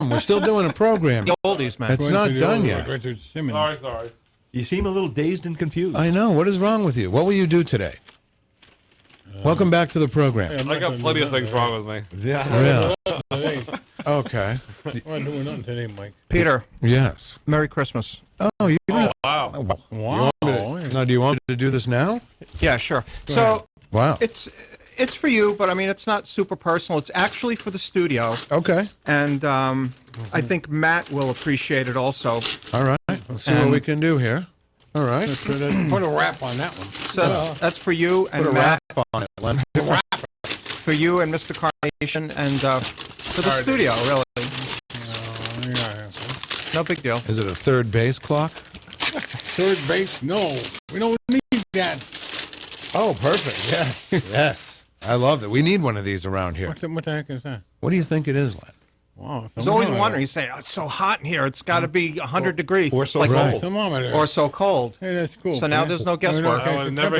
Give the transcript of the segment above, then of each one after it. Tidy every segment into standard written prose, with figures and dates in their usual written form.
We're still doing a program. The oldies, man. It's not done yet. Richard Simmons. Sorry. You seem a little dazed and confused. I know. What is wrong with you? What will you do today? Welcome back to the program. I got plenty of things wrong with me. Yeah. Really? Okay. I'm not doing nothing today, Mike. Peter. Yes. Merry Christmas. Oh, you don't. Wow. Wow. Now, do you want me to do this now? Yeah, sure. So Wow. it's for you, but I mean, it's not super personal. It's actually for the studio. Okay. And I think Matt will appreciate it also. All right. Let's see what we can do here. All right. Put a wrap on that one. So that's for you and Put a Matt. wrap on it, Len. For you and Mr. Carnation and for the studio, really. No big deal. Is it a third base clock? Third base? No. We don't need that. Oh, perfect. Yes. Yes. I love it. We need one of these around here. What the heck is that? What do you think it is, Len? Wow. He's always wondering. He's saying, oh, it's so hot in here. It's got to be 100 degrees. Or so like, cold. Thermometer. Or so cold. Hey, that's cool. So now there's no guesswork. I would never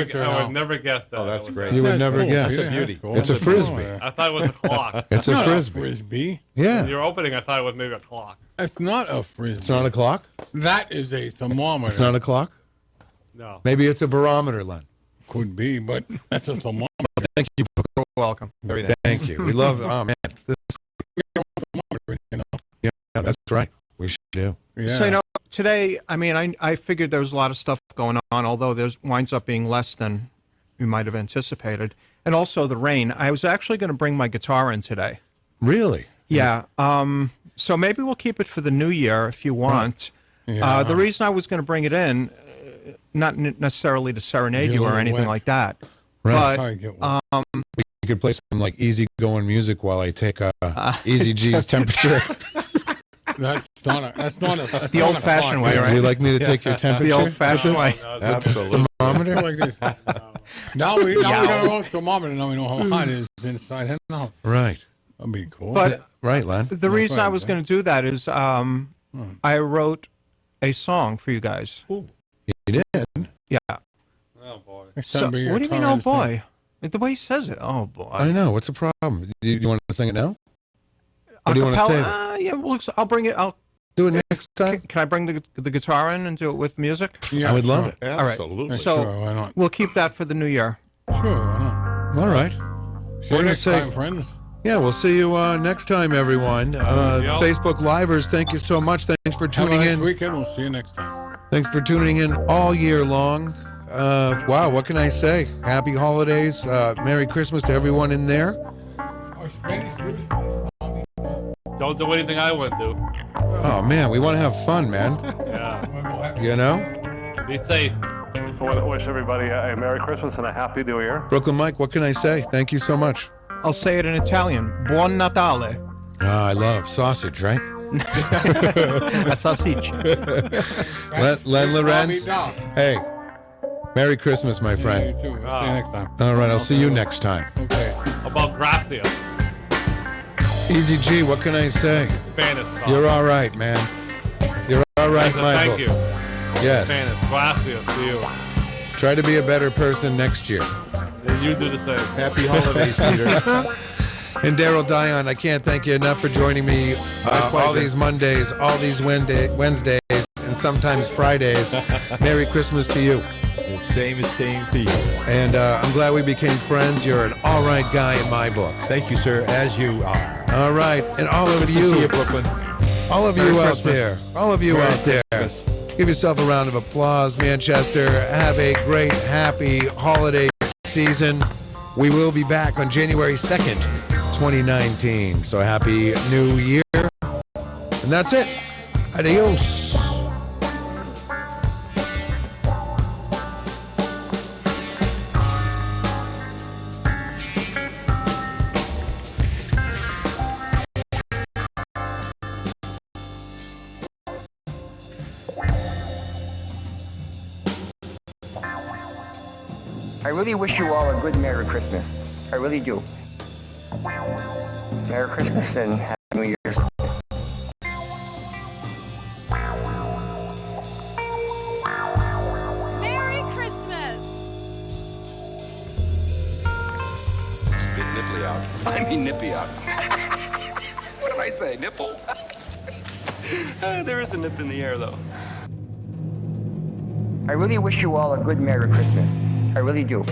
guess that. Oh, that's great. You would That's never cool. guess. Yeah, That's a beauty. that's cool. It's a That's frisbee. cool. I thought it was a clock. It's a Not frisbee. frisbee. Yeah. Your opening, I thought it was maybe a clock. That's not a frisbee. It's not a clock? That is a thermometer. It's not a clock? No. Maybe it's a barometer, Len. Could be, but that's a thermometer. Thank you. You're welcome. Very nice. Thank you. We love, oh, man. This, You know? yeah, that's right. We should do. Yeah. So, you know, today, I mean, I figured there was a lot of stuff going on, although there winds up being less than we might have anticipated. And also the rain. I was actually going to bring my guitar in today. Really? Yeah. So maybe we'll keep it for the new year if you want. Yeah. The reason I was going to bring it in, not necessarily to serenade Get a you or little anything wet. like that, Right. Probably but get one. You could play some like easy-going music while I take Easy G's temperature. That's not a. That's the old-fashioned way, Would right? you like me to take your temperature? The old-fashioned way. Absolutely. Thermometer? Like this. Now we got our own thermometer. Now we know how hot it is inside and out. Right. That'd be cool. But Right, Len. the reason I right, was yeah. going to do that is I wrote a song for you guys. You did? Yeah. Oh, boy. Next time So, bring your what do you mean, guitar oh and sing. boy? The way he says it, oh boy. I know. What's the problem? Do you want to sing it now? Or do you want to save it? Yeah, well, I'll bring it. Do it next time? Can I bring the guitar in and do it with music? Yeah, I would love sure. it. right. Absolutely. So- Sure, why not? We'll keep that for the new year. Sure, why not? All right. See you gonna next say- time, friends. Yeah, we'll see you next time, everyone. Facebook Livers, thank you so much. Thanks for Have a tuning nice in. weekend. We'll see you next time. Thanks for tuning in all year long. Wow, what can I say? Happy holidays. Merry Christmas to everyone in there. Don't do anything I would do. Oh, man, we want to have fun, man. Yeah. You know? Be safe. I want to wish everybody a Merry Christmas and a Happy New Year. Brooklyn Mike, what can I say? Thank you so much. I'll say it in Italian. Buon Natale. I love sausage, right? A sausage. Len Lorenz. Hey, Merry Christmas, my You friend. too. See you next time. All right, I'll see you next time. Okay. About Gracia. Easy G, what can I say? Spanish. talk. You're all right, man. You're all right, So Michael. thank you. Yes. Spanish. Gracias to you. Try to be a better person next year. And you do the same. Happy holidays, Peter. And Daryl Dion, I can't thank you enough for joining me all these Mondays, all these Wednesdays, and sometimes Fridays. Merry Christmas to you. Same to you. And I'm glad we became friends. You're an all right guy in my book. Thank you, sir, as you are. All right. And all of Good to you, see you, Brooklyn. all of Merry you out Christmas. there, all of you Merry out there, Christmas. give yourself a round of applause, Manchester. Have a great, happy holiday season. We will be back on January 2nd, 2019. So happy New Year. And that's it. Adios. I really wish you all a good Merry Christmas. I really do. Merry Christmas and Happy New Year's. Merry Christmas! Bit nipply out. I mean nippy out. What did I say? Nipple? There is a nip in the air, though. I really wish you all a good Merry Christmas. I really do.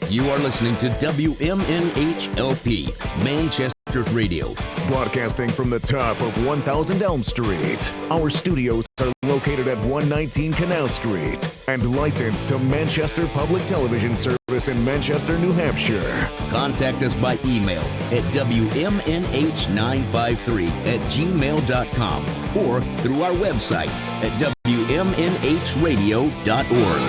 You are listening to WMNHLP, Manchester's radio. Broadcasting from the top of 1000 Elm Street. Our studios are located at 119 Canal Street and licensed to Manchester Public Television Service in Manchester, New Hampshire. Contact us by email at WMNH953@gmail.com or through our website at WMNHradio.org.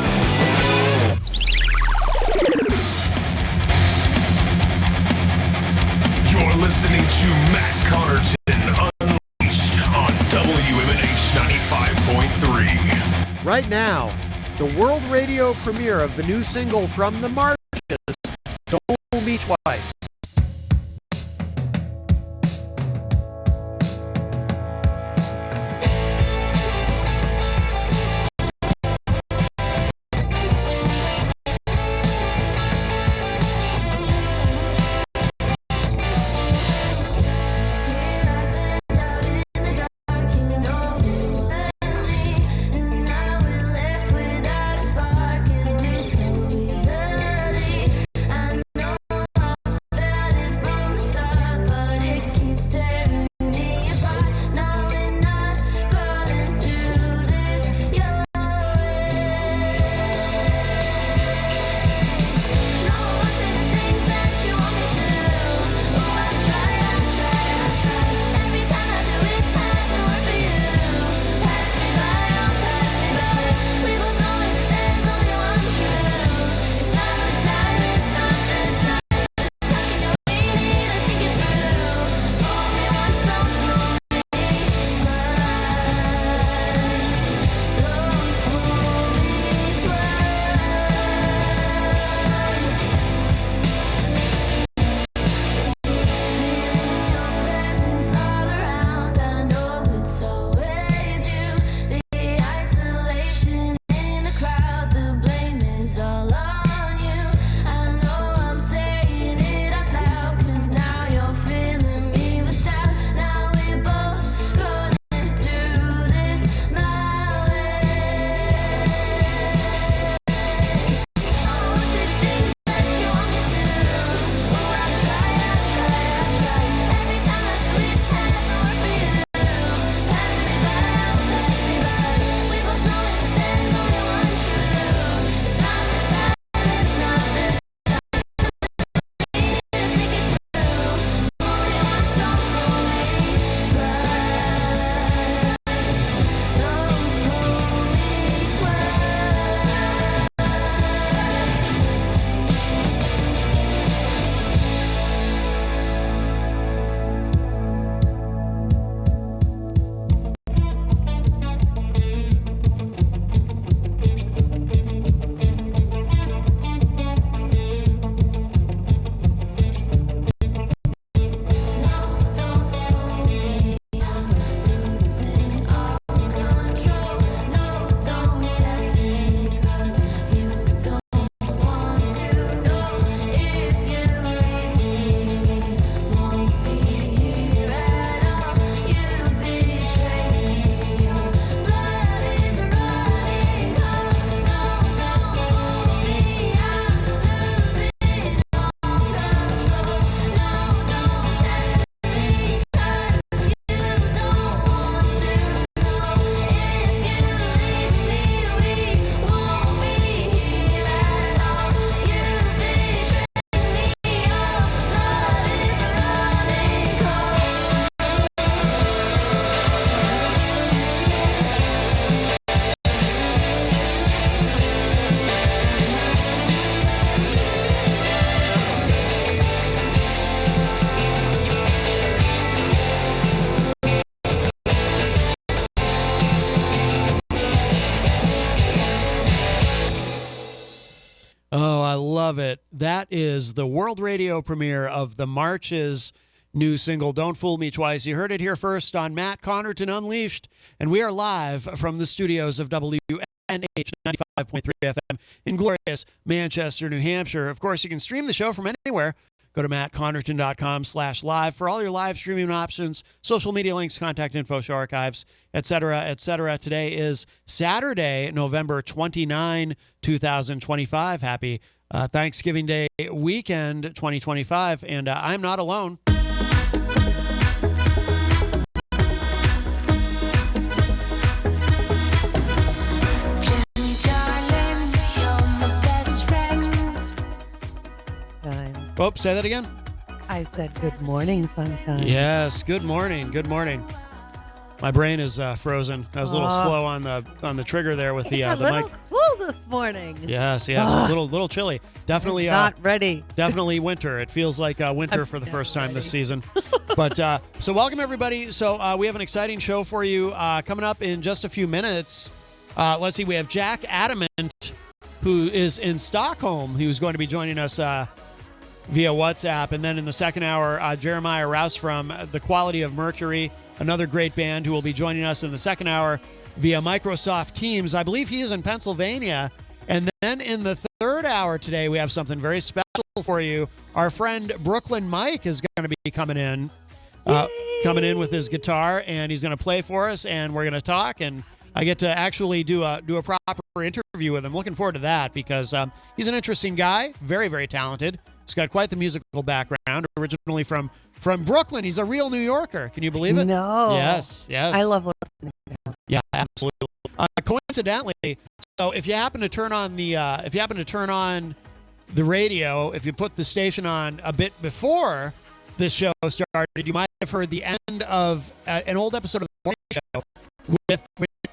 You're listening to Matt Connarton Unleashed on WMNH 95.3. Right now, the world radio premiere of the new single from the Marches, Don't Fool Me Twice. love it. That is the world radio premiere of the March's new single, Don't Fool Me Twice. You heard it here first on Matt Connarton Unleashed, and we are live from the studios of WNH 95.3 FM in glorious Manchester, New Hampshire. Of course, you can stream the show from anywhere. Go to mattconnerton.com/live for all your live streaming options, social media links, contact info, show archives, etc., etc. Today is Saturday, November 29, 2025. Happy Thanksgiving Day weekend 2025, and I'm not alone. Oops, say that again. I said good morning, sunshine. Yes, good morning. Good morning. My brain is frozen. I was a little slow on the trigger there with the mic. A little cool this morning. Yes, a little chilly. Definitely not ready. Definitely winter. It feels like winter for the first time this season. But so welcome everybody. So we have an exciting show for you coming up in just a few minutes. Let's see. We have Jack Adamant, who is in Stockholm, who's going to be joining us via WhatsApp. And then in the second hour, Jeremiah Rouse from The Quality of Mercury, another great band who will be joining us in the second hour via Microsoft Teams. I believe he is in Pennsylvania. And then in the third hour today, we have something very special for you. Our friend Brooklyn Mike is going to be coming in with his guitar, and he's going to play for us, and we're going to talk, and I get to actually do a proper interview with him. Looking forward to that because he's an interesting guy, very, very talented. He's got quite the musical background, originally from Brooklyn. He's a real New Yorker. Can you believe it? No. Yes. I love listening to him. Yeah, absolutely. Coincidentally, so if you happen to turn on the radio, if you put the station on a bit before this show started, you might have heard the end of an old episode of the morning show with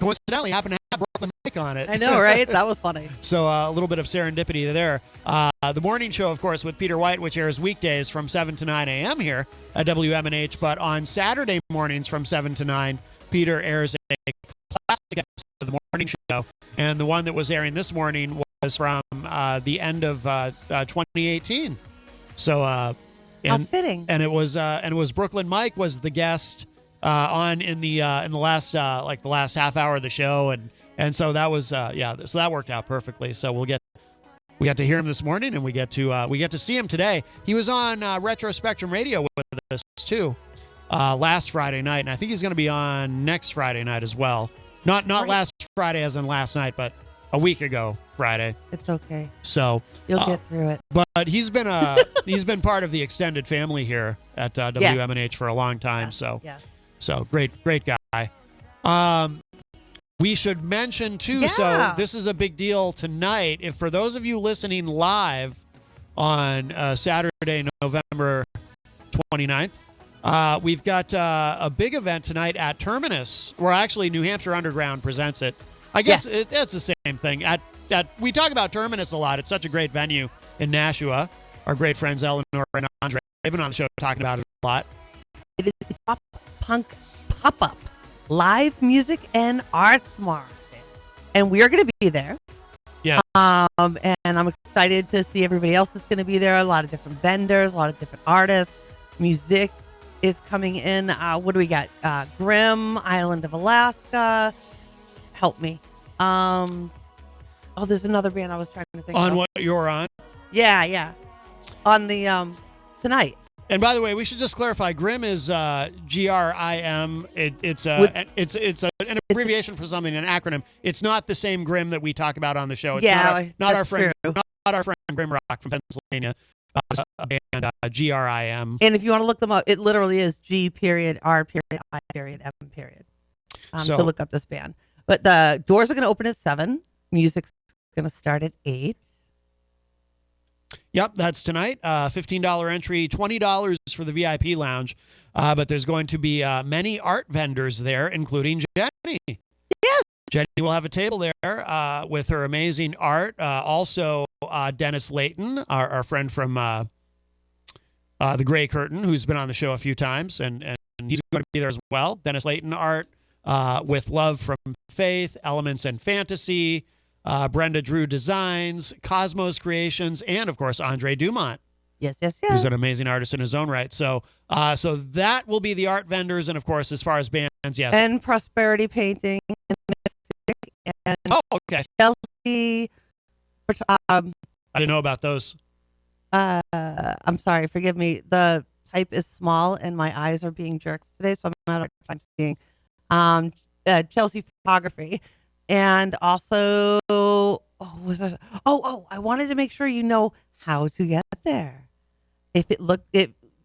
coincidentally happened to have Brooklyn Mike on it. I know, right? That was funny. So a little bit of serendipity there. The morning show, of course, with Peter White, which airs weekdays from 7 to 9 a.m. here at WMNH. But on Saturday mornings from 7 to 9, Peter airs a classic episode of the morning show. And the one that was airing this morning was from the end of 2018. So, how fitting. And it was Brooklyn Mike was the guest on in the last half hour of the show, and so that was so that worked out perfectly. So we got to hear him this morning, and we get to see him today. He was on Retro Spectrum Radio with us too last Friday night, and I think he's going to be on next Friday night as well. Not last Friday as in last night, but a week ago Friday. It's okay. So you'll get through it. But he's been part of the extended family here at WMNH for a long time. Yes. So yes. So great guy. We should mention too. So this is a big deal tonight. If for those of you listening live on Saturday, November 29th, we've got a big event tonight at Terminus, where actually New Hampshire Underground presents it. I guess it's the same thing. We talk about Terminus a lot. It's such a great venue in Nashua. Our great friends Eleanor and Andre, they've been on the show talking about it a lot. It is the Pop Punk Pop-Up Live Music and Arts Market. And we're going to be there. Yes. And I'm excited to see everybody else is going to be there. A lot of different vendors, a lot of different artists. Music is coming in. What do we got? Grimm, Island of Alaska. Help me. There's another band I was trying to think of. On what you're on? Yeah. On the tonight. And by the way, we should just clarify. Grimm is GRIM. It's an abbreviation for something, an acronym. It's not the same Grimm that we talk about on the show. It's not our friend Grimm Rock from Pennsylvania. A band GRIM. And if you want to look them up, it literally is G.R.I.M. To look up this band. But the doors are going to open at 7. Music's going to start at 8. Yep, that's tonight. $15 entry, $20 for the VIP lounge. But there's going to be many art vendors there, including Jenny. Yes. Jenny will have a table there with her amazing art. Also, Dennis Layton, our friend from The Gray Curtain, who's been on the show a few times, and he's going to be there as well. Dennis Layton art with Love from Faith, Elements and Fantasy, Brenda Drew Designs, Cosmos Creations, and, of course, Andre Dumont. Yes. Who's an amazing artist in his own right. So that will be the art vendors, and, of course, as far as bands, yes. And Prosperity Painting. And okay. Chelsea. I didn't know about those. I'm sorry, forgive me. The type is small and my eyes are being jerks today, so I'm not a time seeing. Chelsea Photography. And also, I wanted to make sure you know how to get there. It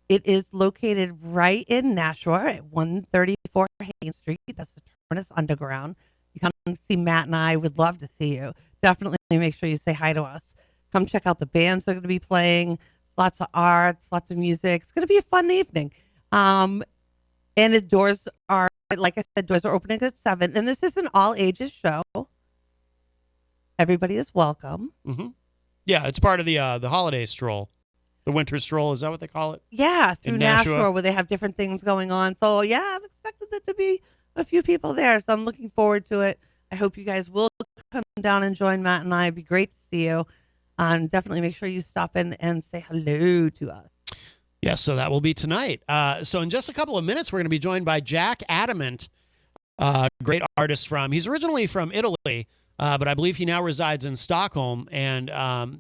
is located right in Nashua at 134 Haynes Street. That's the Terminus Underground. You come see Matt and I would love to see you. Definitely make sure you say hi to us. Come check out the bands that are going to be playing. Lots of arts, lots of music. It's going to be a fun evening. And the doors are, like I said, doors are opening at 7. And this is an all ages show. Everybody is welcome. Mm-hmm. Yeah, it's part of the holiday stroll. The winter stroll, is that what they call it? Yeah, through Nashua, where they have different things going on. So, yeah, I've expected there to be a few people there. So I'm looking forward to it. I hope you guys will come down and join Matt and I. It'd be great to see you. And definitely make sure you stop in and say hello to us. Yes, so that will be tonight. So in just a couple of minutes, we're going to be joined by Jack Adamant, great artist he's originally from Italy, but I believe he now resides in Stockholm, and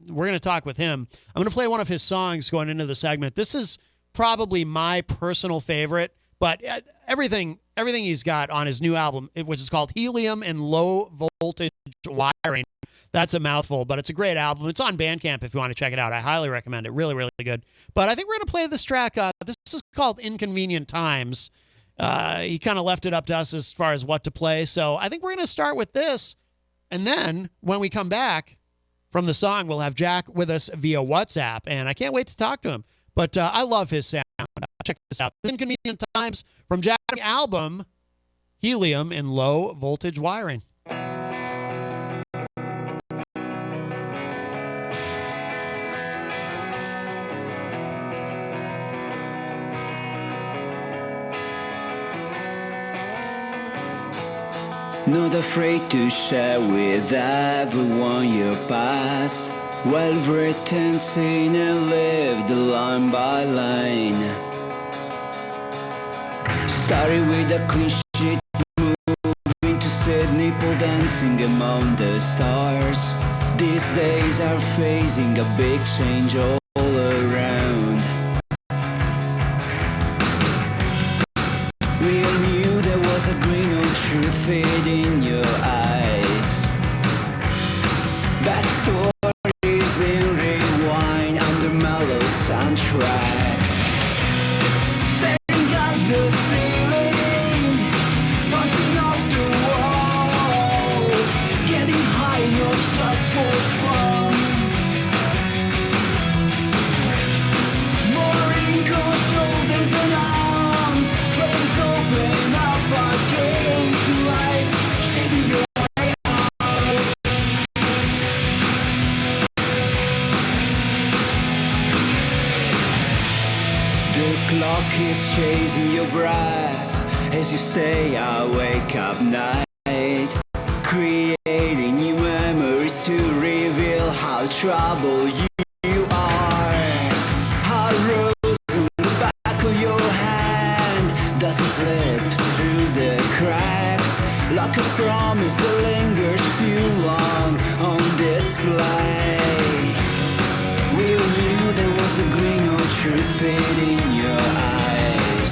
we're going to talk with him. I'm going to play one of his songs going into the segment. This is probably my personal favorite, but everything he's got on his new album, which is called Helium and Low Voltage Wiring. That's a mouthful, but it's a great album. It's on Bandcamp if you want to check it out. I highly recommend it. Really, really good. But I think we're going to play this track. This is called Inconvenient Times. He kind of left it up to us as far as what to play. So I think we're going to start with this. And then when we come back from the song, we'll have Jack with us via WhatsApp. And I can't wait to talk to him. But I love his sound. Check this out. Inconvenient Times from Jack's album, Helium and Low Voltage Wiring. Not afraid to share with everyone your past, well written, seen and lived line by line. Started with a clean sheet, moving to Sydney, pole dancing among the stars. These days are facing a big change all around. We all knew there was a grain of truth in your eyes. Backstories in rewind under mellow soundtracks. Staring at the ceiling, bouncing off the walls, getting high, not just for fun. More wrinkles, shoulders and arms, flames open up again to life, shaping your way out. The clock is chasing your breath as you stay awake at night, creating new memories to reveal how troubled you are. How rose on the back of your hand doesn't slip through the cracks, like a promise that lingers too long on display. We all knew there was a grain of truth in your eyes.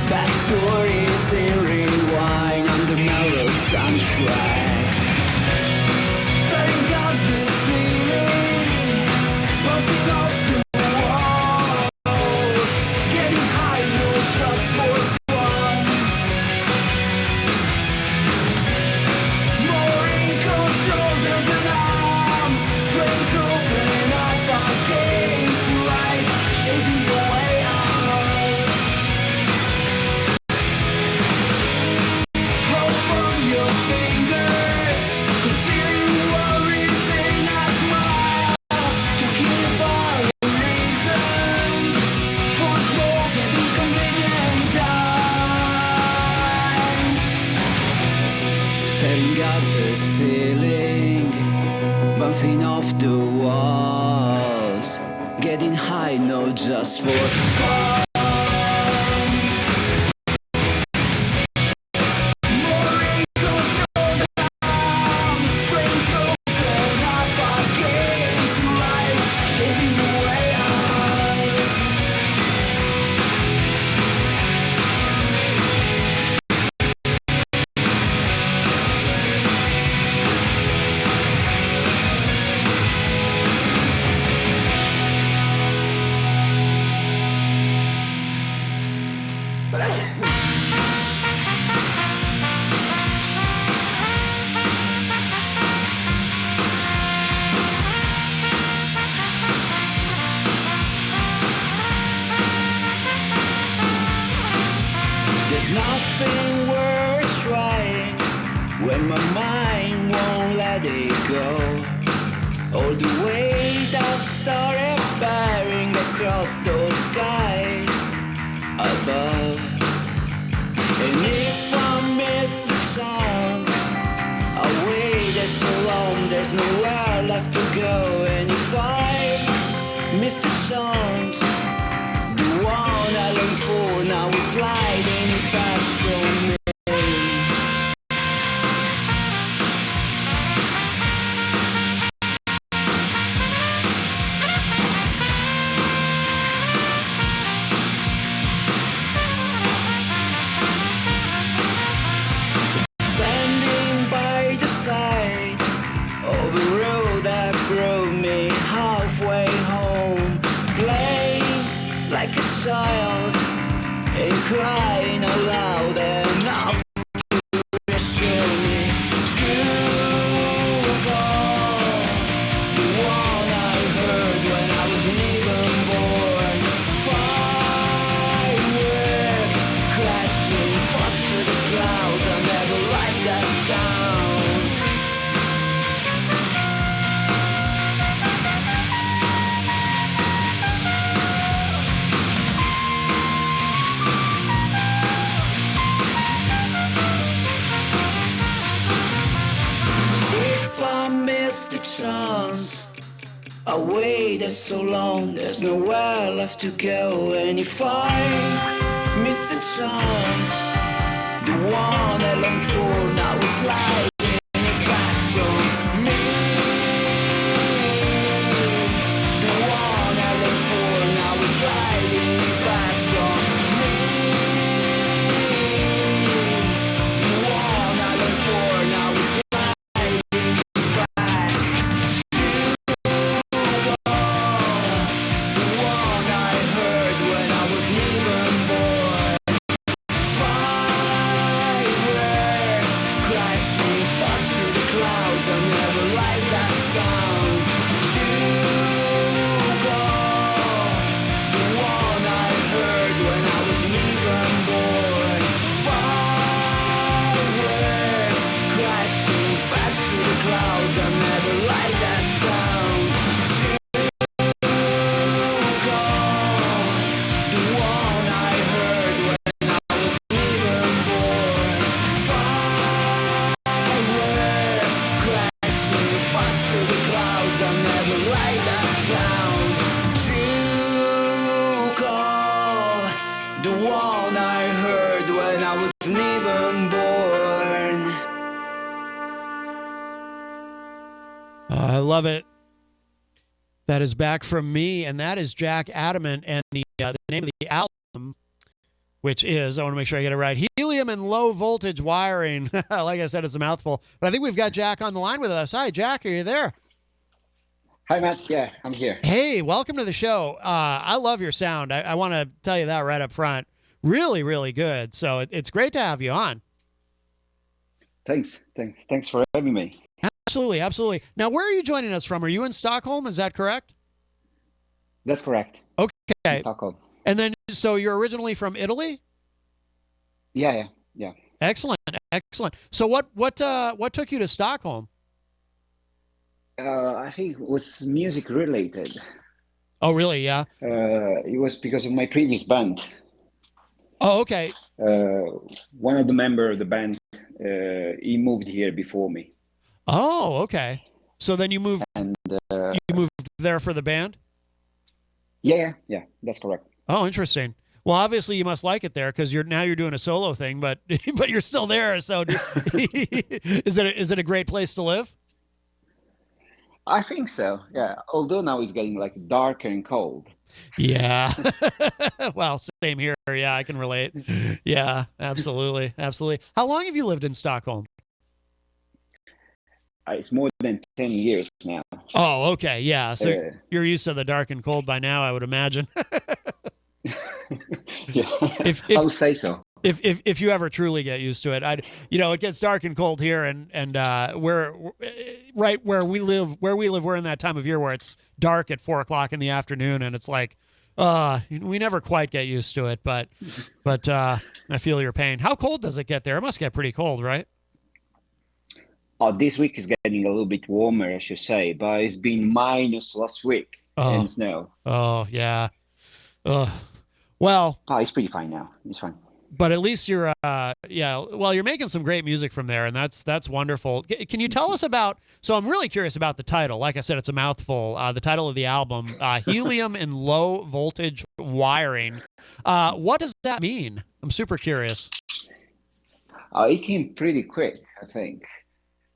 Backstories in rewind under mellow soundtracks. Staring at the ceiling, bouncing off the walls, getting high, not just for fun. More wrinkles, shoulders and arms, flames open up again to life, shaping your way out. Hold on your fingers, concealing worries in a smile, talking about the reasons for smoke and inconvenient times. Staring at the ceiling, bouncing off the walls, getting high, not just for fun. More wrinkles, shoulders, arms, flames open up again to life, There's nothing worth trying when my mind won't let it go. All the way that started bearing across those skies above. And if I miss the chance, I waited so long, there's nowhere left to go. And if I miss the chance, the one I longed for now is sliding back from me. Standing by the side of a road that brought me halfway home, playing like a child and crying aloud enough to reassure me. True call, the one I heard when I wasn't even born. Fireworks crashing fast through the clouds, I never liked that sound. If I miss the chance, I waited so long, there's nowhere left to go. And if I miss the chance, the one I longed for now is sliding back from me. The one I longed for now is sliding back from me. The one I longed for now is sliding back. The one I heard when I wasn't even born. Fireworks crashing fast through the clouds, I never liked that sound. True call, the one I heard when I wasn't even born. Fireworks crashing fast through the clouds, I never liked that sound. True call, the one I heard when I wasn't even born. Fireworks crashing fast through the clouds, I never liked that sound. True call, the one I heard when I wasn't even born. I love it. That is Back From Me, and that is Jack Adamant, and the name of the album, which is, I want to make sure I get it right, Helium and Low Voltage Wiring. Like I said, it's a mouthful. But I think we've got Jack on the line with us. Hi, Jack, are you there? Hi, Matt. Yeah, I'm here. Hey, welcome to the show. I love your sound. I want to tell you that right up front. Really, really good. So it's great to have you on. Thanks for having me. Absolutely, absolutely. Now, where are you joining us from? Are you in Stockholm? Is that correct? That's correct. Okay. Stockholm. And then, so you're originally from Italy? Yeah. Excellent, excellent. So what took you to Stockholm? I think it was music related. Oh, really? Yeah. It was because of my previous band. Oh, okay. One of the members of the band, he moved here before me. Oh, okay. So then you moved. And you moved there for the band? Yeah, that's correct. Oh, interesting. Well, obviously you must like it there because you're doing a solo thing, but you're still there. So, is it a great place to live? I think so. Yeah. Although now it's getting like darker and cold. Yeah. Well, same here. Yeah, I can relate. Yeah, absolutely, absolutely. How long have you lived in Stockholm? It's more than 10 years now. Oh, okay. Yeah. So you're used to the dark and cold by now, I would imagine. Yeah, If I would say so. if you ever truly get used to it, it gets dark and cold here, and we're right where we live, we're in that time of year where it's dark at 4 o'clock in the afternoon, and it's like, we never quite get used to it, but I feel your pain. How cold does it get there? It must get pretty cold, right? Oh, this week is getting a little bit warmer, I should say, but it's been minus last week and snow. Oh yeah. Well, it's pretty fine now. It's fine. But at least you're, you're making some great music from there, and that's wonderful. Can you tell us about? So I'm really curious about the title. Like I said, it's a mouthful. The title of the album, "Helium and Low Voltage Wiring." What does that mean? I'm super curious. It came pretty quick, I think.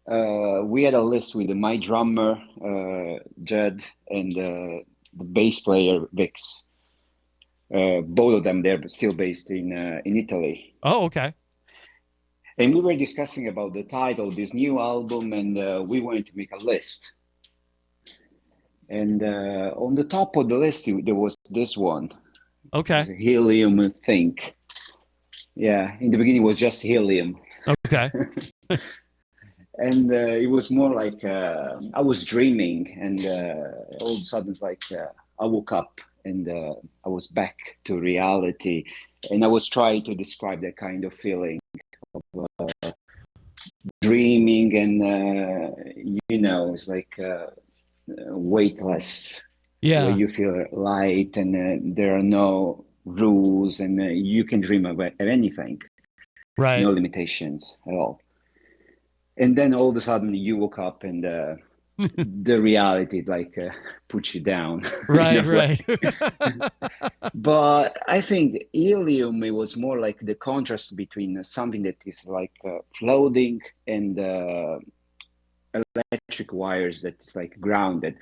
We had a list with my drummer, Jed, and the bass player, Vix. Both of them, they're still based in Italy. Oh, okay. And we were discussing about the title, this new album, and we wanted to make a list. And on the top of the list, there was this one. Okay. Helium Think. Yeah, in the beginning it was just helium. Okay. And it was more like I was dreaming, and all of a sudden it's like I woke up and I was back to reality, and I was trying to describe that kind of feeling of dreaming, and it's like weightless. Yeah. Where you feel light, and there are no rules, and you can dream of anything. Right. No limitations at all. And then all of a sudden you woke up, and the reality puts you down. Right, right. But I think helium, it was more like the contrast between something that is like floating and electric wires that is like grounded.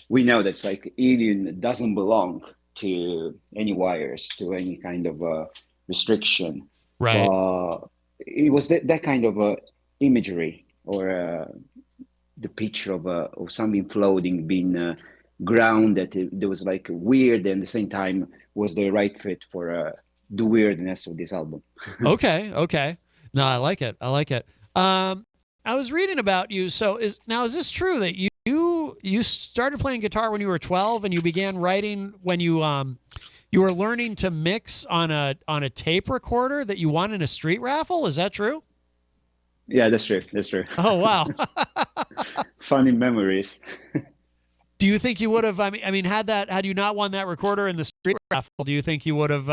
We know that like helium doesn't belong to any wires, to any kind of restriction. Right. It was that kind of imagery, or the picture of something floating, being grounded. There was like weird, and at the same time was the right fit for the weirdness of this album. Okay. No, I like it. I was reading about you. So is this true that you started playing guitar when you were 12, and you began writing when you were learning to mix on a tape recorder that you won in a street raffle? Is that true? Yeah, that's true. Oh, wow. Funny memories. Do you think you would have? I mean, had you not won that recorder in the street raffle, do you think you would have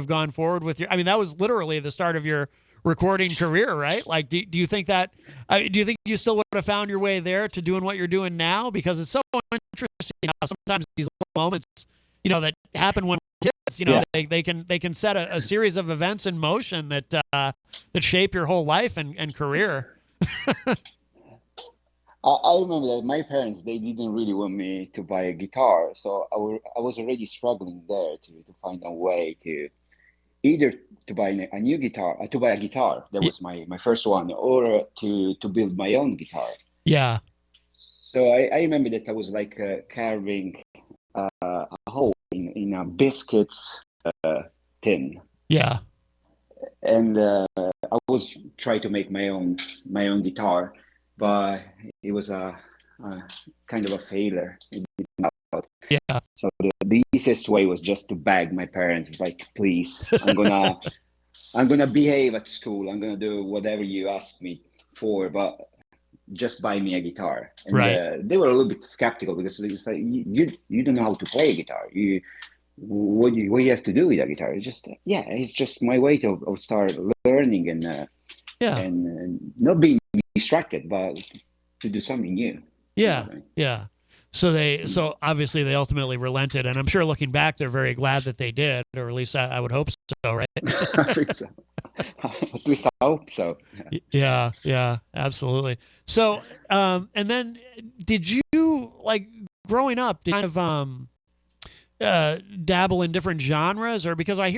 gone forward with your? I mean, that was literally the start of your recording career, right? Like, do you think that? Do you think you still would have found your way there to doing what you're doing now? Because it's so interesting how sometimes these little moments, that happen when we're kids, they can set a series of events in motion that shape your whole life and career. I remember that my parents, they didn't really want me to buy a guitar, so I was already struggling there to find a way to either to buy a new guitar, to buy a guitar. That was my first one, or to build my own guitar. Yeah. So I remember that I was like carving a hole in a biscuits tin. Yeah. And I was trying to make my own guitar, but it was a kind of a failure. It didn't work out. Yeah. So the easiest way was just to beg my parents. It's like, please, I'm gonna behave at school. I'm gonna do whatever you ask me for, but just buy me a guitar. And right. They were a little bit skeptical, because it's like, you don't know how to play a guitar. What you have to do with a guitar? It's just my way to start learning and not being distracted, but to do something new. Yeah. So obviously they ultimately relented, and I'm sure looking back, they're very glad that they did, or at least I would hope so, right? I think so. At least I hope so. Yeah, absolutely. So, and then did you, like, growing up, did you kind of dabble in different genres, or because I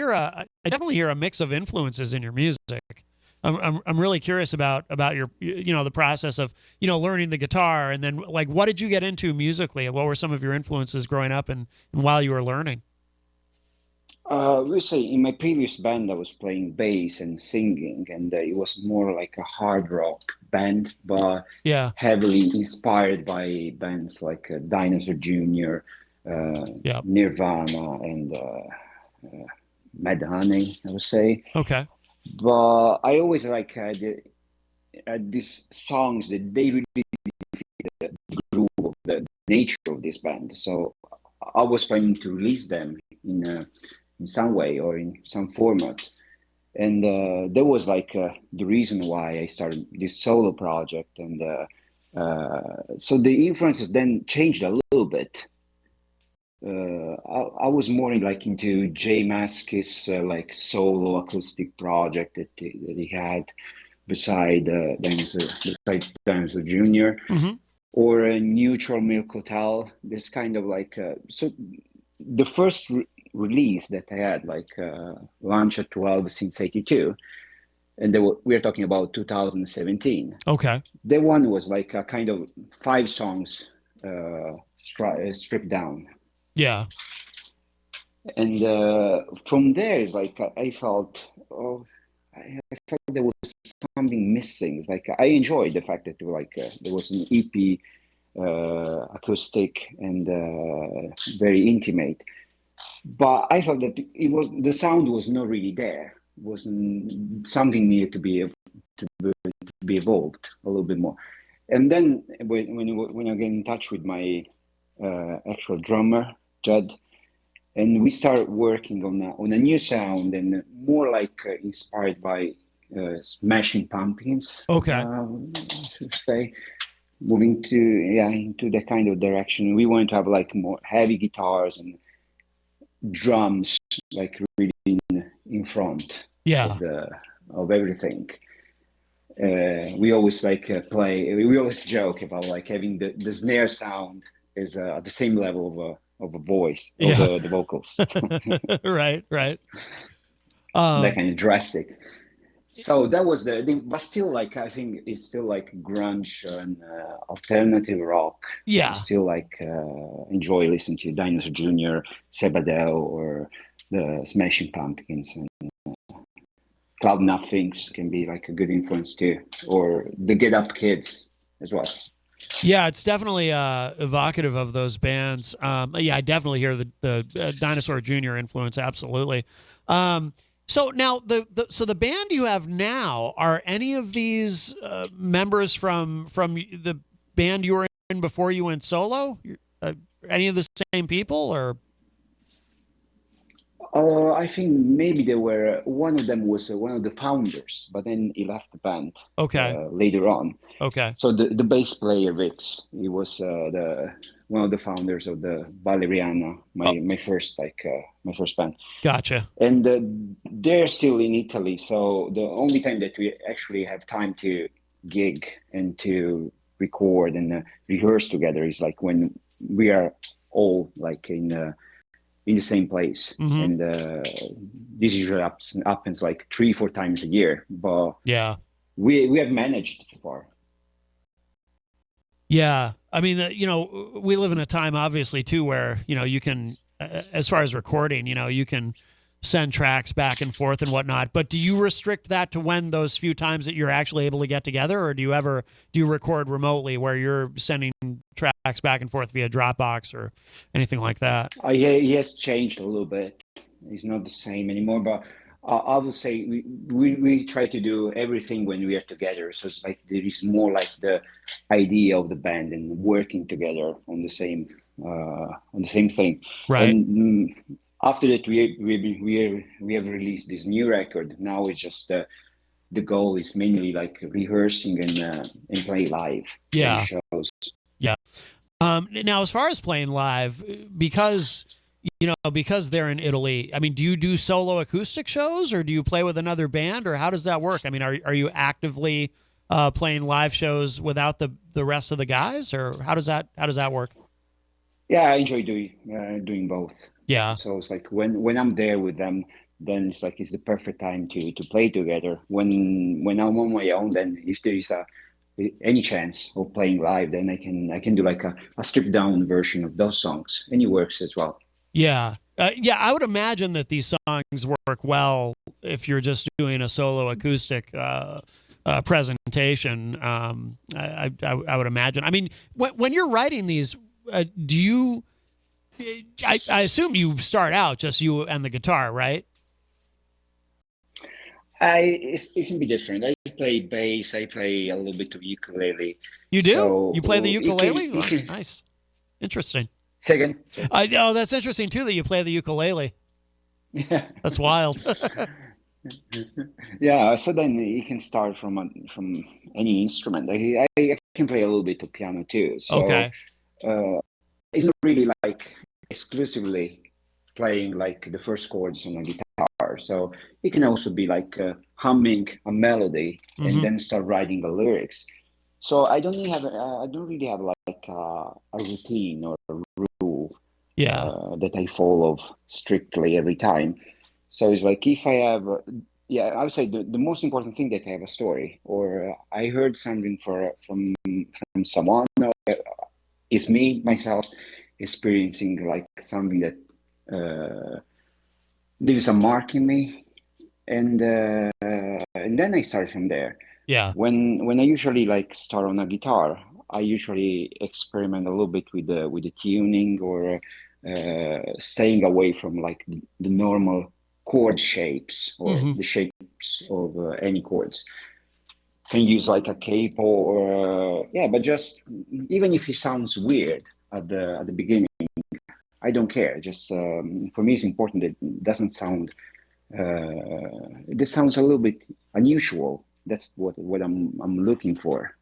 definitely hear a mix of influences in your music. I'm really curious about your, the process of, learning the guitar, and then, like, what did you get into musically, and what were some of your influences growing up and while you were learning? We say in my previous band, I was playing bass and singing, and it was more like a hard rock band, but Yeah. heavily inspired by bands like Dinosaur Jr., Yep. Nirvana, and Mad Honey, I would say. Okay. But I always like these songs that they really the groove of the nature of this band. So I was planning to release them in some way or in some format. And that was like the reason why I started this solo project. And so the influences then changed a little bit. I was more into Jay Maskey's like solo acoustic project that he had beside Dinosaur Jr. Mm-hmm. or a Neutral Milk Hotel. This kind of like so the first release that I had launch at 12 since 82, and we're talking about 2017. Okay. That one was like a kind of 5 songs stripped down. Yeah. And from there, it's like I felt, I felt there was something missing. It's like I enjoyed the fact that there was an EP, acoustic and very intimate. But I felt that the sound was not really there. Wasn't something needed to be evolved a little bit more. And then when I get in touch with my actual drummer, Judd, and we started working on a new sound and more inspired by Smashing Pumpkins. Okay. I should say, moving into that kind of direction. We wanted to have more heavy guitars and drums, really in front. Yeah. Of everything. We always play. We always joke about having the snare sound is at the same level of a voice, of the vocals. Right. That kind of drastic. So that was but still I think it's still grunge and alternative rock. Yeah. I still enjoy listening to Dinosaur Jr., Sebadell, or the Smashing Pumpkins, and Cloud Nothings can be a good influence too, or the Get Up Kids as well. Yeah, it's definitely evocative of those bands. Yeah, I definitely hear the Dinosaur Jr. influence. Absolutely. So now the band you have now, are any of these members from the band you were in before you went solo? Any of the same people, or? I think maybe they were. One of them was one of the founders, but then he left the band. Okay. Later on. Okay. So the bass player Vix, he was one of the founders of the Valeriana, my first band. Gotcha. And they're still in Italy, so the only time that we actually have time to gig and to record and rehearse together is when we are all in the same place. Mm-hmm. And this usually happens 3-4 times a year, but yeah, we have managed so far. Yeah, I mean, we live in a time, obviously, too, where you can, as far as recording, you can send tracks back and forth and whatnot. But do you restrict that to when those few times that you're actually able to get together, or do you record remotely where you're sending tracks back and forth via Dropbox or anything like that? He has changed a little bit. He's not the same anymore, but I would say we try to do everything when we are together. So it's there is more the idea of the band and working together on the same thing. Right. And after that, we have released this new record. Now it's just the goal is mainly rehearsing and play live. Yeah. Shows. Yeah. Now, as far as playing live, because they're in Italy, I mean, do you do solo acoustic shows, or do you play with another band, or how does that work? I mean, are you actively playing live shows without the rest of the guys, or how does that work? Yeah, I enjoy doing both. Yeah. So it's when I'm there with them, then it's the perfect time to play together. When I'm on my own, then if there is any chance of playing live, then I can do a stripped down version of those songs, and it works as well. Yeah. Yeah, I would imagine that these songs work well if you're just doing a solo acoustic presentation. I would imagine. I mean, when you're writing these, do you? I assume you start out just you and the guitar, right? It can be different. I play bass. I play a little bit of ukulele. You do? So You play the ukulele? it can, Nice, interesting. Second. Oh, that's interesting too that you play the ukulele. Yeah, that's wild. Yeah, so then you can start from any instrument. I can play a little bit of piano too. So Okay. It's not really like exclusively playing like the first chords on a guitar. So it can also be like humming a melody and then start writing the lyrics. So I don't really have like a routine or a rule that I follow strictly every time. So it's like if I have, I would say the most important thing that I have a story or I heard something from someone. Or it's me myself experiencing like something that leaves a mark in me, and then I start from there. Yeah. When I usually like start on a guitar, I usually experiment a little bit with the tuning or staying away from like the normal chord shapes or the shapes of any chords. Can use like a capo or but just even if it sounds weird at the beginning, I don't care. Just for me, it's important that it doesn't sound. This sounds a little bit unusual. That's what I'm looking for.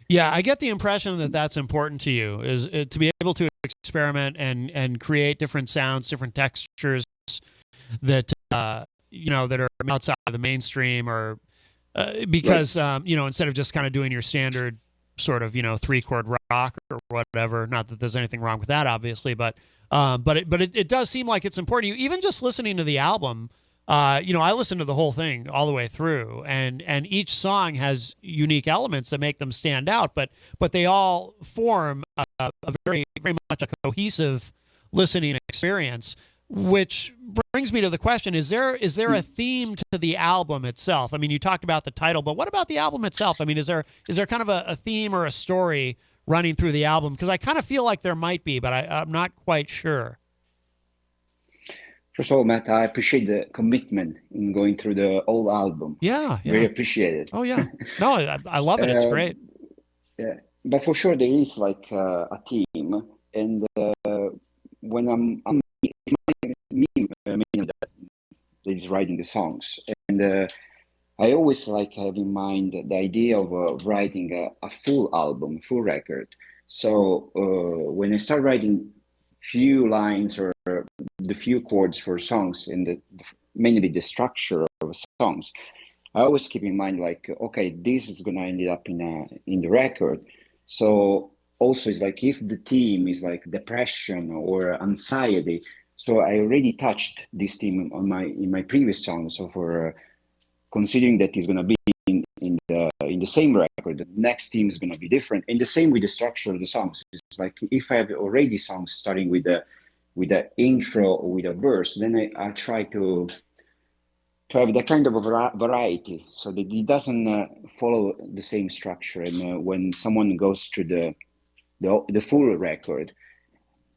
Yeah, I get the impression that that's important to you, is to be able to experiment and create different sounds, different textures that that are outside of the mainstream, or because instead of just kind of doing your standard sort of 3-chord rock or whatever. Not that there's anything wrong with that, obviously, but it does seem like it's important to you. Even just listening to the album. I listened to the whole thing all the way through, and each song has unique elements that make them stand out, but they all form a very, very much a cohesive listening experience, which brings me to the question, is there a theme to the album itself? I mean, you talked about the title, but what about the album itself? I mean, is there kind of a theme or a story running through the album? Because I kind of feel like there might be, but I'm not quite sure. First of all, Matt, I appreciate the commitment in going through the whole album. Yeah. Very appreciated. Oh, yeah. No, I love it. It's great. Yeah, but for sure there is like a theme, and when I'm me that is writing the songs, and I always like have in mind the idea of writing a full album, full record. So when I start writing few lines or the few chords for songs and mainly the structure of songs, I always keep in mind like, okay, this is gonna end up in the record. So also it's like if the theme is like depression or anxiety, so I already touched this theme in my previous song. So for considering that it's gonna be in the same record, the next theme is gonna be different. And the same with the structure of the songs. It's like if I have already songs starting with the intro or with a verse, then I try to have that kind of a variety so that it doesn't follow the same structure. And when someone goes through the full record,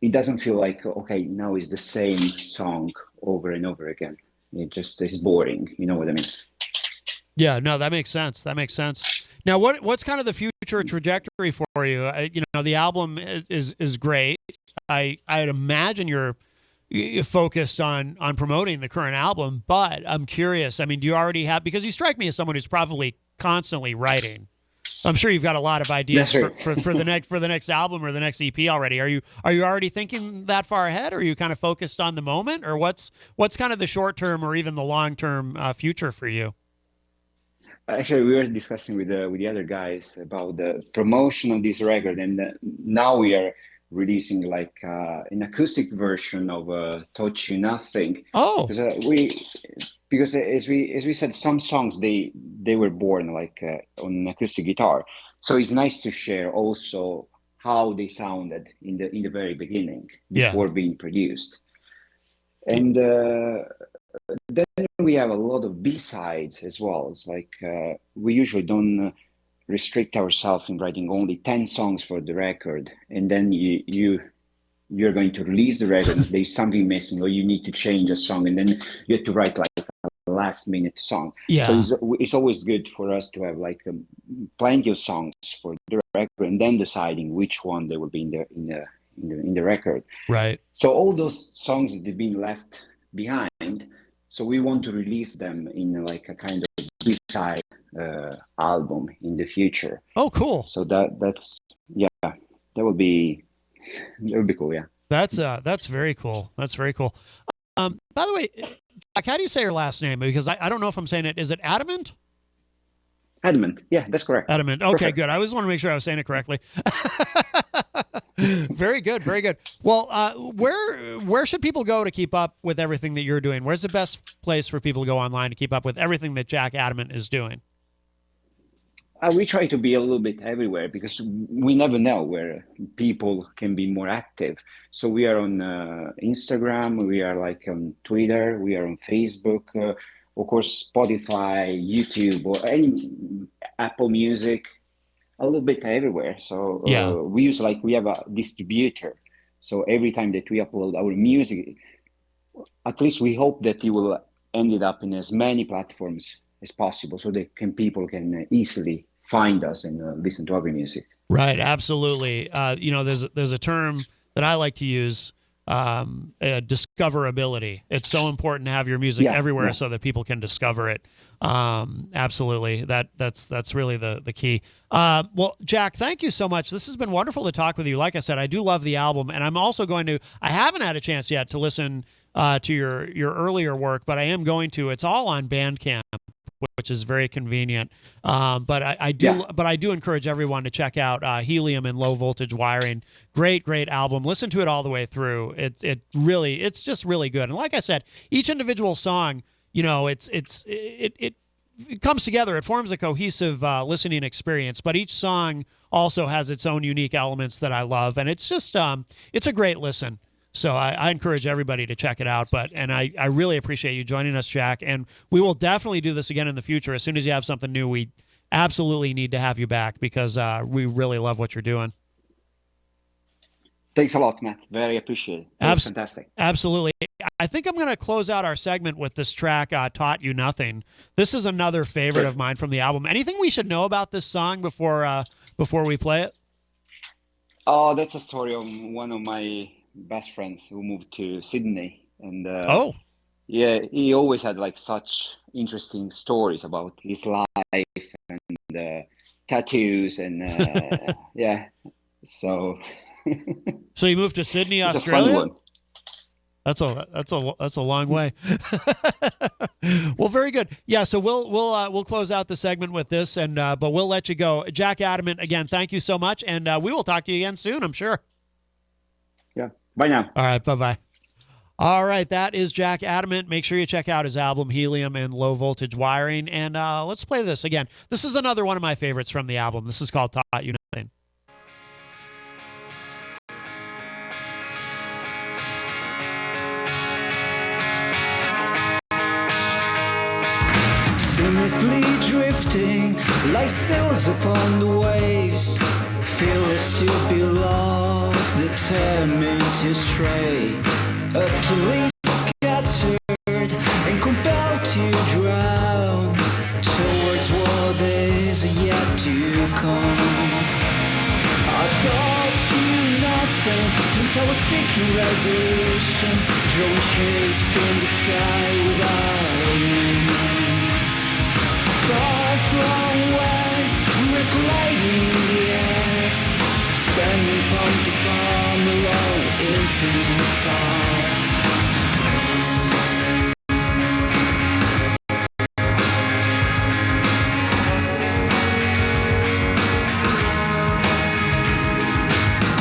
it doesn't feel like, okay, now it's the same song over and over again. It just is boring. You know what I mean? Yeah, no, that makes sense. Now, what's kind of the future trajectory for you? The album is great. I'd imagine you're focused on promoting the current album, but I'm curious. I mean, do you already have, because you strike me as someone who's probably constantly writing. I'm sure you've got a lot of ideas for the next album or the next EP already. Are you already thinking that far ahead, or are you kind of focused on the moment, or what's kind of the short term or even the long term future for you? Actually, we were discussing with the other guys about the promotion of this record, and now we are releasing like an acoustic version of "Touch You Nothing." Oh, because as we said, some songs they were born like on an acoustic guitar, so it's nice to share also how they sounded in the very beginning before being produced. And then we have a lot of B-sides as well. It's like we usually don't restrict ourselves in writing only 10 songs for the record, and then you're going to release the record, and there's something missing, or you need to change a song, and then you have to write like a last-minute song. Yeah. So it's always good for us to have like plenty of songs for the record, and then deciding which one they will be in the record. Right. So all those songs that have been left behind, so we want to release them in like a kind of B-side album in the future. Oh, cool. So that's that would be cool. Yeah. That's very cool. That's very cool. By the way, Jack, how do you say your last name? Because I don't know if I'm saying it. Is it Adamant? Adamant. Yeah, that's correct. Adamant. Okay, Perfect. good. I always want to make sure I was saying it correctly. Very good. Very good. Well, where should people go to keep up with everything that you're doing? Where's the best place for people to go online to keep up with everything that Jack Adamant is doing? We try to be a little bit everywhere because we never know where people can be more active. So we are on Instagram, we are like on Twitter, we are on Facebook, of course, Spotify, YouTube, or any Apple Music, a little bit everywhere. So we have a distributor. So every time that we upload our music, at least we hope that it will end up in as many platforms as possible, so that people can easily find us and listen to our music. Right, absolutely. There's a term that I like to use, discoverability. It's so important to have your music everywhere so that people can discover it. Absolutely, that's really the key. Well, Jack, thank you so much. This has been wonderful to talk with you. Like I said, I do love the album, and I'm also I haven't had a chance yet to listen to your earlier work, but I am going to. It's all on Bandcamp, which is very convenient. But I do encourage everyone to check out Helium and Low Voltage Wiring. Great album. Listen to it all the way through. It's just really good. And like I said, each individual song, it comes together. It forms a cohesive listening experience. But each song also has its own unique elements that I love, and it's just it's a great listen. So I encourage everybody to check it out. And I really appreciate you joining us, Jack. And we will definitely do this again in the future. As soon as you have something new, we absolutely need to have you back because we really love what you're doing. Thanks a lot, Matt. Very appreciated. That's fantastic. Absolutely. I think I'm going to close out our segment with this track, Taught You Nothing. This is another favorite of mine from the album. Anything we should know about this song before we play it? Oh, that's a story of one of my best friends who moved to Sydney, and he always had like such interesting stories about his life and tattoos and so you moved to Sydney, Australia? That's a long way. Well, very good. Yeah, so we'll close out the segment with this, and but we'll let you go. Jack Adamant, again, thank you so much, and we will talk to you again soon, I'm sure. Yeah. Bye now. All right. Bye-bye. All right. That is Jack Adamant. Make sure you check out his album, Helium and Low Voltage Wiring. And let's play this again. This is another one of my favorites from the album. This is called Taught You Nothing. Seamlessly drifting like sails upon the waves, fearless to be lost, determined to stray, utterly scattered and compelled to drown towards what is yet to come. I thought you nothing since I was seeking resolution, drawing shapes in the sky without meaning. Far from where we were colliding in the air, standing palm to palm along the infinite path.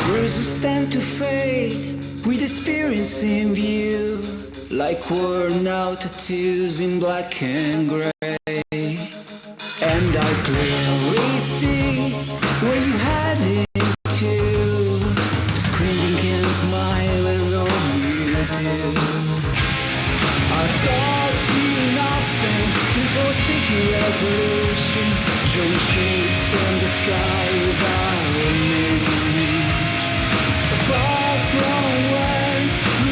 Bruises tend to fade with experience in view, like worn out tattoos in black and grey. And I clearly see where you headed to, screaming and smiling all you do. resolution. Joey shakes in the sky without a name. Far from where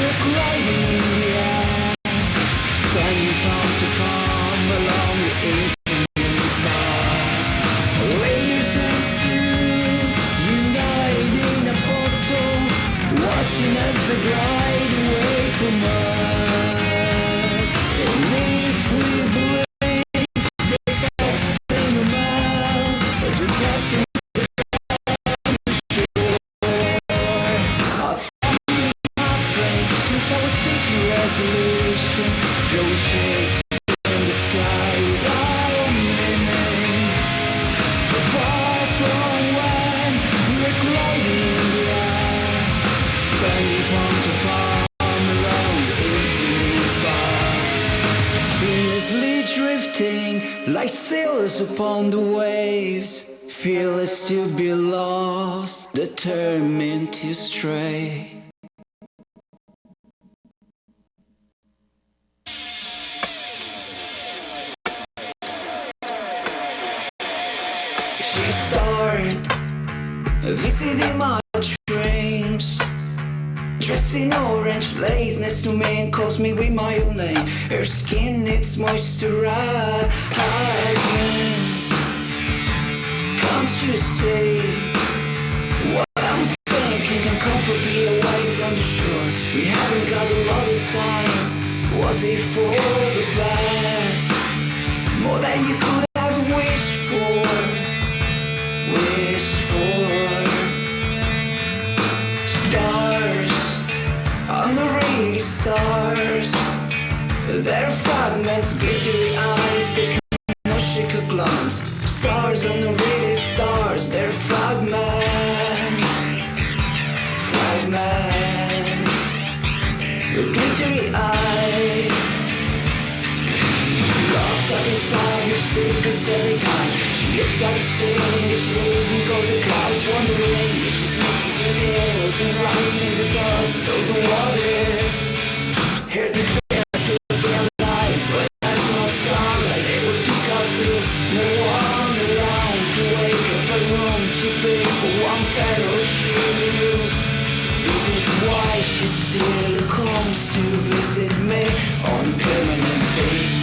look right in the eye. Standing palm to palm along the infinite path. Ladies and suits unite in a bottle, watching as they glide away from us. And if we blink, the exact same amount as we cast into the shore. Our family, my friend, to our sinking resolution. Joey shakes in the sky without a meaning. Far from when we're gliding in the air, standing palm to palm around the infinite path. Seamlessly drifting like sailors upon the waves, fearless to be lost, determined to stray. She started visiting my dreams, dressed in orange lace next to me and calls me with my own name. Her skin needs moisturizing. Can't you see what I'm thinking? I'm comfortably away from the shore. We haven't got a lot of time. Was it for the best? More than you could ever wish for. Wish for stars, unreal stars. Their fragments, glittery eyes, they cannot shake a glance. Stars, unreal stars, their fragments, fragments, with glittery eyes. Locked up inside her secrets every time. She looks like sailing this losing golden clouds, wondering if she's misses in the hills and rides in the dust of the waters. Hear this feels alive, but there's no sound like they were to cut through. No one around to wake up a room to pay for one pair of shoes. This is why she still comes to visit me on a permanent basis.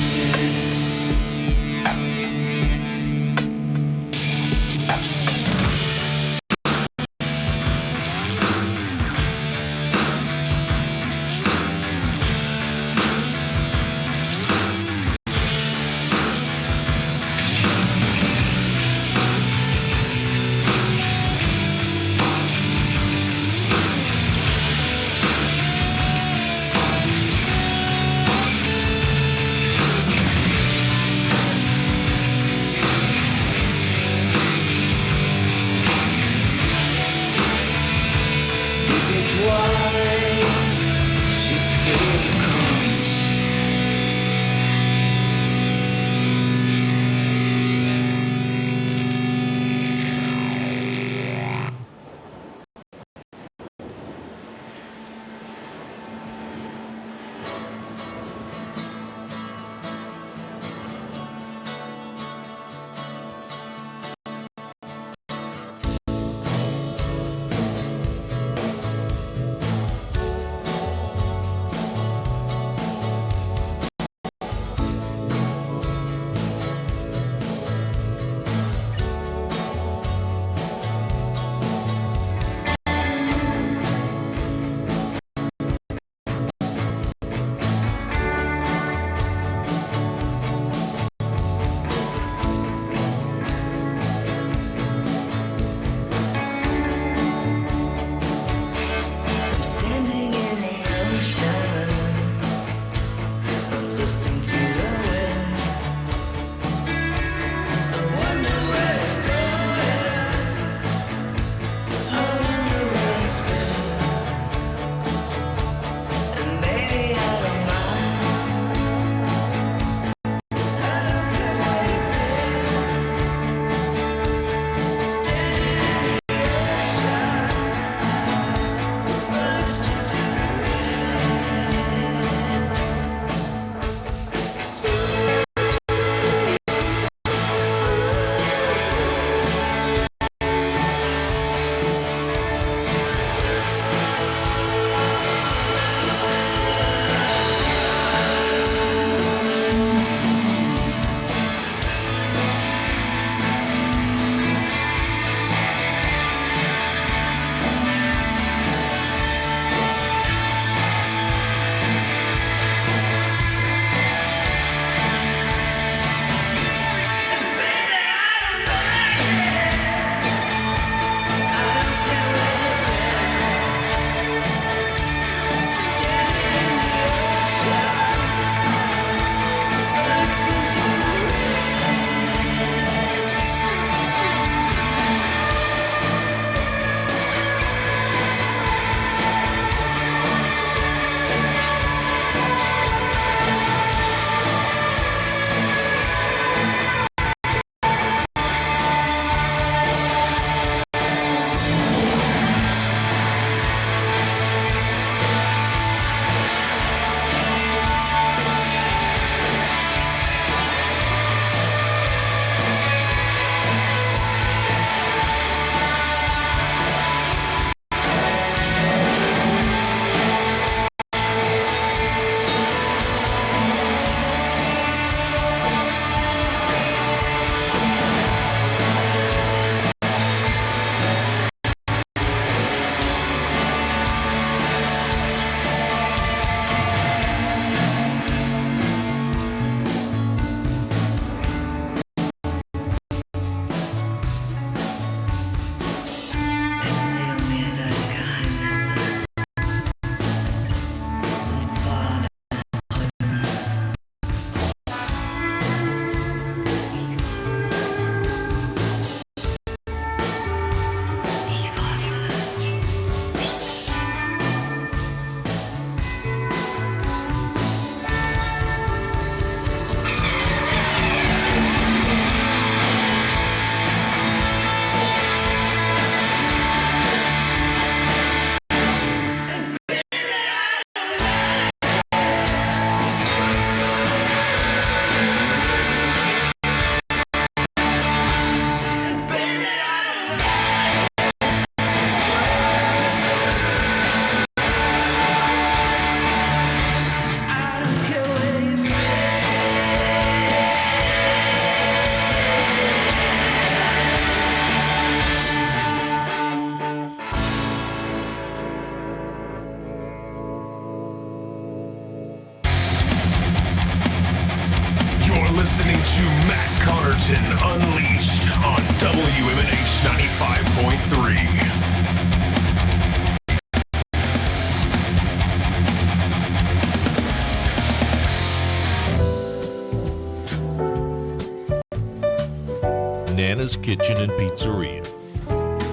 Connarton Unleashed on WMNH 95.3. Nana's Kitchen and Pizzeria.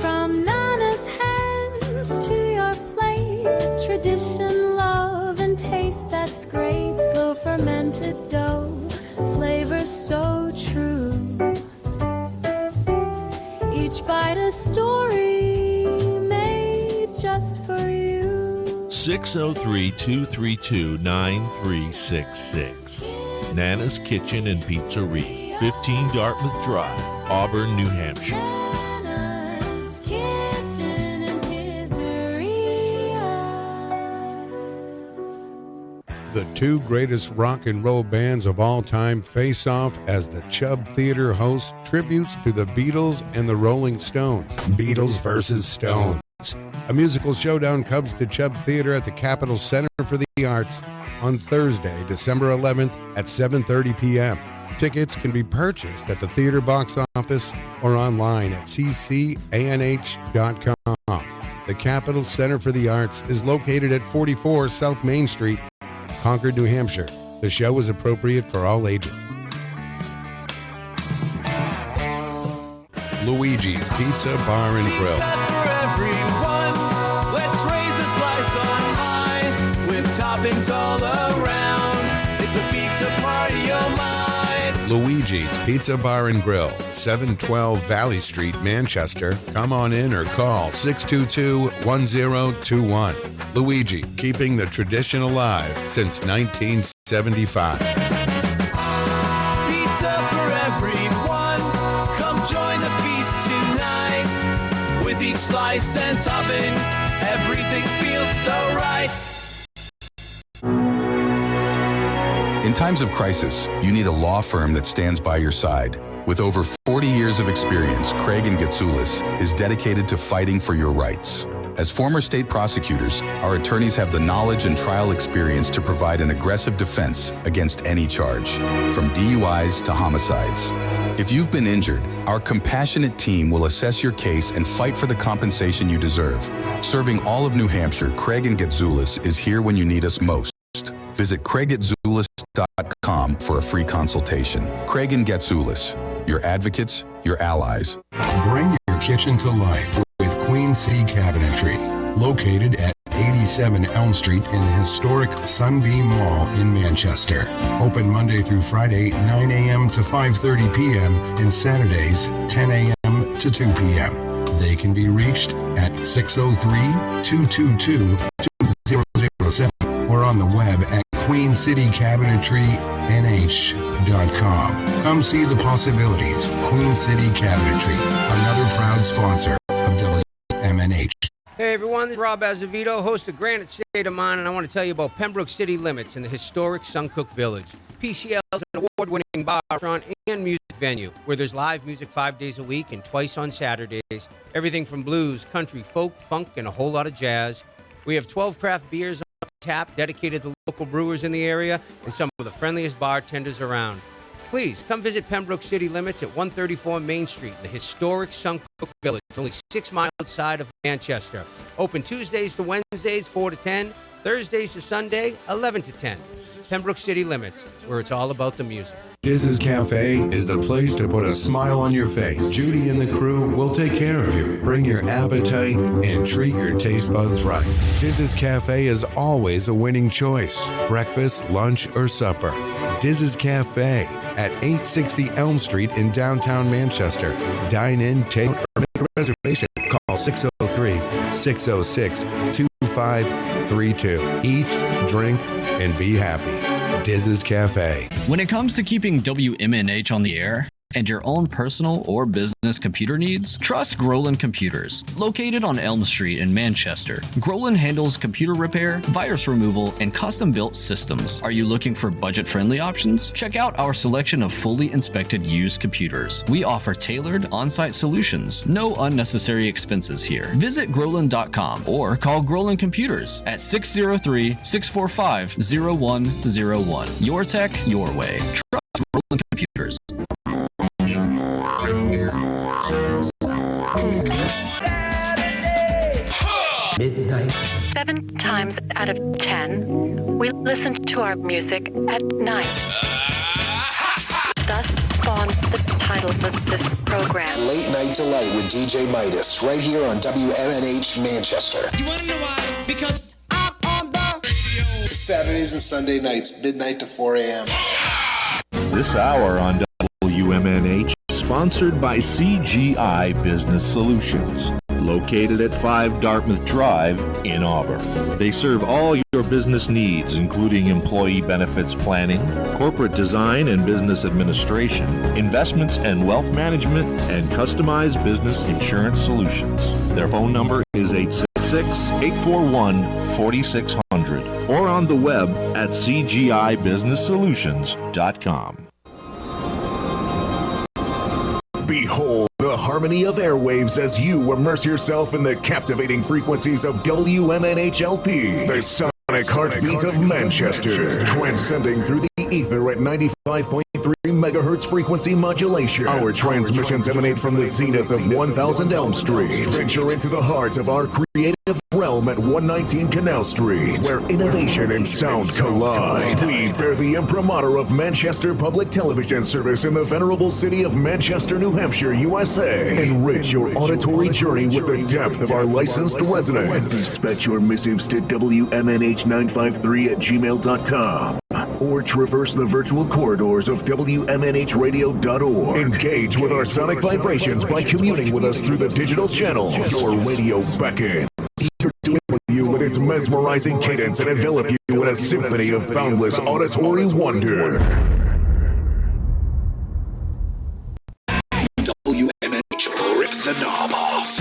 From Nana's hands to your plate, tradition, love, and taste that's great. Slow fermented dough, flavor so true. Each bite a story made just for you. 603-232-9366. Nana's Kitchen and Pizzeria, 15 Dartmouth Drive, Auburn, New Hampshire. Nana's Kitchen and Pizzeria. The two greatest rock and roll bands of all time face off as the Chubb Theater hosts tributes to the Beatles and the Rolling Stones. Beatles versus Stones. A musical showdown comes to Chubb Theater at the Capitol Center for the Arts on Thursday, December 11th at 7:30 p.m. Tickets can be purchased at the theater box office or online at ccanh.com. The Capitol Center for the Arts is located at 44 South Main Street, Concord, New Hampshire. The show is appropriate for all ages. Luigi's Pizza Bar and Grill. For everyone, let's raise a slice on high with toppings all around. It's a pizza party, oh my. Luigi's Pizza Bar and Grill, 712 Valley Street, Manchester. Come on in or call 622-1021. Luigi, keeping the tradition alive since 1975. Pizza for everyone, come join the feast tonight. With each slice and topping, everything feels so right. In times of crisis, you need a law firm that stands by your side. With over 40 years of experience, Craig & Getsoulis is dedicated to fighting for your rights. As former state prosecutors, our attorneys have the knowledge and trial experience to provide an aggressive defense against any charge, from DUIs to homicides. If you've been injured, our compassionate team will assess your case and fight for the compensation you deserve. Serving all of New Hampshire, Craig & Getsoulis is here when you need us most. Visit craiggetsoulis.com for a free consultation. Craig & Getsoulis, your advocates, your allies. Bring your kitchen to life with Queen City Cabinetry, located at 87 Elm Street in the historic Sunbeam Mall in Manchester. Open Monday through Friday, 9 a.m. to 5:30 p.m. and Saturdays, 10 a.m. to 2 p.m. They can be reached at 603-222-2007 or on the web at QueenCityCabinetryNH.com. Come see the possibilities. Queen City Cabinetry, another proud sponsor of WMNH. Hey everyone, this is Rob Azevedo, host of Granite State of Mind, and I want to tell you about Pembroke City Limits in the historic Suncook Village. PCL is an award-winning bar, restaurant, and music venue where there's live music 5 days a week and twice on Saturdays. Everything from blues, country, folk, funk, and a whole lot of jazz. We have 12 craft beers on tap dedicated to local brewers in the area and some of the friendliest bartenders around. Please come visit Pembroke City Limits at 134 Main Street in the historic Suncook Village, only 6 miles outside of Manchester. Open Tuesdays to Wednesdays, 4 to 10, Thursdays to Sunday, 11 to 10. Pembroke City Limits, where it's all about the music. Diz's Cafe is the place to put a smile on your face. Judy and the crew will take care of you. Bring your appetite and treat your taste buds right. Diz's Cafe is always a winning choice. Breakfast, lunch, or supper. Diz's Cafe at 860 Elm Street in downtown Manchester. Dine in, take, or make a reservation. Call 603-606-2532. Eat, drink, and be happy. Diz's Cafe. When it comes to keeping WMNH on the air and your own personal or business computer needs, trust Groland Computers. Located on Elm Street in Manchester, Groland handles computer repair, virus removal, and custom-built systems. Are you looking for budget-friendly options? Check out our selection of fully inspected used computers. We offer tailored on-site solutions. No unnecessary expenses here. Visit Groland.com or call Groland Computers at 603-645-0101. Your tech, your way. Trust Groland Computers. 7 times out of 10, we listen to our music at night. Thus spawned the title of this program. Late Night Delight with DJ Midas, right here on WMNH Manchester. You want to know why? Because I'm on the radio. Saturdays and Sunday nights, midnight to 4 a.m. This hour on WMNH is sponsored by CGI Business Solutions, located at 5 Dartmouth Drive in Auburn. They serve all your business needs, including employee benefits planning, corporate design and business administration, investments and wealth management, and customized business insurance solutions. Their phone number is 866-841-4600 or on the web at cgibusinesssolutions.com. Behold the harmony of airwaves as you immerse yourself in the captivating frequencies of WMNHLP, the sonic heartbeat of Manchester, transcending through the ether at 95.3 megahertz frequency modulation. Our transmissions emanate from the zenith of 1000 Elm Street. Venture into the heart of our creative realm at 119 Canal Street, where innovation and sound collide. We bear the imprimatur of Manchester Public Television Service in the venerable city of Manchester, New Hampshire, USA. Enrich your auditory journey with the depth of our licensed resonance. Dispatch your missives to WMNH953@gmail.com or traverse the virtual corridors of WMNHradio.org. Engage with our sonic vibrations by communing with us through the digital channels. Your radio beckons to do with you with its mesmerizing cadence and envelop you in a symphony of boundless auditory wonder. WMNH, rip the knob off.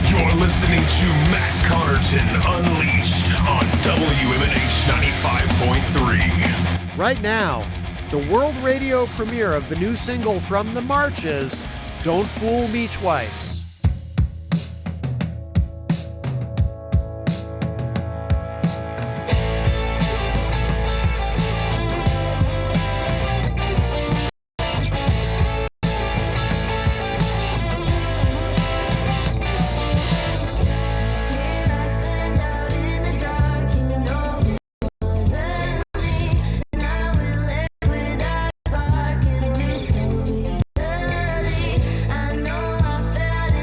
You're listening to Matt Connarton Unleashed on WMNH 95.3. Right now, the world radio premiere of the new single from the Marches, Don't Fool Me Twice. I know I felt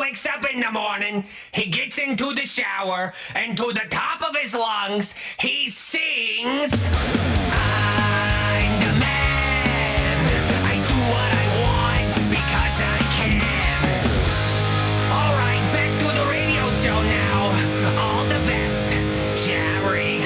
wakes up in the morning, he gets into the shower, and to the top of his lungs, he sings, I'm the man. I do what I want because I can. All right, back to the radio show now. All the best, Jerry.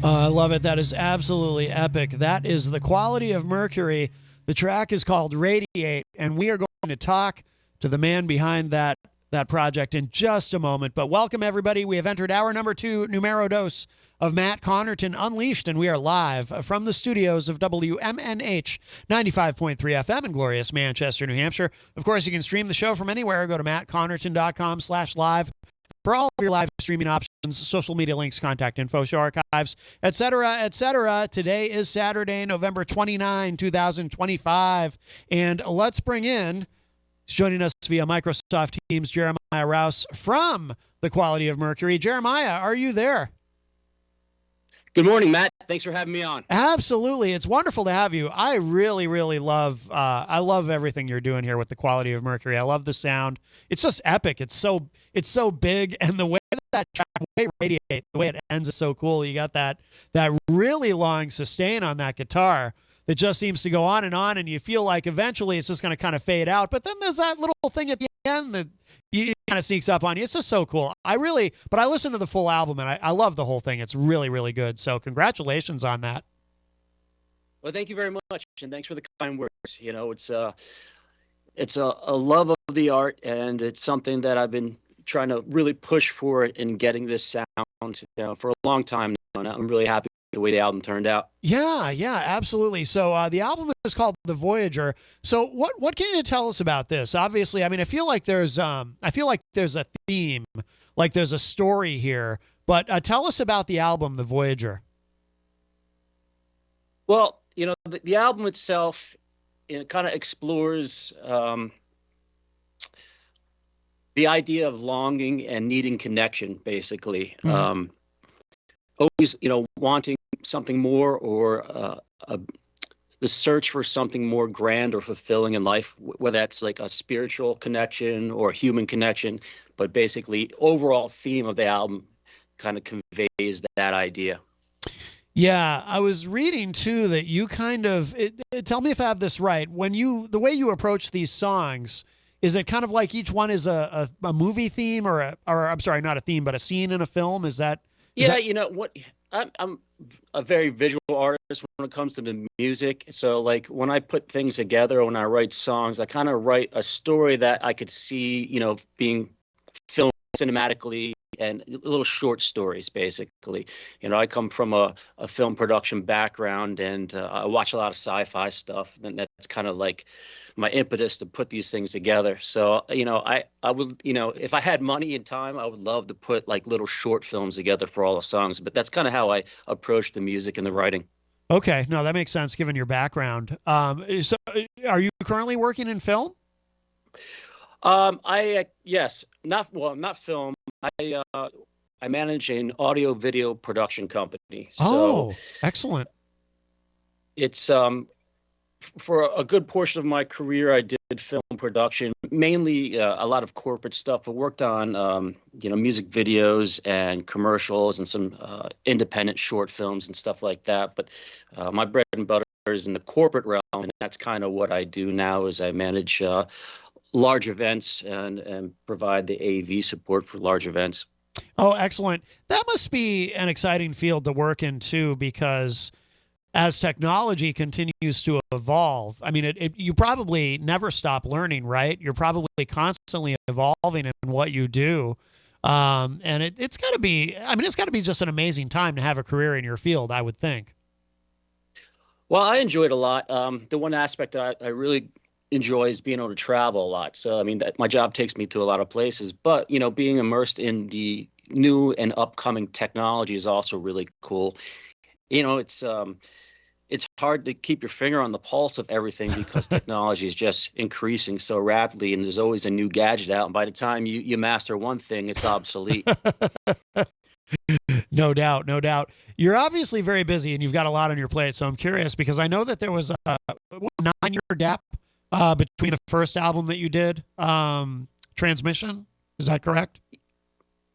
I love it. That is absolutely epic. That is The Quality of Mercury. The track is called Radiate, and we are going to talk to the man behind that project in just a moment. But welcome, everybody. We have entered hour number 2, numero dos, of Matt Connarton Unleashed, and we are live from the studios of WMNH 95.3 FM in glorious Manchester, New Hampshire. Of course, you can stream the show from anywhere. Go to mattconnerton.com/live for all of your live streaming options, social media links, contact info, show archives, etc., etc. Today is Saturday, November 29, 2025, and let's bring in, joining us via Microsoft Teams, Jeremiah Rouse from The Quality of Mercury. Jeremiah, are you there? Good morning, Matt. Thanks for having me on. Absolutely. It's wonderful to have you. I really, really love everything you're doing here with The Quality of Mercury. I love the sound. It's just epic. It's so big, and the way that track, the way it radiates, the way it ends is so cool. You got that really long sustain on that guitar that just seems to go on, and you feel like eventually it's just going to kind of fade out. But then there's that little thing at the end that kind of sneaks up on you. It's just so cool. I listened to the full album, and I love the whole thing. It's really, really good. So congratulations on that. Well, thank you very much, and thanks for the kind words. You know, it's a love of the art, and it's something that I've been trying to really push for in getting this sound, for a long time now, and I'm really happy with the way the album turned out. Yeah, absolutely. So the album is called The Voyager. So what can you tell us about this? Obviously, I mean, I feel like there's a theme, like there's a story here. But tell us about the album, The Voyager. Well, the album itself, it kind of explores the idea of longing and needing connection, basically. Mm-hmm. Always, wanting something more, or the search for something more grand or fulfilling in life, whether that's like a spiritual connection or a human connection. But basically, overall theme of the album kind of conveys that idea. Yeah, I was reading too that you kind of tell me if I have this right. The way you approach these songs, is it kind of like each one is a movie theme, or I'm sorry, not a theme, but a scene in a film? Is that? You know what? I'm a very visual artist when it comes to the music. So like when I put things together, when I write songs, I kind of write a story that I could see, being filmed cinematically, and little short stories, basically. I come from a film production background, and I watch a lot of sci-fi stuff, and that's kind of like my impetus to put these things together. So, I would, if I had money and time, I would love to put like little short films together for all the songs, but that's kind of how I approach the music and the writing. Okay. No, that makes sense given your background. So are you currently working in film? Yes, not film. I manage an audio video production company. So excellent. It's for a good portion of my career, I did film production, mainly a lot of corporate stuff. I worked on music videos and commercials and some independent short films and stuff like that. But my bread and butter is in the corporate realm, and that's kind of what I do now. Is I manage large events and provide the AV support for large events. Oh, excellent. That must be an exciting field to work in too, because as technology continues to evolve, I mean, you probably never stop learning, right? You're probably constantly evolving in what you do. And it's got to be, it's got to be just an amazing time to have a career in your field, I would think. Well, I enjoy it a lot. The one aspect that I really enjoy is being able to travel a lot. So, my job takes me to a lot of places, but, being immersed in the new and upcoming technology is also really cool. It's hard to keep your finger on the pulse of everything because technology is just increasing so rapidly, and there's always a new gadget out. And by the time you master one thing, it's obsolete. No doubt, no doubt. You're obviously very busy, and you've got a lot on your plate. So I'm curious, because I know that there was a 9-year gap between the first album that you did, Transmission. Is that correct?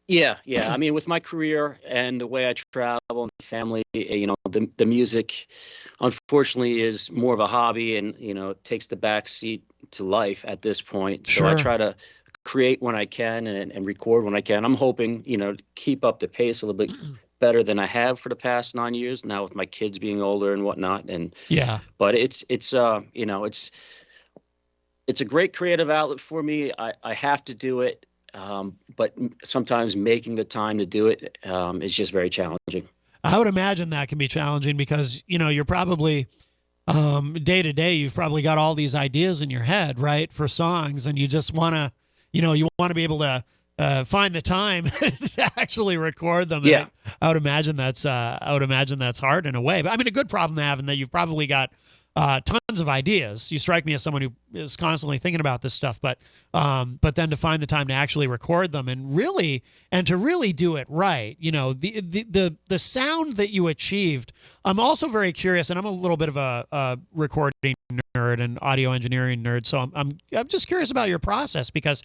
Yeah. With my career and the way I travel and family, the music, unfortunately, is more of a hobby, and it takes the back seat to life at this point. So I try to create when I can and record when I can. I'm hoping, to keep up the pace a little bit better than I have for the past 9 years now with my kids being older and whatnot. And Yeah. but it's you know, it's a great creative outlet for me. I have to do it, but sometimes making the time to do it is just very challenging. I would imagine that can be challenging because, you know, you're probably day to day, you've probably got all these ideas in your head, right, for songs, and you just want to, you know, you want to be able to find the time to actually record them. Yeah. I would imagine that's hard in a way, but I mean, a good problem to have, in that you've probably got tons of ideas. You strike me as someone who is constantly thinking about this stuff, but then to find the time to actually record them and to really do it right, you know, the sound that you achieved. I'm also very curious, and I'm a little bit of a recording nerd and audio engineering nerd, so I'm just curious about your process, because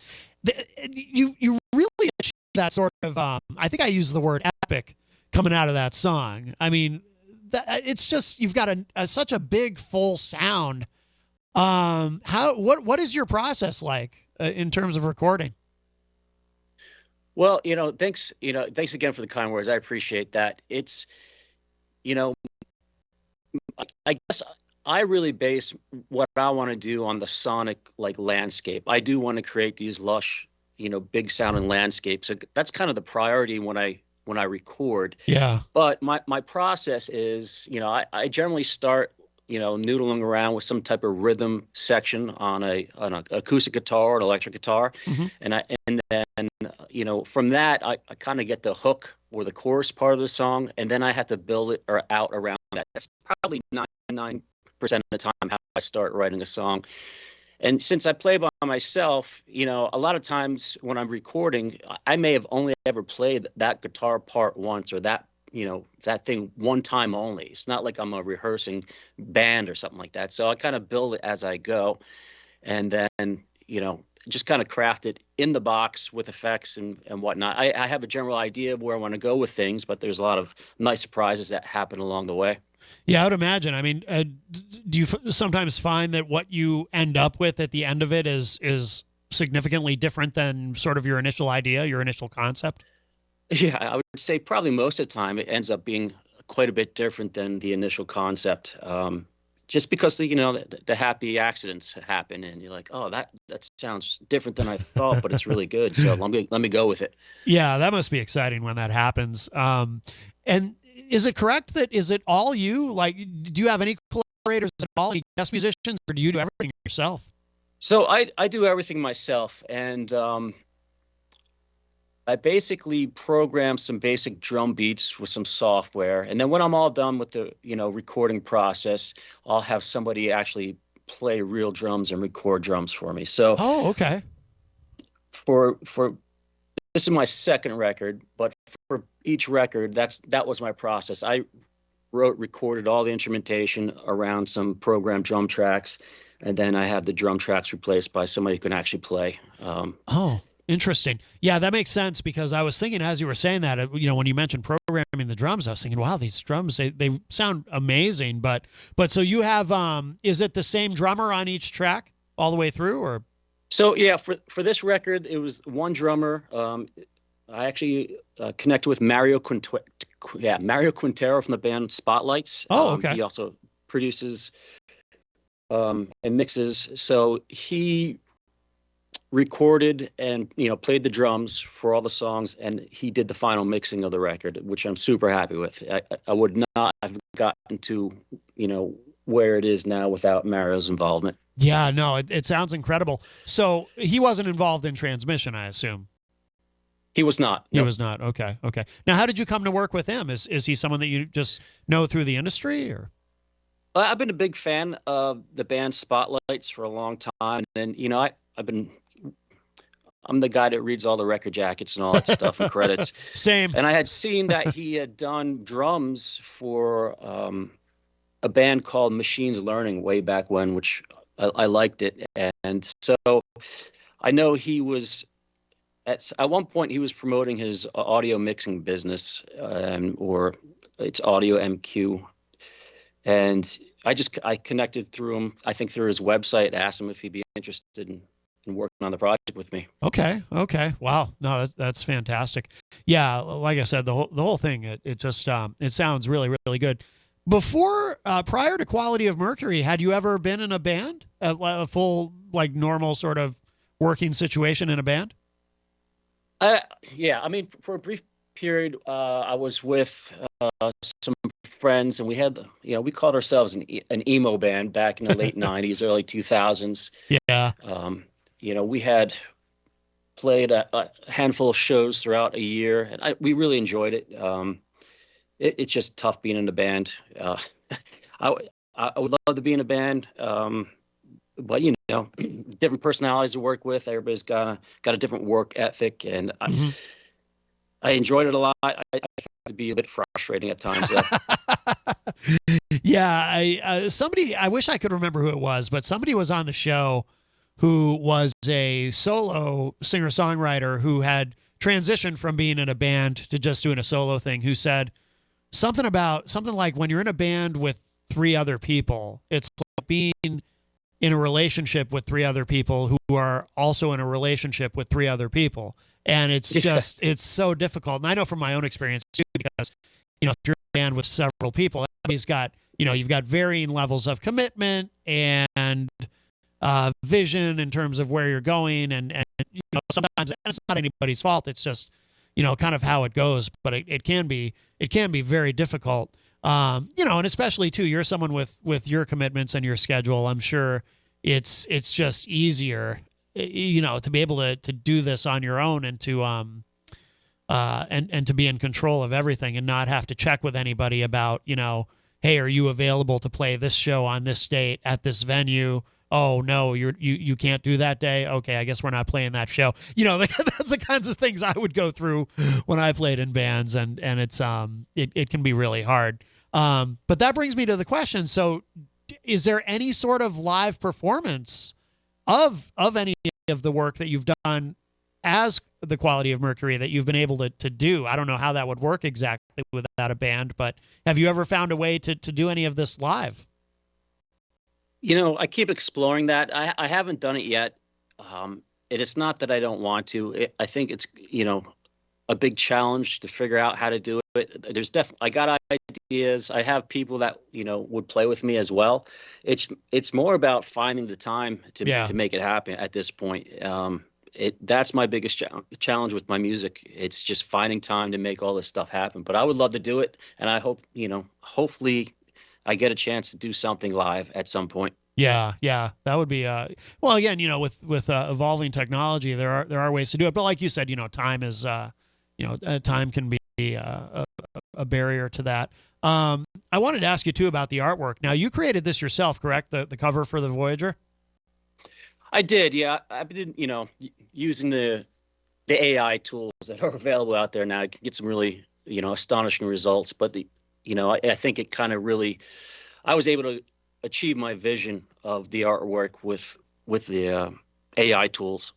you really achieved that sort of I think I used the word epic coming out of that song. I mean, it's just, you've got such a big full sound. What is your process like in terms of recording? Well, thanks again for the kind words. I appreciate that. It's, I guess I really base what I want to do on the sonic landscape. I do want to create these lush, big sounding landscapes. So that's kind of the priority when I record. Yeah. But my process is, I generally start, noodling around with some type of rhythm section on an acoustic guitar or an electric guitar. Mm-hmm. And then, from that, I kind of get the hook or the chorus part of the song, and then I have to build it out around that. That's probably 99% of the time how I start writing a song. And since I play by myself, a lot of times when I'm recording, I may have only ever played that guitar part once, or that thing one time only. It's not like I'm a rehearsing band or something like that. So I kind of build it as I go, and then, just kind of craft it in the box with effects and whatnot. I have a general idea of where I want to go with things, but there's a lot of nice surprises that happen along the way. Yeah, I would imagine. I mean, do you sometimes find that what you end up with at the end of it is significantly different than sort of your initial idea, your initial concept? Yeah, I would say probably most of the time it ends up being quite a bit different than the initial concept. Just because the happy accidents happen, and you're like, oh, that sounds different than I thought, but it's really good. So let me go with it. Yeah, that must be exciting when that happens. And is it correct that, is it all you? Like, do you have any collaborators at all, any guest musicians, or do you do everything yourself? So I do everything myself, and I basically program some basic drum beats with some software, and then when I'm all done with the recording process, I'll have somebody actually play real drums and record drums for me. So okay. For this is my second record, but for each record, that was my process. I recorded all the instrumentation around some programmed drum tracks, and then I had the drum tracks replaced by somebody who can actually play. Interesting. Yeah, that makes sense, because I was thinking as you were saying that, when you mentioned programming the drums, I was thinking, wow, these drums, they sound amazing. But so you have, is it the same drummer on each track all the way through, or? So yeah, for this record, it was one drummer. I actually connected with Mario Quintero from the band Spotlights. Oh, okay. He also produces and mixes. So he recorded and played the drums for all the songs, and he did the final mixing of the record, which I'm super happy with. I would not have gotten to where it is now without Mario's involvement. Yeah, no, it sounds incredible. So he wasn't involved in transmission, I assume. He was not. He was not. Okay. Now, how did you come to work with him? Is he someone that you just know through the industry, or? I've been a big fan of the band Spotlights for a long time, and I'm the guy that reads all the record jackets and all that stuff and credits. Same. And I had seen that he had done drums for a band called Machines Learning way back when, which I liked it. And so I know he was at one point he was promoting his audio mixing business, or it's Audio MQ. And I connected through him, I think through his website, asked him if he'd be interested in and working on the project with me. Okay. Wow. No, that's fantastic. Yeah, like I said, the whole thing, it just it sounds really, really good. Before, prior to Quality of Mercury, had you ever been in a band, a full, like, normal sort of working situation in a band? Yeah, I mean, for a brief period, I was with some friends, and we had, we called ourselves an emo band back in the late '90s, early 2000s. Yeah. We had played a handful of shows throughout a year, and we really enjoyed it. It's just tough being in a band. I would love to be in a band, but different personalities to work with. Everybody's got a different work ethic, and I enjoyed it a lot. I found it to be a bit frustrating at times, though. Yeah, somebody, I wish I could remember who it was, but somebody was on the show who was a solo singer-songwriter who had transitioned from being in a band to just doing a solo thing, who said something like, when you're in a band with three other people, it's like being in a relationship with three other people who are also in a relationship with three other people. And it's just, it's so difficult. And I know from my own experience too, because, if you're in a band with several people, everybody's got, you've got varying levels of commitment and vision in terms of where you're going. And sometimes it's not anybody's fault. It's just, kind of how it goes, but it can be very difficult. And especially too, you're someone with your commitments and your schedule. I'm sure it's just easier, to be able to do this on your own and to and to be in control of everything and not have to check with anybody about, hey, are you available to play this show on this date at this venue? Oh no, you can't do that day. Okay, I guess we're not playing that show. That's the kinds of things I would go through when I played in bands, and it's it can be really hard. But that brings me to the question. So, is there any sort of live performance of any of the work that you've done as the Quality of Mercury that you've been able to do? I don't know how that would work exactly without a band, but have you ever found a way to do any of this live? I keep exploring that. I haven't done it yet. It's not that I don't want to. I think it's, a big challenge to figure out how to do it. There's definitely, I got ideas. I have people that, would play with me as well. It's more about finding the time to make it happen at this point. That's my biggest challenge with my music. It's just finding time to make all this stuff happen. But I would love to do it, and I hope, hopefully I get a chance to do something live at some point. Yeah, that would be well, again, with evolving technology, there are ways to do it, but like you said, time is time can be a barrier to that. I wanted to ask you too about the artwork. Now, you created this yourself, correct? The cover for the Voyager? I did, yeah. I've been, using the AI tools that are available out there now. I can get some really, astonishing results. But I think it kind of really, I was able to achieve my vision of the artwork with the AI tools.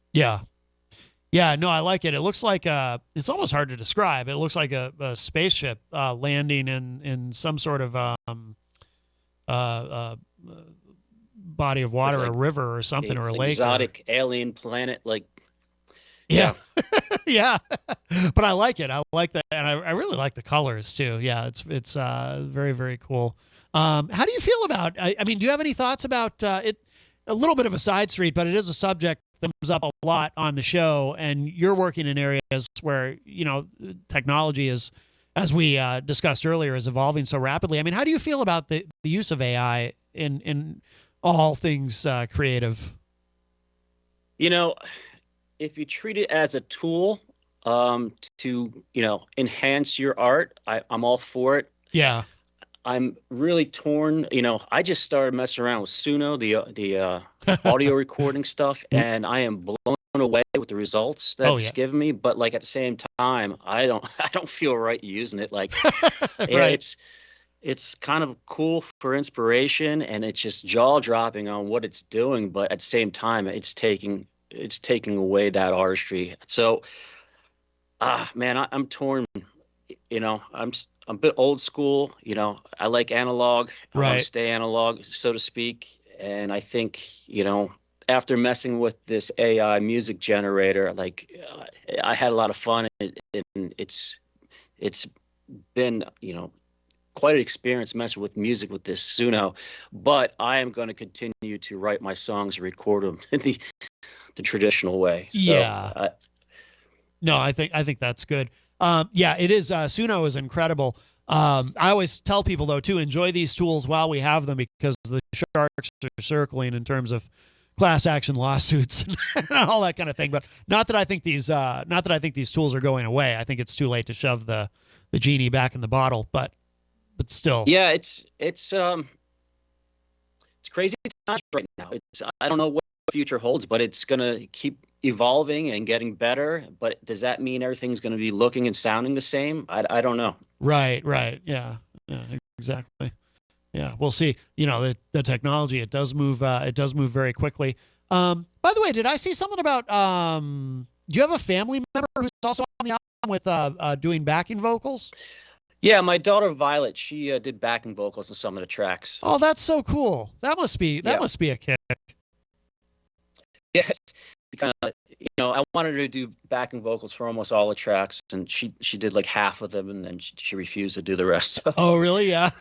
Yeah, no, I like it. It looks like it's almost hard to describe. It looks like a spaceship landing in some sort of body of water, a river or something, or a lake. Exotic alien planet, like. Yeah. Yeah. But I like it. I like that. And I really like the colors too. Yeah, it's very, very cool. How do you feel about, I mean, do you have any thoughts about it? A little bit of a side street, but it is a subject that comes up a lot on the show, and you're working in areas where, technology is, as we discussed earlier, is evolving so rapidly. I mean, how do you feel about the use of AI in all things creative? If you treat it as a tool to, enhance your art, I'm all for it. Yeah. I'm really torn. I just started messing around with Suno, the audio recording stuff, and I am blown away with the results that it's given me. But like at the same time, I don't feel right using it. Like, right. It's kind of cool for inspiration, and it's just jaw dropping on what it's doing. But at the same time, it's taking away that artistry. So, man, I'm torn. I'm a bit old school. I like analog. I want Right. to stay analog, so to speak. And I think, after messing with this AI music generator, like I had a lot of fun. It's been, quite an experience messing with music with this Suno. But I am going to continue to write my songs and record them the traditional way. So, Yeah. No, I think that's good. Yeah, it is. Suno is incredible. I always tell people though to enjoy these tools while we have them, because the sharks are circling in terms of class action lawsuits and all that kind of thing. But not that I think these tools are going away. I think it's too late to shove the genie back in the bottle. But still, yeah, it's crazy times right now. I don't know what the future holds, but it's gonna keep evolving and getting better. But does that mean everything's gonna be looking and sounding the same? I don't know. Right. Yeah, exactly. Yeah, we'll see. The technology, it does move very quickly. By the way, did I see something about do you have a family member who's also on the album with doing backing vocals? Yeah, my daughter Violet, she did backing vocals on some of the tracks. Oh, that's so cool. That must be a kick. Yes, kind of. I wanted her to do backing vocals for almost all the tracks, and she did like half of them, and then she refused to do the rest. Oh, really? Yeah.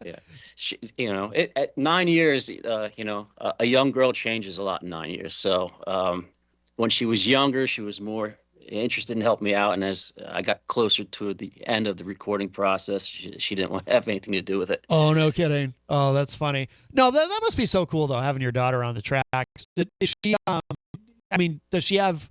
Yeah. At 9 years, a young girl changes a lot in 9 years. So when she was younger, she was more interested in helping me out, and as I got closer to the end of the recording process, she didn't want to have anything to do with it. Oh, no kidding. Oh, that's funny. No, that must be so cool though, having your daughter on the tracks. Is she does she have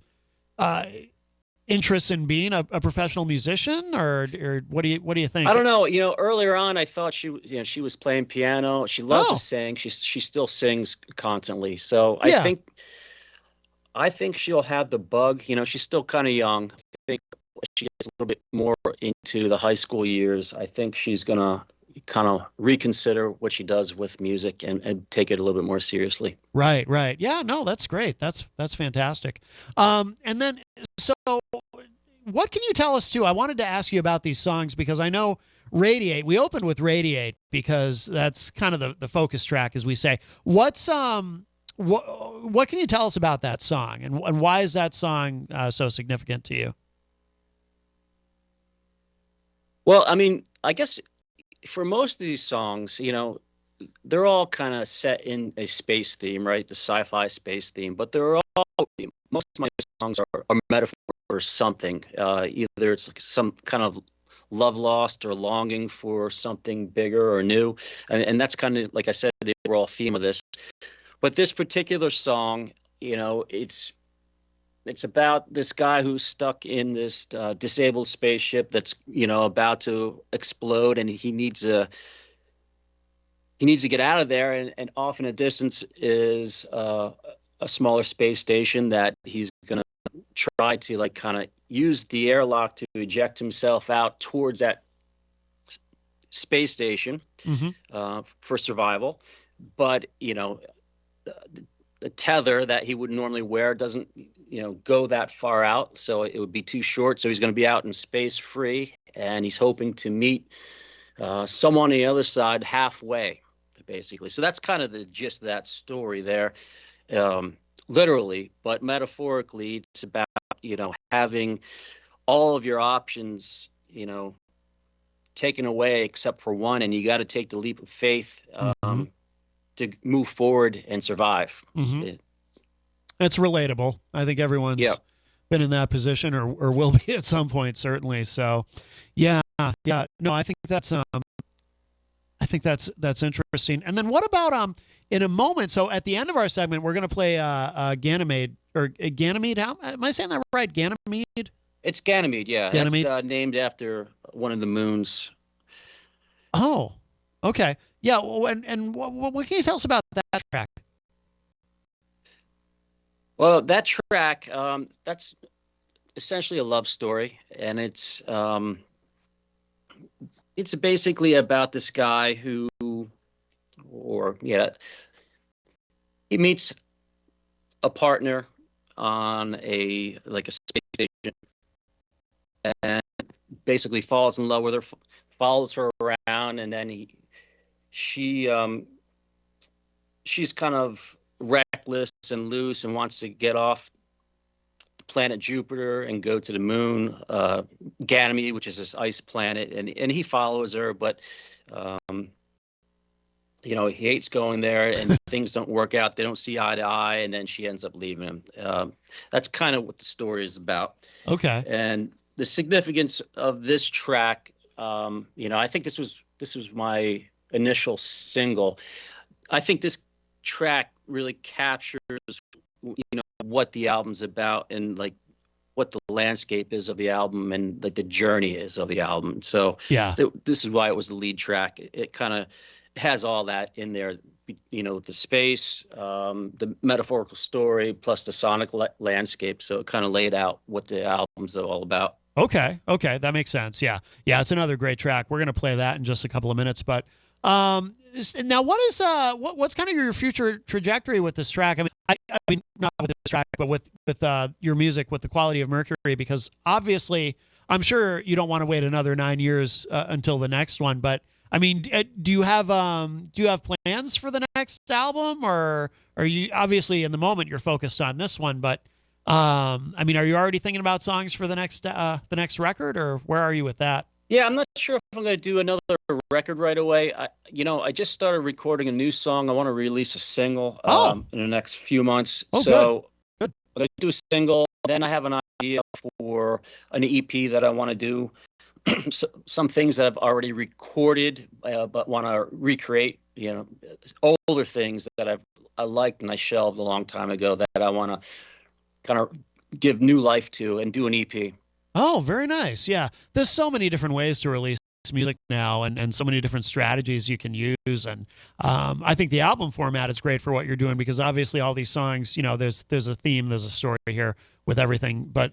interests in being a professional musician, or what do you think? I don't know. Earlier on, I thought she was playing piano. She loves to sing. She still sings constantly. So I think she'll have the bug. She's still kind of young. I think she gets a little bit more into the high school years, I think she's gonna kind of reconsider what she does with music and take it a little bit more seriously. Right. Yeah, no, that's great. That's fantastic. And then, so what can you tell us too? I wanted to ask you about these songs because I know Radiate, we opened with Radiate because that's kind of the focus track, as we say. What's, what can you tell us about that song, and why is that song so significant to you? Well, I guess for most of these songs, they're all kind of set in a space theme, right? The sci-fi space theme, but most of my songs are metaphor for something. Either it's like some kind of love lost or longing for something bigger or new. And that's kind of, like I said, the overall theme of this. But this particular song, it's about this guy who's stuck in this disabled spaceship that's about to explode, and he needs to get out of there. And off in the distance is a smaller space station that he's gonna try to kind of use the airlock to eject himself out towards that space station for survival. But the tether that he would normally wear doesn't go that far out, so it would be too short. So he's going to be out in space free, and he's hoping to meet someone on the other side halfway, basically. So that's kind of the gist of that story there, literally. But metaphorically, it's about having all of your options taken away except for one, and you got to take the leap of faith to move forward and survive. It's relatable. I think everyone's been in that position or will be at some point, certainly. So yeah. No, I think that's interesting. And then what about in a moment, so at the end of our segment we're going to play Ganymede, or Ganymede. How am I saying that right? Ganymede? It's Ganymede, yeah. Ganymede? It's named after one of the moons. Oh, okay. Yeah, and what can you tell us about that track? Well, that track, that's essentially a love story, and it's basically about this guy who, he meets a partner on a space station, and basically falls in love with her, follows her around, and then she's kind of reckless and loose and wants to get off the planet Jupiter and go to the moon, Ganymede, which is this ice planet, and he follows her, but you know, he hates going there, and things don't work out. They don't see eye to eye, and then she ends up leaving him. That's kind of what the story is about. Okay. And the significance of this track, you know, I think this was my initial single. I think this track really captures, you know, what the album's about and like what the landscape is of the album and like the journey is of the album. So yeah, this is why it was the lead track. It kind of has all that in there, you know, the space, the metaphorical story, plus the sonic landscape. So it kind of laid out what the album's all about. Okay, that makes sense. Yeah, it's another great track. We're gonna play that in just a couple of minutes. But now, what's kind of your future trajectory with this track? I mean, not with this track, but with your music, with the Quality of Mercury, because obviously, I'm sure you don't want to wait another 9 years until the next one. But I mean, do you have plans for the next album, or are you obviously in the moment you're focused on this one? But I mean, are you already thinking about songs for the next record, or where are you with that? Yeah, I'm not sure if I'm going to do another record right away. I just started recording a new song. I want to release a single in the next few months. Oh, so good. I'm going to do a single. Then I have an idea for an EP that I want to do. Some things that I've already recorded, but want to recreate. You know, older things that I liked and I shelved a long time ago that I want to kind of give new life to and do an EP. Oh, very nice. Yeah. There's so many different ways to release music now and so many different strategies you can use. And I think the album format is great for what you're doing because obviously all these songs, you know, there's a theme, there's a story here with everything. But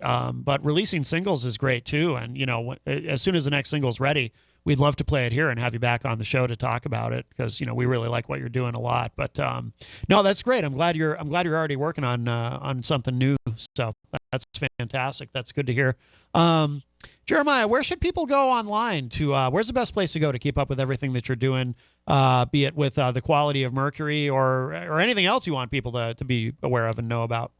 releasing singles is great too. And, you know, as soon as the next single's ready, we'd love to play it here and have you back on the show to talk about it because, you know, we really like what you're doing a lot. But no, that's great. I'm glad you're already working on something new. So that's fantastic. That's good to hear. Jeremiah, where should people go online to, where's the best place to go to keep up with everything that you're doing, be it with the Quality of Mercury or anything else you want people to be aware of and know about?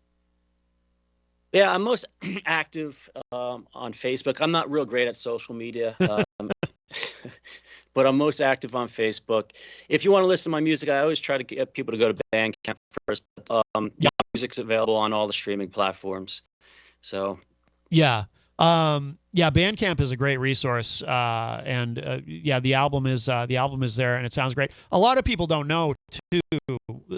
Yeah, I'm most active on Facebook. I'm not real great at social media, but I'm most active on Facebook. If you want to listen to my music, I always try to get people to go to Bandcamp first. My music's available on all the streaming platforms. So, yeah. Bandcamp is a great resource, and the album is there, and it sounds great. A lot of people don't know too.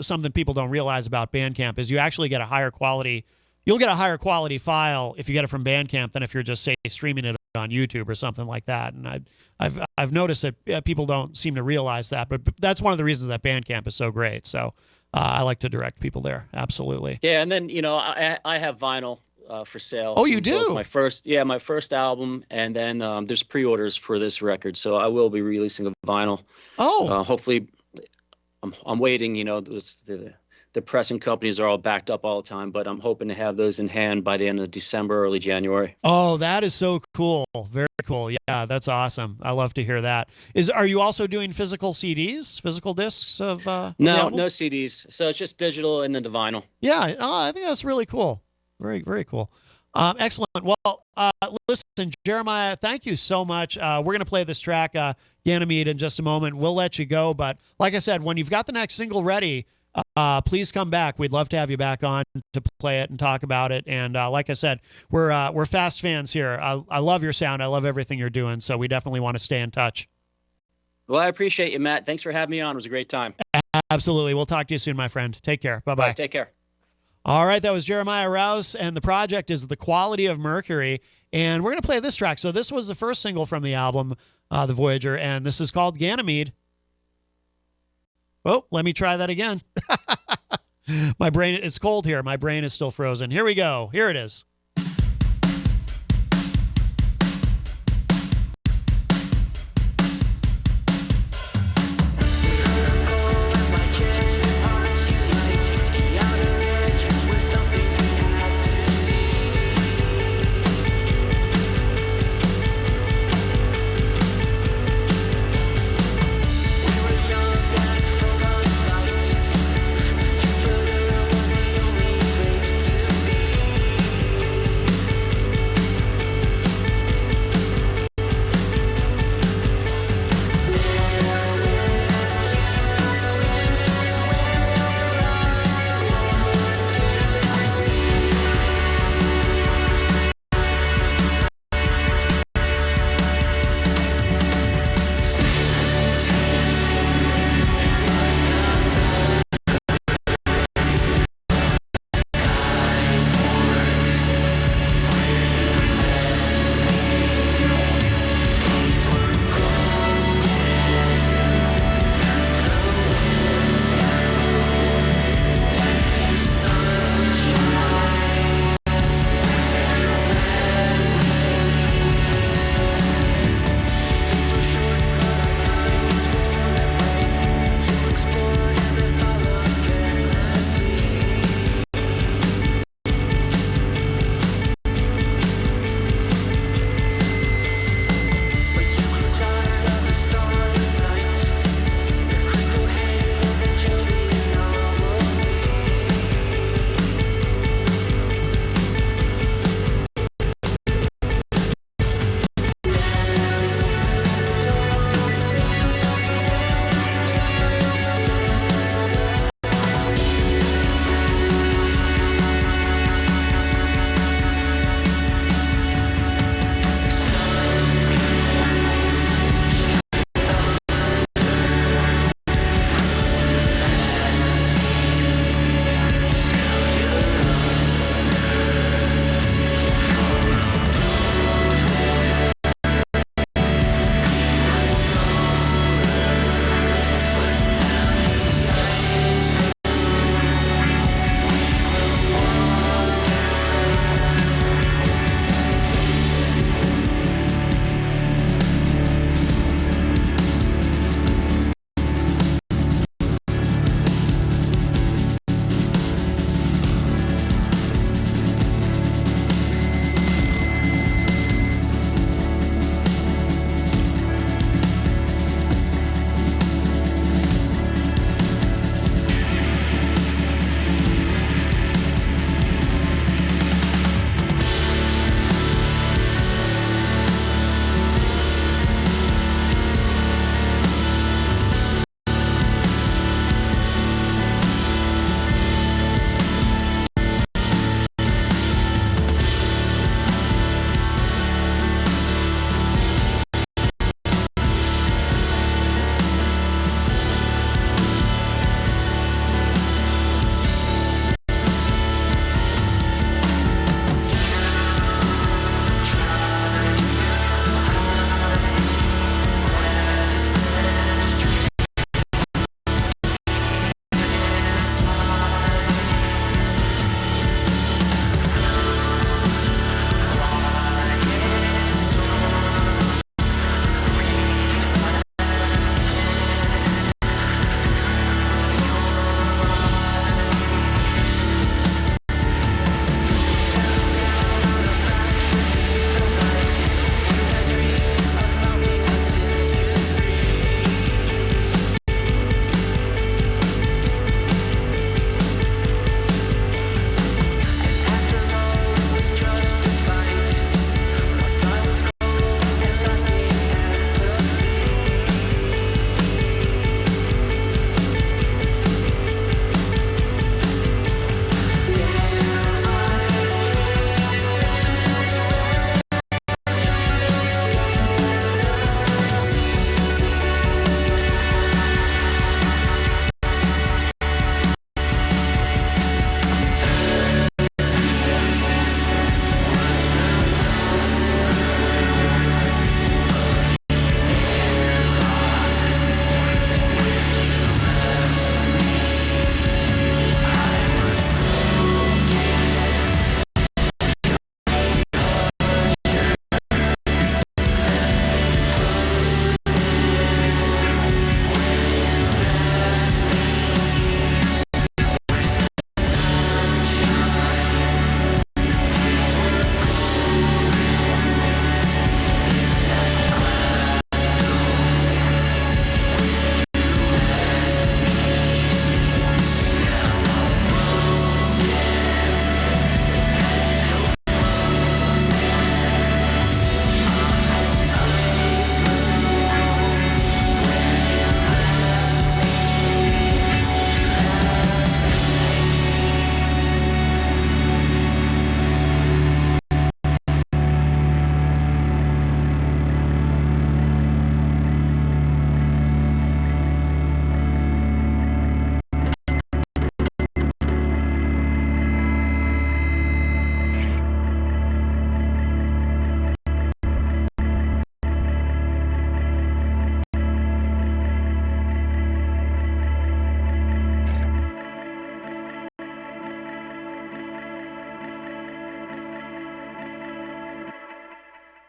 Something people don't realize about Bandcamp is you actually get a higher quality. You'll get a higher quality file if you get it from Bandcamp than if you're just say streaming it on YouTube or something like that. And I've noticed that people don't seem to realize that, but that's one of the reasons that Bandcamp is so great. So I like to direct people there. Absolutely. Yeah, and then I have vinyl. For sale. Oh, you do? My first album, and then there's pre-orders for this record, so I will be releasing a vinyl. Oh, hopefully, I'm waiting. You know, the pressing companies are all backed up all the time, but I'm hoping to have those in hand by the end of December, early January. Oh, that is so cool! Very cool. Yeah, that's awesome. I love to hear that. Are you also doing physical CDs, physical discs of? No CDs. So it's just digital and then the vinyl. Yeah, I think that's really cool. Very, very cool. Excellent. Well, listen, Jeremiah, thank you so much. We're going to play this track, Ganymede, in just a moment. We'll let you go. But like I said, when you've got the next single ready, please come back. We'd love to have you back on to play it and talk about it. And like I said, we're fast fans here. I love your sound. I love everything you're doing. So we definitely want to stay in touch. Well, I appreciate you, Matt. Thanks for having me on. It was a great time. Absolutely. We'll talk to you soon, my friend. Take care. Bye-bye. All right, take care. All right, that was Jeremiah Rouse, and the project is The Quality of Mercury, and we're going to play this track. So this was the first single from the album, The Voyager, and this is called Ganymede. Oh, let me try that again. My brain, it's cold here. My brain is still frozen. Here we go. Here it is. But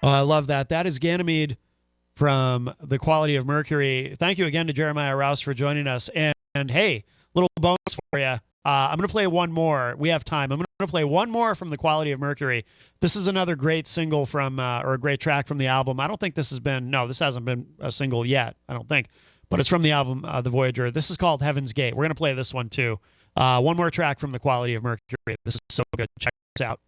Oh, I love that. That is Ganymede from The Quality of Mercury. Thank you again to Jeremiah Rouse for joining us. And hey, little bonus for you. I'm going to play one more. We have time. I'm going to play one more from The Quality of Mercury. This is another great single from, or a great track from the album. I don't think this hasn't been a single yet, I don't think. But it's from the album, The Voyager. This is called Heaven's Gate. We're going to play this one too. One more track from The Quality of Mercury. This is so good. Check this out.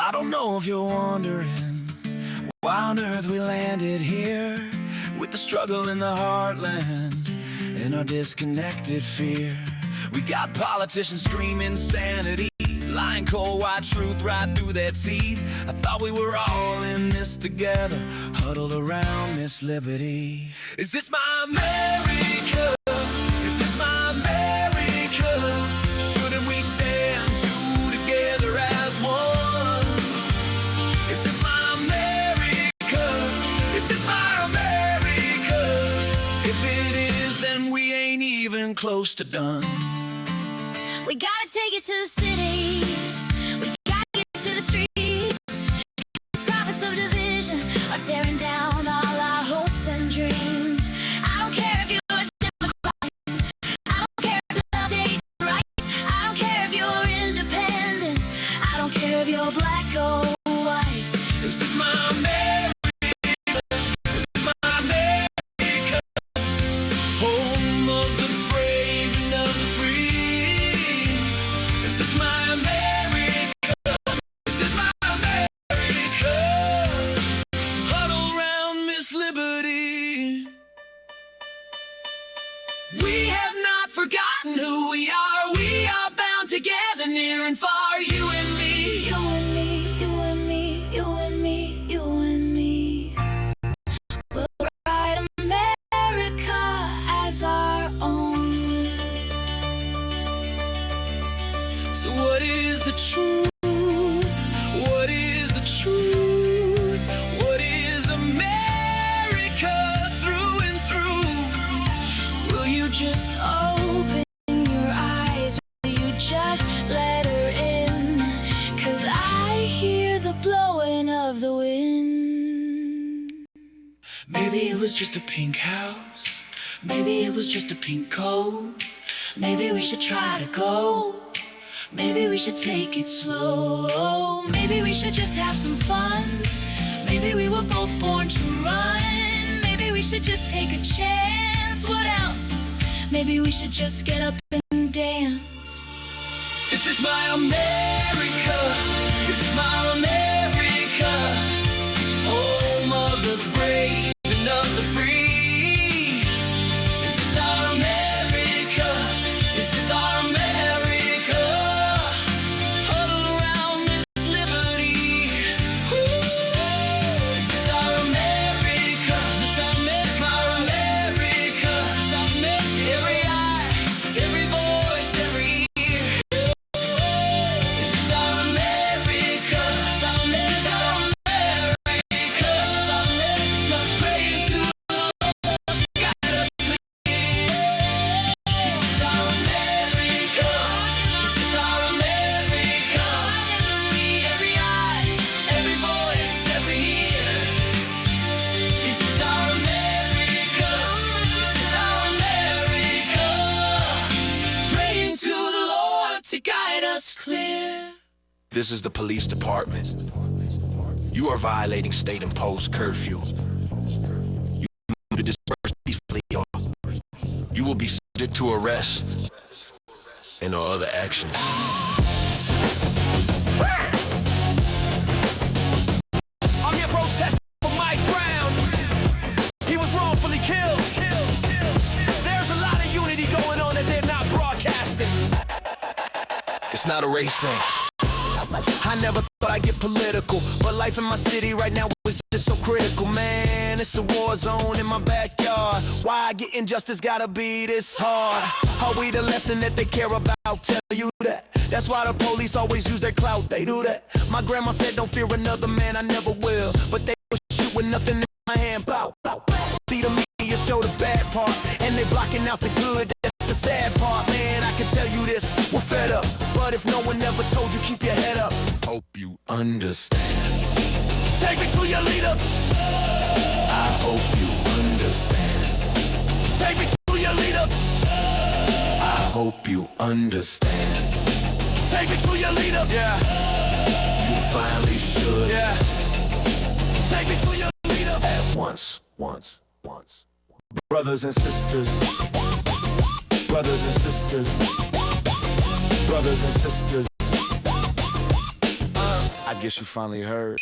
I don't know if you're wondering why on earth we landed here, with the struggle in the heartland and our disconnected fear. We got politicians screaming sanity, lying cold white truth right through their teeth. I thought we were all in this together, huddled around Miss Liberty. Is this my America? Is this my America? Shouldn't we stand together as one? Is this my America? Is this my America? If it is, then we ain't even close to done. We gotta take it to the cities. We gotta get to the streets. Prophets of division are tearing down all our hopes and dreams. I don't care if you're a Democrat. I don't care if the state's right. I don't care if you're independent. I don't care if you're black or white. Is this my America? Is this my America? Home of the brave and of the free. Is this my America? Is this my America? Huddle round Miss Liberty. We have not forgotten who we are. We are bound together near and far. You and me. You and me, you and me, you and me, you and me. We'll write America as our own. So what is the truth? What is the truth? What is America through and through? Will you just Open your eyes, will you just let her in? 'Cause I hear the blowing of the wind. Maybe it was just a pink house. Maybe it was just a pink coat. Maybe we should try to go. Maybe we should take it slow. Maybe we should just have some fun. Maybe we were both born to run. Maybe we should just take a chance. What else? Maybe we should just get up and dance. Is this my America? Is this my America? Home of the brave and of the free. Is this our America? Is this our America? Huddle around Miss Liberty. Ooh. Is this our America? Is this our America? Is this our America? Every eye, every voice, every ear. Is this our America? Is this our America? Is this our America? Praying to the Lord to guide us clear. Is this our America? Is this our America? Every eye, every voice, every ear. Is this our America? Is this our America? Praying to the Lord to guide us clear. This is the police department. You are violating state-imposed curfew. You to disperse peacefully, or you will be subject to arrest and or other actions. I'm here protesting for Mike Brown. He was wrongfully killed. There's a lot of unity going on that they're not broadcasting. It's not a race thing. I never thought I'd get political, but life in my city right now is just so critical, man. It's a war zone in my backyard. Why get injustice gotta be this hard? Are we the lesson that they care about? Tell you that. That's why the police always use their clout. They do that. My grandma said don't fear another man, I never will. But they will shoot with nothing in my hand. Bow, bow, bow. See the media show the bad part, and they blocking out the good. That's the sad part, man. I can tell you this, we're fed up. But if no one ever told you, keep your head up. Hope you understand. Take me to your leader. I hope you understand. Take me to your leader. I hope you understand. Take me to your leader. Yeah. You finally should. Yeah. Take me to your leader. At once. Brothers and sisters. Brothers and sisters. Brothers and sisters. I guess you finally heard.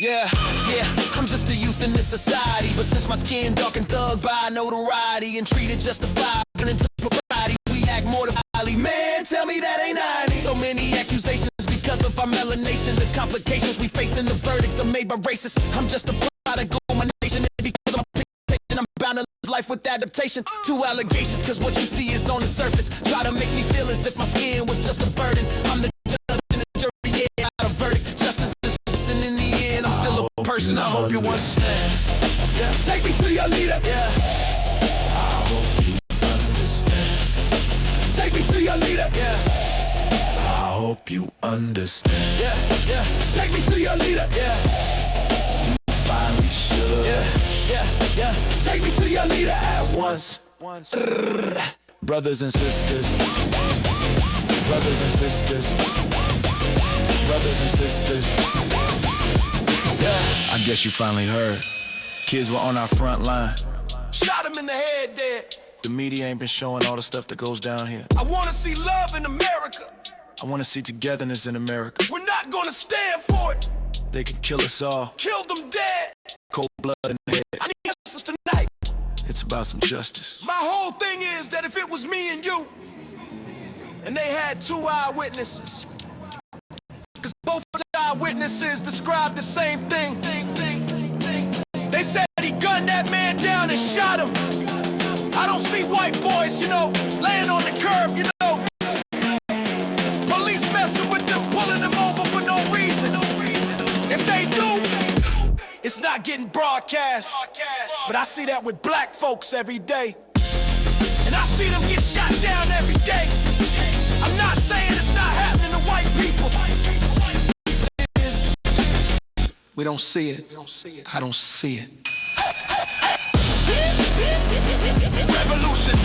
Yeah, I'm just a youth in this society. But since my skin dark and thugged by notoriety and treated justified into propriety, we act more than highly. Man, tell me that ain't 90. So many accusations because of our melanation. The complications we face and the verdicts are made by racists. I'm just a product of my nation. And because of my pigmentation, I'm bound to live life with adaptation. Two allegations, cause what you see is on the surface. Try to make me feel as if my skin was just a burden. I'm the judge and the jury, yeah, out a verdict. Justice is just, and in the end, I'm still a person. I hope you understand. Yeah, take me to your leader. Yeah, I hope you understand. Take me to your leader. Yeah, I hope you understand. Yeah, take me to your leader. Yeah, you finally should. Yeah, take me to your leader at once. Brothers and sisters, brothers and sisters, brothers and sisters. Yeah, I guess you finally heard. Kids were on our front line. Shot him in the head dead. The media ain't been showing all the stuff that goes down here. I wanna see love in America. I wanna see togetherness in America. We're not gonna stand for it. They can kill us all. Kill them dead. Cold blood in the head. I need answers tonight. It's about some justice. My whole thing is that if it was me and you, and they had two eyewitnesses, because both eyewitnesses described the same thing. They said he gunned that man down and shot him. I don't see white boys, laying on the curb, Police messing with them, pulling them over for no reason. If they do, it's not getting broadcast. But I see that with black folks every day. And I see them get shot down every day. I'm not saying it's not happening to white people. We don't see it. I don't see it. Revolution.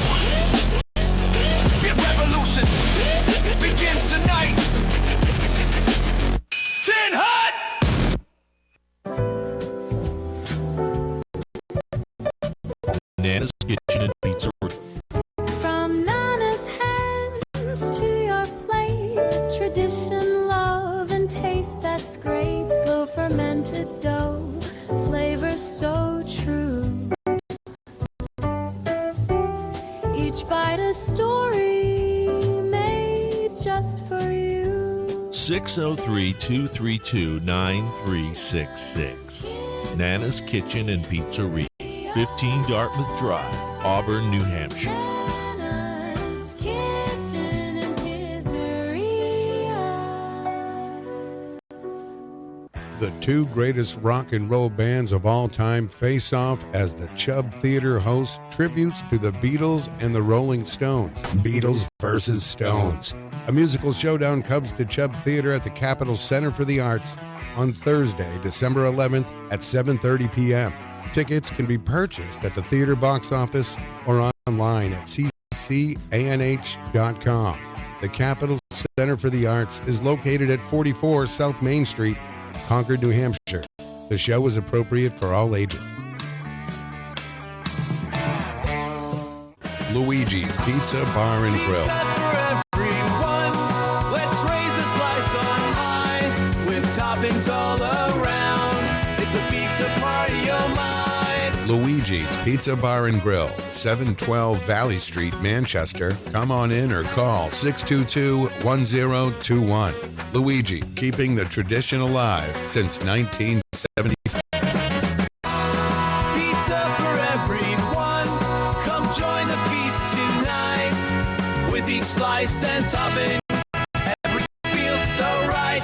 Revolution begins tonight. 10 hot. Nana's Kitchen and Pizza. From Nana's hands to your plate, tradition, love, and taste that's great. Slow fermented dough, flavor so true. Each bite a story made just for you. 603-232-9366. Nana's Kitchen and Pizzeria, 15 Dartmouth Drive, Auburn, New Hampshire. Nana's Kitchen and Pizzeria. The two greatest rock and roll bands of all time face off as the Chubb Theater hosts tributes to the Beatles and the Rolling Stones. Beatles versus Stones. A musical showdown comes to Chubb Theater at the Capitol Center for the Arts on Thursday, December 11th at 7:30 p.m. Tickets can be purchased at the theater box office or online at ccanh.com. The Capitol Center for the Arts is located at 44 South Main Street, Concord, New Hampshire. The show is appropriate for all ages. Luigi's Pizza Bar and Grill. Let's raise a slice on high with toppings all around. It's a pizza party, oh my. Luigi's Pizza Bar and Grill, 712 Valley Street, Manchester. Come on in or call 622-1021. Luigi, keeping the tradition alive since 1975. Pizza for everyone. Come join the feast tonight. With each slice and topping, everything feels so right.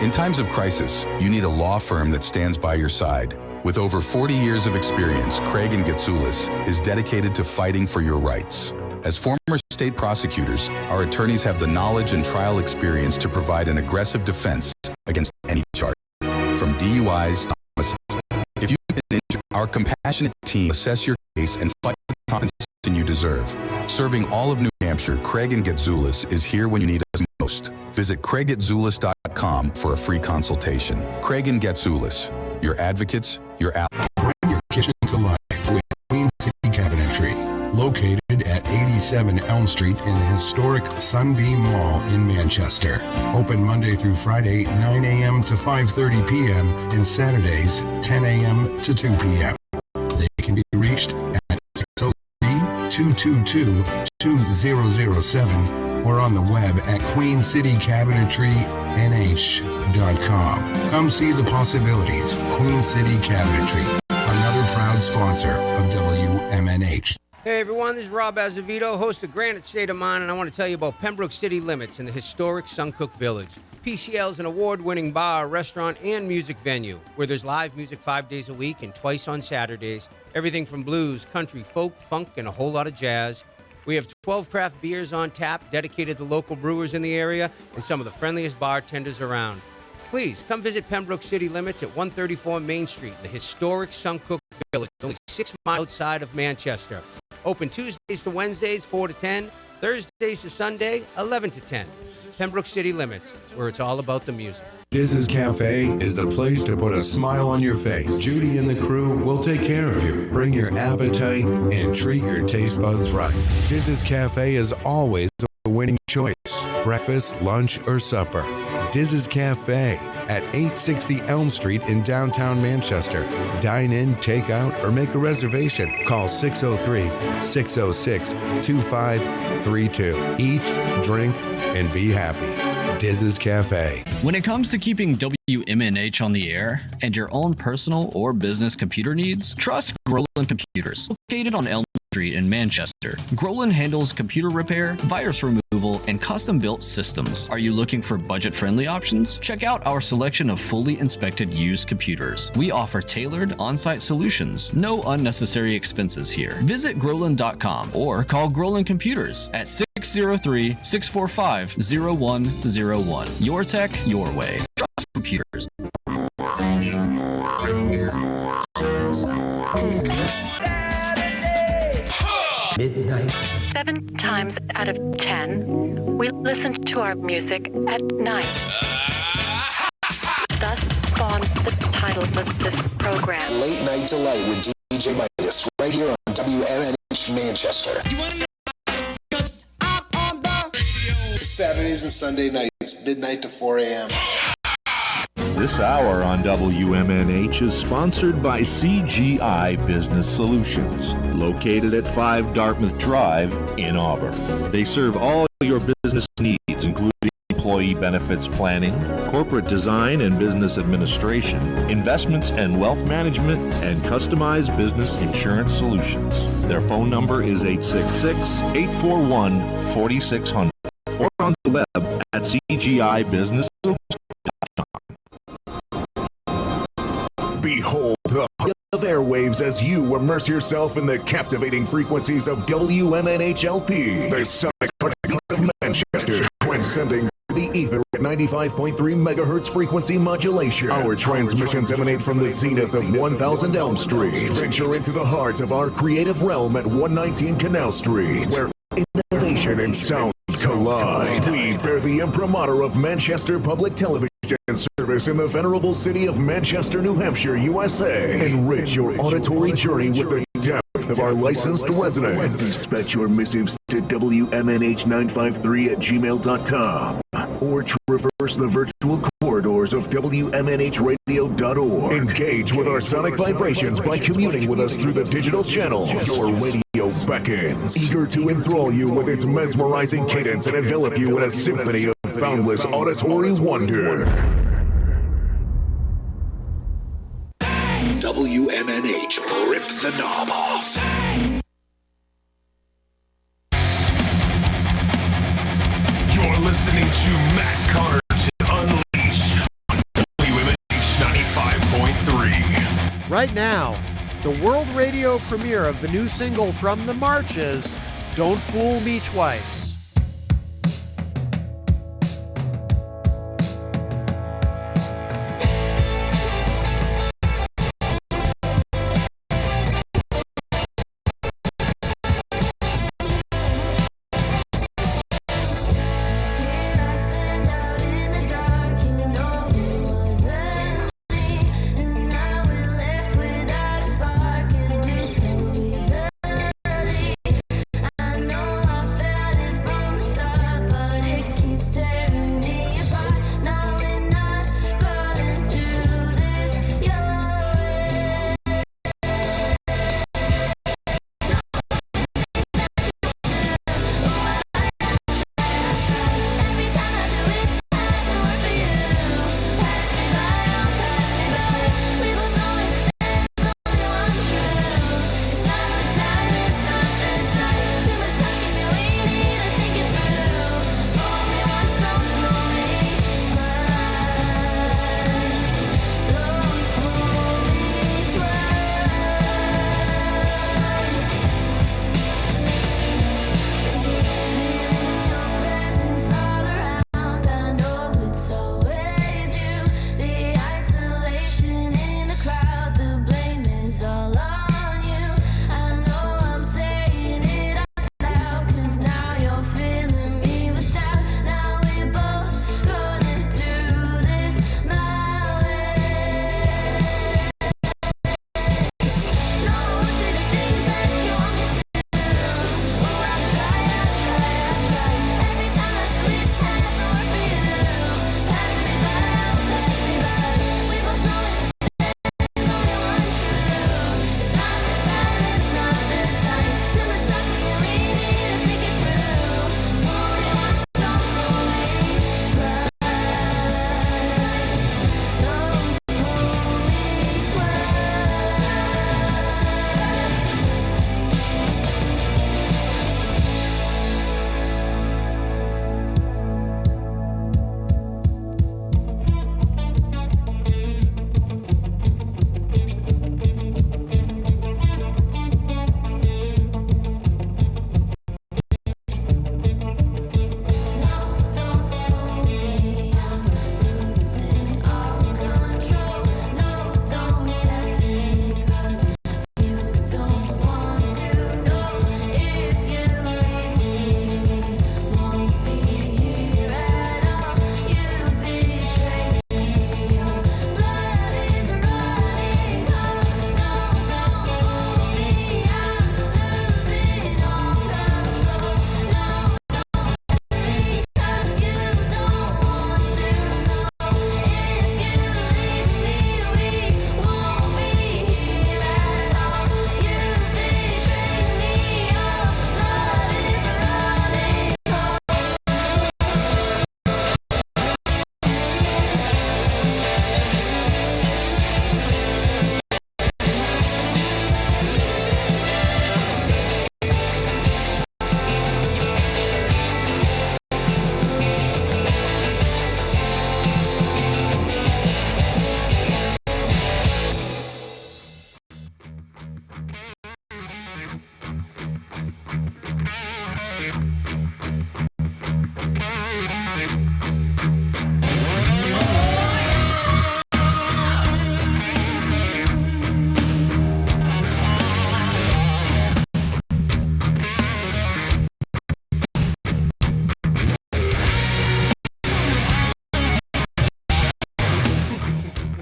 In times of crisis, you need a law firm that stands by your side. With over 40 years of experience, Craig & Getsoulis is dedicated to fighting for your rights. As former state prosecutors, our attorneys have the knowledge and trial experience to provide an aggressive defense against any charge, from DUIs to homicide. If you've been injured, our compassionate team assess your case and fight for the compensation you deserve. Serving all of New Hampshire, Craig & Getsoulis is here when you need us most. Visit CraigGetsoulis.com for a free consultation. Craig & Getsoulis, your advocates, your allies. Bring your kitchen to life with Queen City Cabinetry, located at 80 87 Elm Street in the historic Sunbeam Mall in Manchester. Open Monday through Friday, 9 a.m. to 5:30 p.m. and Saturdays, 10 a.m. to 2 p.m. They can be reached at 603-222-2007 or on the web at QueenCityCabinetryNH.com. Come see the possibilities. Queen City Cabinetry, another proud sponsor of WMNH. Hey everyone, this is Rob Azevedo, host of Granite State of Mind, and I want to tell you about Pembroke City Limits in the historic Suncook Village. PCL is an award-winning bar, restaurant, and music venue where there's live music 5 days a week and twice on Saturdays. Everything from blues, country, folk, funk, and a whole lot of jazz. We have 12 craft beers on tap dedicated to local brewers in the area and some of the friendliest bartenders around. Please come visit Pembroke City Limits at 134 Main Street in the historic Suncook Village, only 6 miles outside of Manchester. Open Tuesdays to Wednesdays, 4 to 10, Thursdays to Sunday, 11 to 10. Pembroke City Limits, where it's all about the music. Diz's Cafe is the place to put a smile on your face. Judy and the crew will take care of you. Bring your appetite and treat your taste buds right. Diz's Cafe is always a winning choice. Breakfast, lunch, or supper. Diz's Cafe at 860 Elm Street in downtown Manchester. Dine in, take out, or make a reservation. Call 603-606-2532. Eat, drink, and be happy. Diz's Cafe. When it comes to keeping WMNH on the air and your own personal or business computer needs, trust Groland Computers. Located on Elm Street in Manchester, Groland handles computer repair, virus removal, and custom-built systems. Are you looking for budget-friendly options? Check out our selection of fully inspected used computers. We offer tailored on-site solutions. No unnecessary expenses here. Visit Groland.com or call Groland Computers at 603-645-0101. Your tech, your way. Trust Computers. Midnight. 7 times out of 10, we listen to our music at night. Thus spawned the title of this program. Late Night Delight with DJ Midas, right here on WMNH Manchester. Saturdays and Sunday nights, midnight to 4 a.m. This hour on WMNH is sponsored by CGI Business Solutions, located at 5 Dartmouth Drive in Auburn. They serve all your business needs, including employee benefits planning, corporate design and business administration, investments and wealth management, and customized business insurance solutions. Their phone number is 866-841-4600 or on the web at cgibusinesssolutions.com. Behold the height of airwaves as you immerse yourself in the captivating frequencies of WMNHLP, the sonic heartbeat of Manchester, transcending the ether at 95.3 megahertz frequency modulation. Our transmissions emanate from the zenith of 1000 Elm Street. Venture into the heart of our creative realm at 119 Canal Street, where innovation and sound collide. We bear the imprimatur of Manchester Public Television service in the venerable city of Manchester, New Hampshire, USA. Enrich your auditory journey with the depth of our licensed residents. Dispatch your missives to WMNH953@gmail.com or traverse the virtual corridors of WMNHradio.org. Engage with our sonic vibrations by communing with us through the digital channels. Your radio beckons, eager to enthrall you with its mesmerizing cadence and envelop you in a symphony of boundless auditory wonder. WMNH, rip the knob off. You're listening to Matt Connarton Unleashed on WMNH 95.3. Right now, the world radio premiere of the new single from the Marches, Don't Fool Me Twice. I know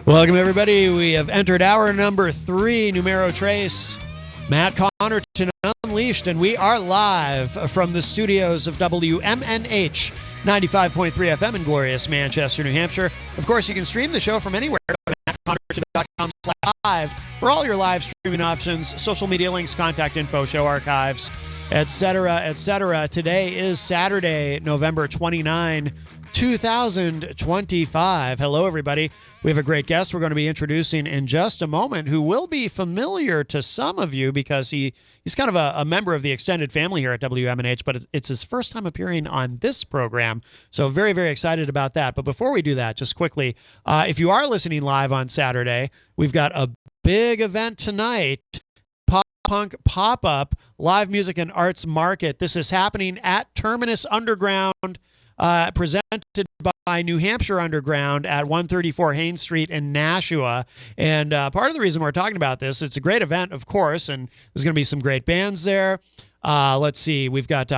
Welcome, everybody. We have entered hour number 3, Numero Trace. Matt Connarton Unleashed, and we are live from the studios of WMNH 95.3 FM in glorious Manchester, New Hampshire. Of course, you can stream the show from anywhere. MattConnarton.com/live for all your live streaming options, social media links, contact info, show archives, etc., etc. Today is Saturday, November 29, 2025. Hello, everybody. We have a great guest we're going to be introducing in just a moment who will be familiar to some of you because he's kind of a member of the extended family here at WMNH, but it's his first time appearing on this program. So very, very excited about that. But before we do that, just quickly, if you are listening live on Saturday, we've got a big event tonight. Punk Pop-Up Live Music and Arts Market. This is happening at Terminus Underground, presented by New Hampshire Underground at 134 Haines Street in Nashua. And part of the reason we're talking about this, it's a great event, of course, and there's going to be some great bands there. Let's see. We've got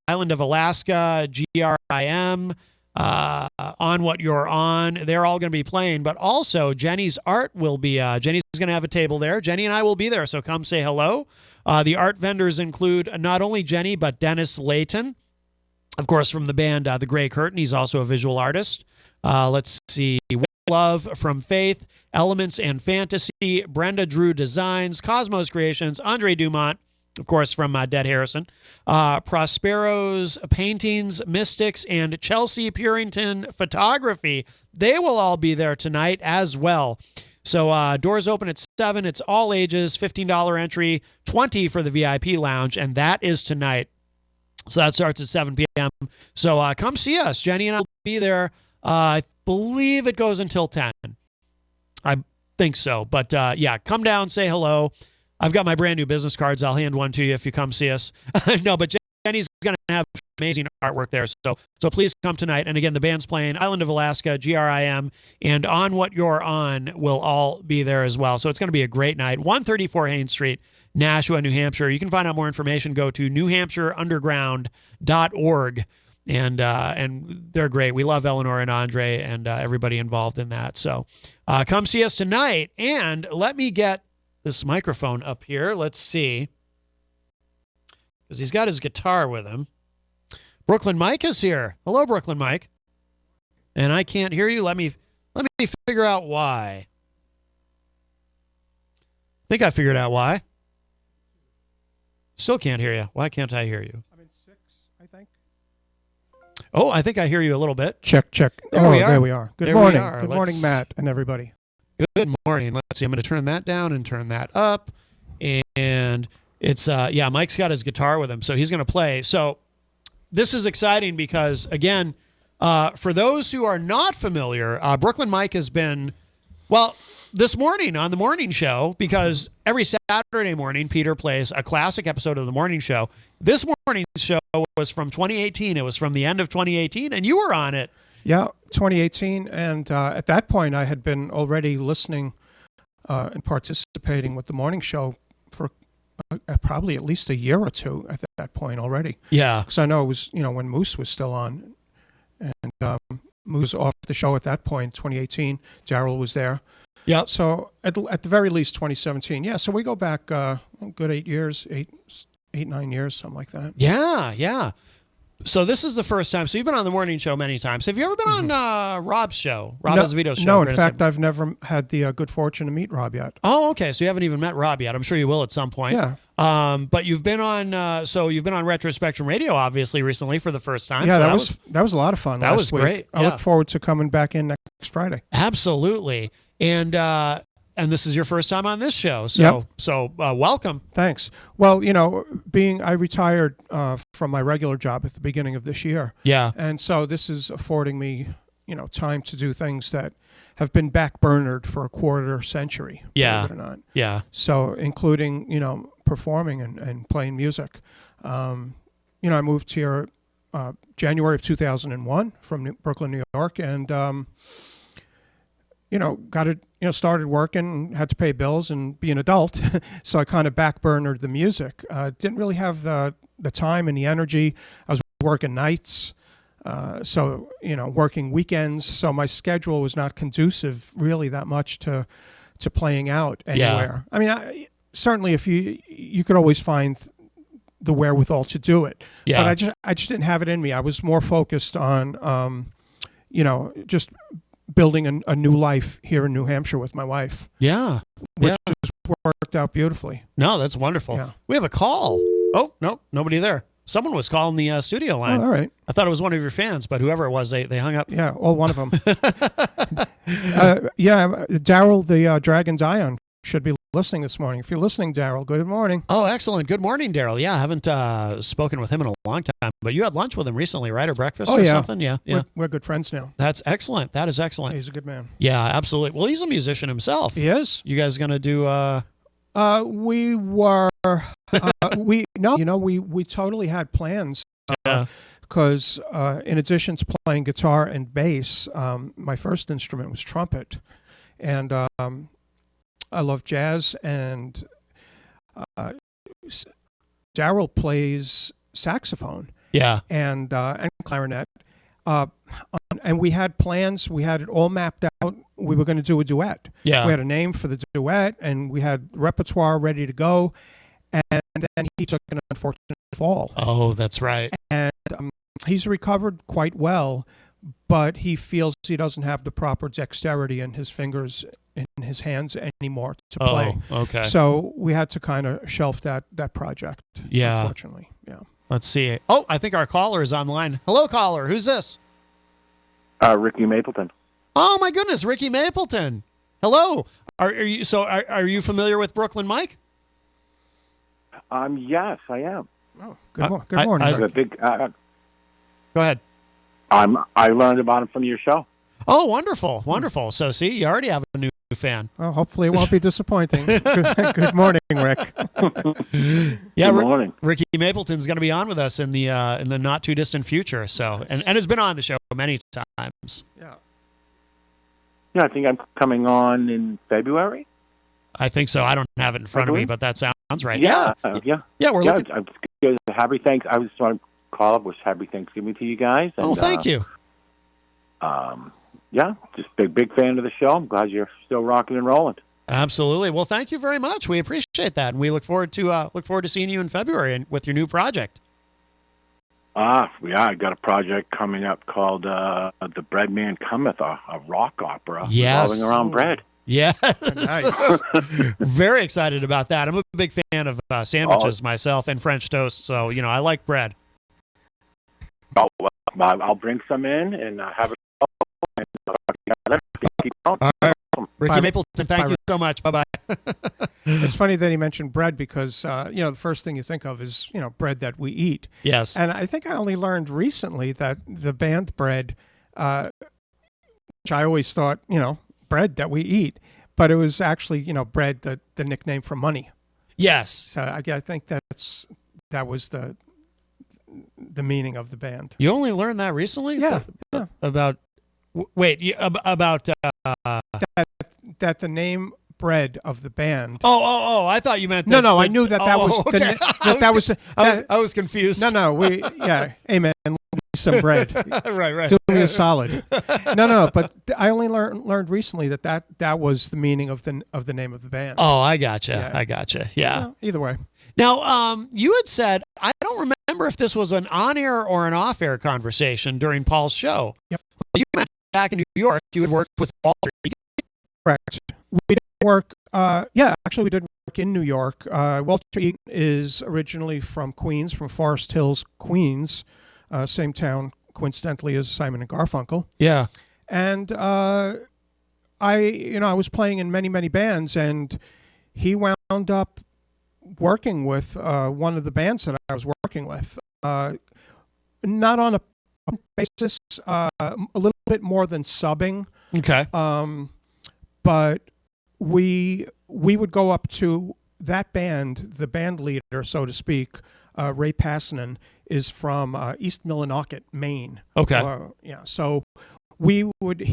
Island of Alaska, GRIM, On What You're On. They're all going to be playing, but also Jenny's Art will be, Jenny's going to have a table there. Jenny and I will be there, so come say hello. The art vendors include not only Jenny, but Dennis Layton, of course, from the band The Grey Curtain. He's also a visual artist. Let's see. Love from Faith, Elements and Fantasy, Brenda Drew Designs, Cosmos Creations, Andre Dumont, of course, from Dead Harrison, Prospero's Paintings, Mystics, and Chelsea Purington Photography. They will all be there tonight as well. So doors open at 7. It's all ages, $15 entry, $20 for the VIP lounge, and that is tonight. So that starts at 7 p.m. So come see us. Jenny and I will be there. I believe it goes until 10. I think so. But yeah, come down, say hello. I've got my brand new business cards. I'll hand one to you if you come see us. No, but Jenny's going to have amazing artwork there. So please come tonight. And again, the band's playing Island of Alaska, GRIM, and On What You're On will all be there as well. So it's going to be a great night. 134 Haines Street, Nashua, New Hampshire. You can find out more information. Go to newhampshireunderground.org. And they're great. We love Eleanor and Andre and everybody involved in that. So come see us tonight. And let me get this microphone up here. Let's see. Because he's got his guitar with him. Brooklyn Mike is here. Hello, Brooklyn Mike. And I can't hear you. Let me figure out why. I think I figured out why. Still can't hear you. Why can't I hear you? I'm in 6, I think. Oh, I think I hear you a little bit. Check. There we are. There we are. Good morning. Good morning, Matt and everybody. Good morning. Let's see. I'm going to turn that down and turn that up. And it's, yeah, Mike's got his guitar with him, so he's going to play. So this is exciting because, again, for those who are not familiar, Brooklyn Mike has been, well, this morning on the morning show, because every Saturday morning, Peter plays a classic episode of the morning show. This morning show was from 2018. It was from the end of 2018, and you were on it. Yeah, 2018. And at that point, I had been already listening and participating with the morning show for probably at least a year or two at that point already. Yeah. Because I know it was, when Moose was still on. And Moose was off the show at that point, 2018. Daryl was there. Yeah. So at the very least, 2017. Yeah. So we go back a good 8 years, 9 years, something like that. Yeah. So this is the first time. So you've been on the morning show many times. Have you ever been on Rob's show, Rob Azevedo's show? No, in fact, I've never had the good fortune to meet Rob yet. Oh, okay. So you haven't even met Rob yet. I'm sure you will at some point. Yeah. But you've been on. So you've been on Retro Spectrum Radio, obviously, recently for the first time. Yeah, so that was a lot of fun. That was week. great. I look forward to coming back in next Friday. Absolutely. And this is your first time on this show, Yep. so welcome. Thanks. Well, I retired from my regular job at the beginning of this year. Yeah. And so this is affording me, time to do things that have been backburnered for a quarter century. Yeah. Believe it or not. Yeah. So including, performing and playing music. I moved here January of 2001 from Brooklyn, New York, and got it, started working, had to pay bills and be an adult. So I kind of backburnered the music. Didn't really have the time and the energy. I was working nights. So, working weekends. So my schedule was not conducive really that much to playing out anywhere. I mean, certainly if you could always find the wherewithal to do it. Yeah. But I just didn't have it in me. I was more focused on, just building a new life here in New Hampshire with my wife. Yeah. Which just worked out beautifully. No, that's wonderful. Yeah. We have a call. Oh, no, nobody there. Someone was calling the studio line. Oh, all right. I thought it was one of your fans, but whoever it was, they hung up. Yeah, one of them. Daryl, the Dragon's Ion, should be listening this morning. If you're listening, Daryl, good morning. Oh, excellent. Good morning, Daryl. Yeah, I haven't spoken with him in a long time, but you had lunch with him recently, right? Or breakfast or something? Yeah. We're good friends now. That's excellent. That is excellent. He's a good man. Yeah, absolutely. Well, he's a musician himself. He is. You guys going to do... We were... we totally had plans. Because in addition to playing guitar and bass, my first instrument was trumpet. And I love jazz, and Daryl plays saxophone. Yeah. And clarinet. And we had plans. We had it all mapped out. We were going to do a duet. Yeah. We had a name for the duet, and we had repertoire ready to go. And then he took an unfortunate fall. Oh, that's right. And he's recovered quite well, but he feels he doesn't have the proper dexterity in his fingers, in his hands anymore to play. Oh, okay. So we had to kind of shelf that project. Yeah. Unfortunately. Yeah. Let's see. Oh, I think our caller is online. Hello, caller. Who's this? Ricky Mapleton. Oh my goodness, Ricky Mapleton. Hello. Are you familiar with Brooklyn Mike? Yes, I am. Oh, good morning. Go ahead. I learned about him from your show. Oh, wonderful, wonderful. So, see, you already have a new fan. Well, hopefully it won't be disappointing. Good morning, Rick. Yeah, Good morning. Ricky Mapleton's going to be on with us in the not too distant future. So, and has been on the show many times. Yeah. Yeah, I think I'm coming on in February. I think so. I don't have it in front of me, but that sounds right. Yeah. We're looking. Happy thanks. I just want to call up, wish happy Thanksgiving to you guys. And, thank you. Just big fan of the show. I'm glad you're still rocking and rolling. Absolutely. Well, thank you very much. We appreciate that, and we look forward to seeing you in February and with your new project. I got a project coming up called The Bread Man Cometh, a rock opera revolving around bread. Yes. Nice. Very excited about that. I'm a big fan of sandwiches myself and French toast, so I like bread. Oh, well, I'll bring some in and have it. Keep going. All right. Ricky Mapleton, thank you so much. Bye-bye. It's funny that he mentioned bread because, the first thing you think of is, bread that we eat. Yes. And I think I only learned recently that the band bread, which I always thought, bread that we eat, but it was actually, bread, the nickname for money. Yes. So I think that was the meaning of the band. You only learned that recently? Yeah. About that the name bread of the band. Oh! I thought you meant that. No. I knew that was okay. I was confused. No. Amen. Some bread. right. Do me a solid. No. But I only learned recently that was the meaning of the name of the band. Oh, I gotcha. Yeah. Either way. Now, you had said, I don't remember if this was an on-air or an off-air conversation during Paul's show. Yep. You mentioned back in New York, you had worked with Walter. Correct. We did work. Actually, we did work in New York. Walter Eaton is originally from Queens, from Forest Hills, Queens, same town, coincidentally, as Simon and Garfunkel. Yeah. And I was playing in many, many bands, and he wound up working with one of the bands that I was working with. Not on a basis, a little bit more than subbing. Okay. But we would go up to that band. The band leader, so to speak, Ray Passanen, is from East Millinocket, Maine. Okay. So he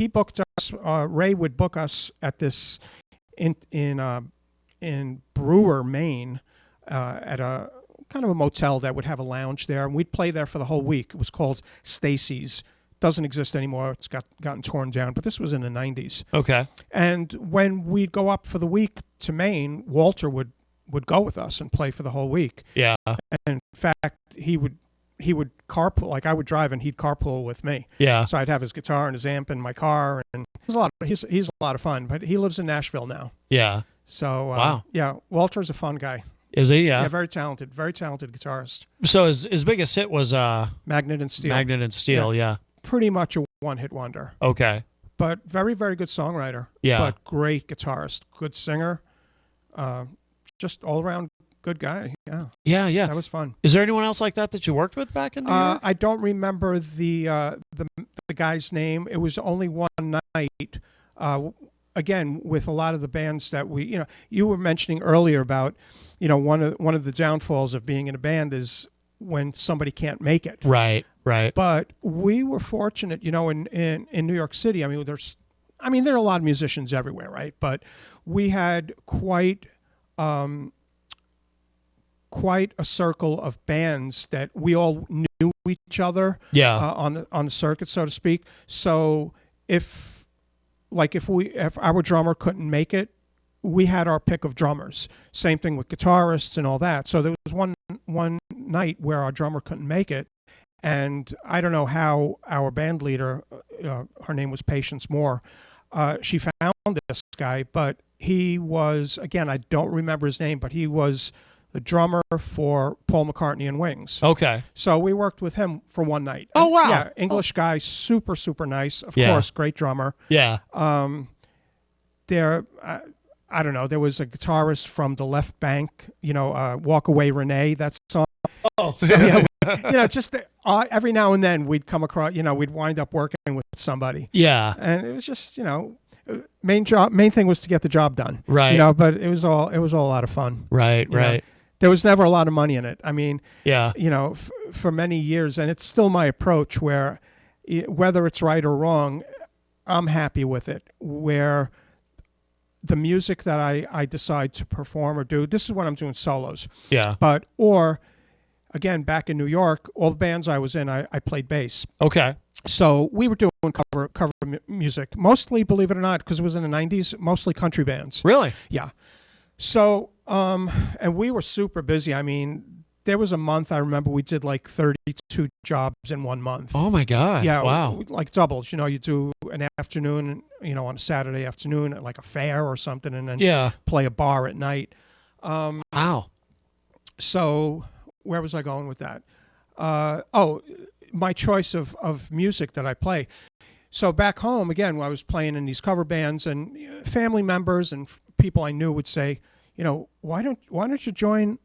booked us. Ray would book us at this in Brewer, Maine, at a kind of a motel that would have a lounge there, and we'd play there for the whole week. It was called Stacy's. Doesn't exist anymore. It's gotten torn down, but this was in the 90s. Okay. And when we'd go up for the week to Maine, Walter would go with us and play for the whole week. Yeah. And in fact, he would carpool. Like I would drive and he'd carpool with me. Yeah. So I'd have his guitar and his amp in my car, and he's a lot of fun. But he lives in Nashville now. Yeah. So wow. Yeah, Walter's a fun guy. Is he? Yeah. Yeah, very talented guitarist. So his biggest hit was Magnet and Steel. Magnet and Steel. Yeah. Pretty much a one-hit wonder. Okay. But very, very good songwriter. Yeah. But great guitarist, good singer, just all around good guy. Yeah. Yeah, yeah. That was fun. Is there anyone else like that you worked with back in New York? I don't remember the guy's name. It was only one night. Again, with a lot of the bands that you were mentioning earlier about, one of the downfalls of being in a band is when somebody can't make it. Right. But we were fortunate, in New York City. I mean, there are a lot of musicians everywhere, right? But we had quite a circle of bands that we all knew each other. Yeah. On the circuit, so to speak. So if our drummer couldn't make it, we had our pick of drummers. Same thing with guitarists and all that. So there was one night where our drummer couldn't make it, and I don't know how our band leader, her name was Patience Moore, she found this guy, but he was, again, I don't remember his name, but he was the drummer for Paul McCartney and Wings. Okay. So we worked with him for one night. Oh, wow. Yeah, English guy, super, super nice. Of Yeah. course, great drummer. Yeah. I don't know, there was a guitarist from the Left Bank, Walk Away Renee, that song. Oh. So, yeah, just every now and then we'd come across, we'd wind up working with somebody. Yeah. And it was just, main thing was to get the job done. Right. But it was all a lot of fun. Right. There was never a lot of money in it. I mean, yeah. For many years, and it's still my approach where whether it's right or wrong, I'm happy with it. Where the music that I decide to perform or do, this is when I'm doing solos. Yeah. Or again, back in New York, all the bands I was in, I played bass. Okay. So we were doing cover music, mostly, believe it or not, because it was in the 90s, mostly country bands. Really? Yeah. So, and we were super busy. I mean, there was a month, I remember we did like 32 jobs in 1 month. Oh my God. Yeah. Wow. Like doubles, you do an afternoon, on a Saturday afternoon at like a fair or something, and then play a bar at night. Wow. So where was I going with that? My choice of music that I play. So back home, again, when I was playing in these cover bands, and family members and people I knew would say, why don't you join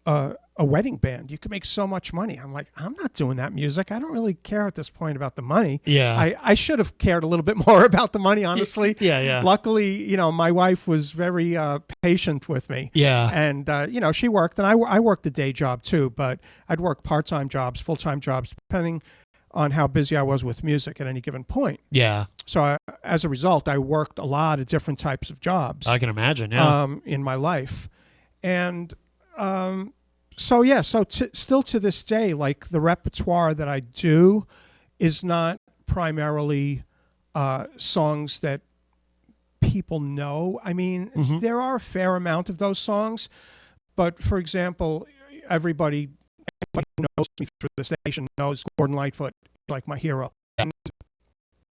a wedding band? You could make so much money. I'm like, I'm not doing that music. I don't really care at this point about the money. Yeah. I should have cared a little bit more about the money, honestly. Yeah. Luckily, my wife was very patient with me. Yeah. And, she worked, and I worked a day job too, but I'd work part-time jobs, full-time jobs, depending on how busy I was with music at any given point. Yeah. So as a result, I worked a lot of different types of jobs. I can imagine, yeah. In my life. And still to this day, like the repertoire that I do is not primarily songs that people know. I mean, there are a fair amount of those songs, but for example, everybody who knows me through the station knows Gordon Lightfoot, like my hero. And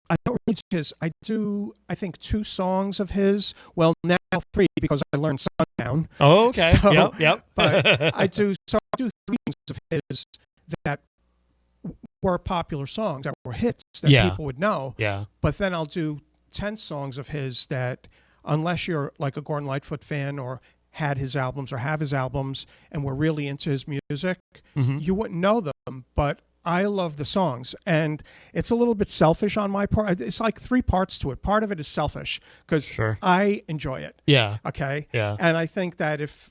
I don't really do his. I do, I think, 2 songs of his. Well, now 3 because I learned Sundown. Oh, okay. So, Yep. But I do 3 songs of his that were popular songs, that were hits that people would know. Yeah. But then I'll do 10 songs of his that, unless you're like a Gordon Lightfoot fan or had his albums or have his albums and were really into his music, you wouldn't know them. But I love the songs, and it's a little bit selfish on my part. It's like 3 parts to it. Part of it is selfish because I enjoy it. Yeah. Okay. Yeah. And I think that if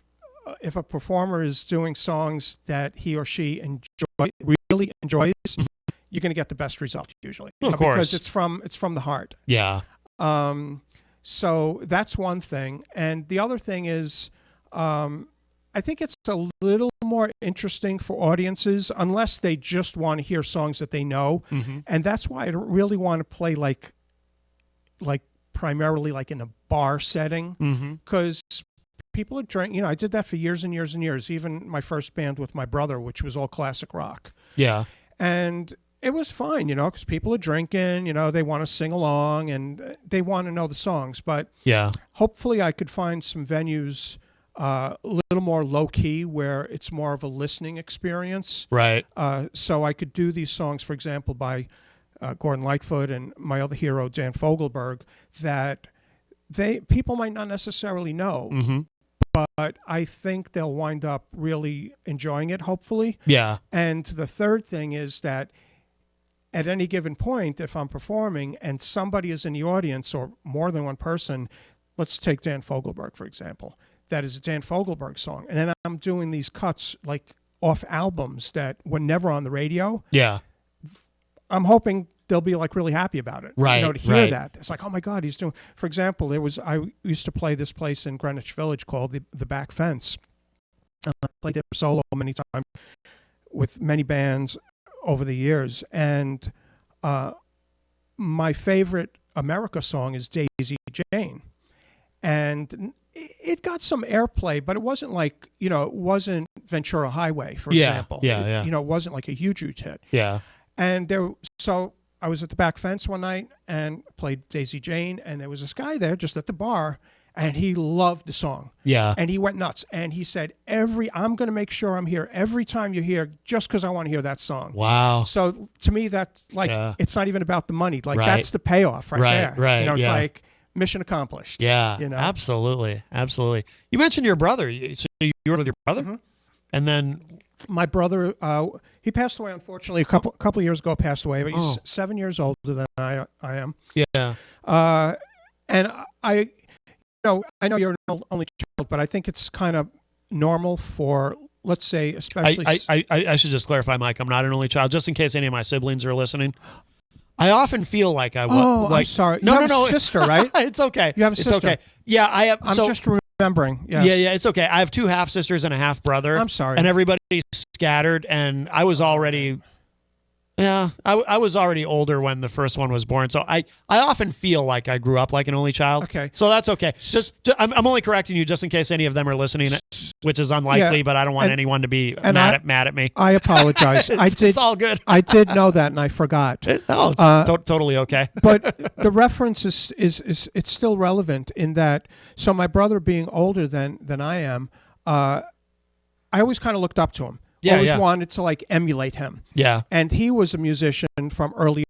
a performer is doing songs that he or she really enjoys, you're going to get the best result usually. Of course, because it's from the heart. Yeah. So that's one thing, and the other thing is, I think it's a little more interesting for audiences unless they just want to hear songs that they know. Mm-hmm. And that's why I don't really want to play like primarily like in a bar setting, because people are drinking. I did that for years and years and years. Even my first band with my brother, which was all classic rock. Yeah. And it was fine, because people are drinking, they want to sing along and they want to know the songs. But yeah, hopefully I could find some venues a little more low key where it's more of a listening experience. Right. So I could do these songs, for example, by Gordon Lightfoot and my other hero, Dan Fogelberg, that people might not necessarily know. But I think they'll wind up really enjoying it, hopefully. Yeah. And the third thing is that at any given point, if I'm performing and somebody is in the audience or more than one person, let's take Dan Fogelberg, for example. That is a Dan Fogelberg song. And then I'm doing these cuts like off albums that were never on the radio. Yeah. I'm hoping they'll be like really happy about it. Right. To hear that. It's like, oh my God, he's doing, for example, I used to play this place in Greenwich Village called the Back Fence. I played there solo many times with many bands over the years. And my favorite America song is Daisy Jane. And it got some airplay, but it wasn't like, it wasn't Ventura Highway, for example. Yeah. It wasn't like a huge hit. Yeah. And so I was at the Back Fence one night and played Daisy Jane, and there was this guy there just at the bar, and he loved the song. Yeah. And he went nuts. And he said, I'm going to make sure I'm here every time you're here just because I want to hear that song. Wow. So to me, that's like, it's not even about the money. Like, that's the payoff right there. Right, It's like mission accomplished. Yeah, absolutely. Absolutely. You mentioned your brother. So you were with your brother? And then... My brother, he passed away, unfortunately, a couple of years ago, passed away, but he's 7 years older than I am. Yeah. And I know you're an only child, but I think it's kind of normal for, let's say, especially... I should just clarify, Mike, I'm not an only child, just in case any of my siblings are listening. I often feel like I was... Oh, I'm sorry. You have a sister, right? It's okay. You have a sister. It's okay. Yeah, I have... I'm just remembering. Yeah, it's okay. I have 2 half-sisters and a half-brother. I'm sorry. And everybody's scattered, and I was already... Yeah, I was already older when the first one was born, so I often feel like I grew up like an only child. Okay. So that's okay. I'm only correcting you just in case any of them are listening, which is unlikely, but I don't want anyone to be mad at me. I apologize. It's all good. I did know that, and I forgot. No, it's totally okay. But the reference is it's still relevant in that. So my brother being older than I am, I always kind of looked up to him. Always wanted to like emulate him. Yeah. And he was a musician from early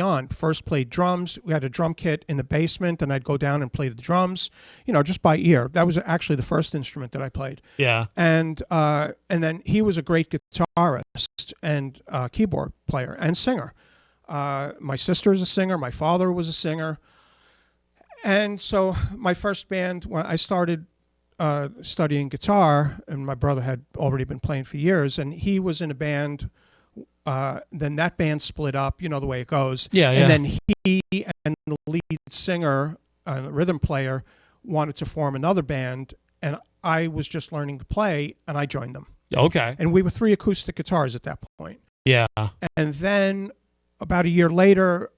on. First played drums. We had a drum kit in the basement, and I'd go down and play the drums, just by ear. That was actually the first instrument that I played. Yeah. And then he was a great guitarist and keyboard player and singer. My sister is a singer. My father was a singer. And so my first band, when I started studying guitar, and my brother had already been playing for years, and he was in a band. Then that band split up, the way it goes. Yeah. And then he and the lead singer, rhythm player, wanted to form another band, and I was just learning to play, and I joined them. Okay. And we were 3 acoustic guitars at that point. Yeah. And then about a year later,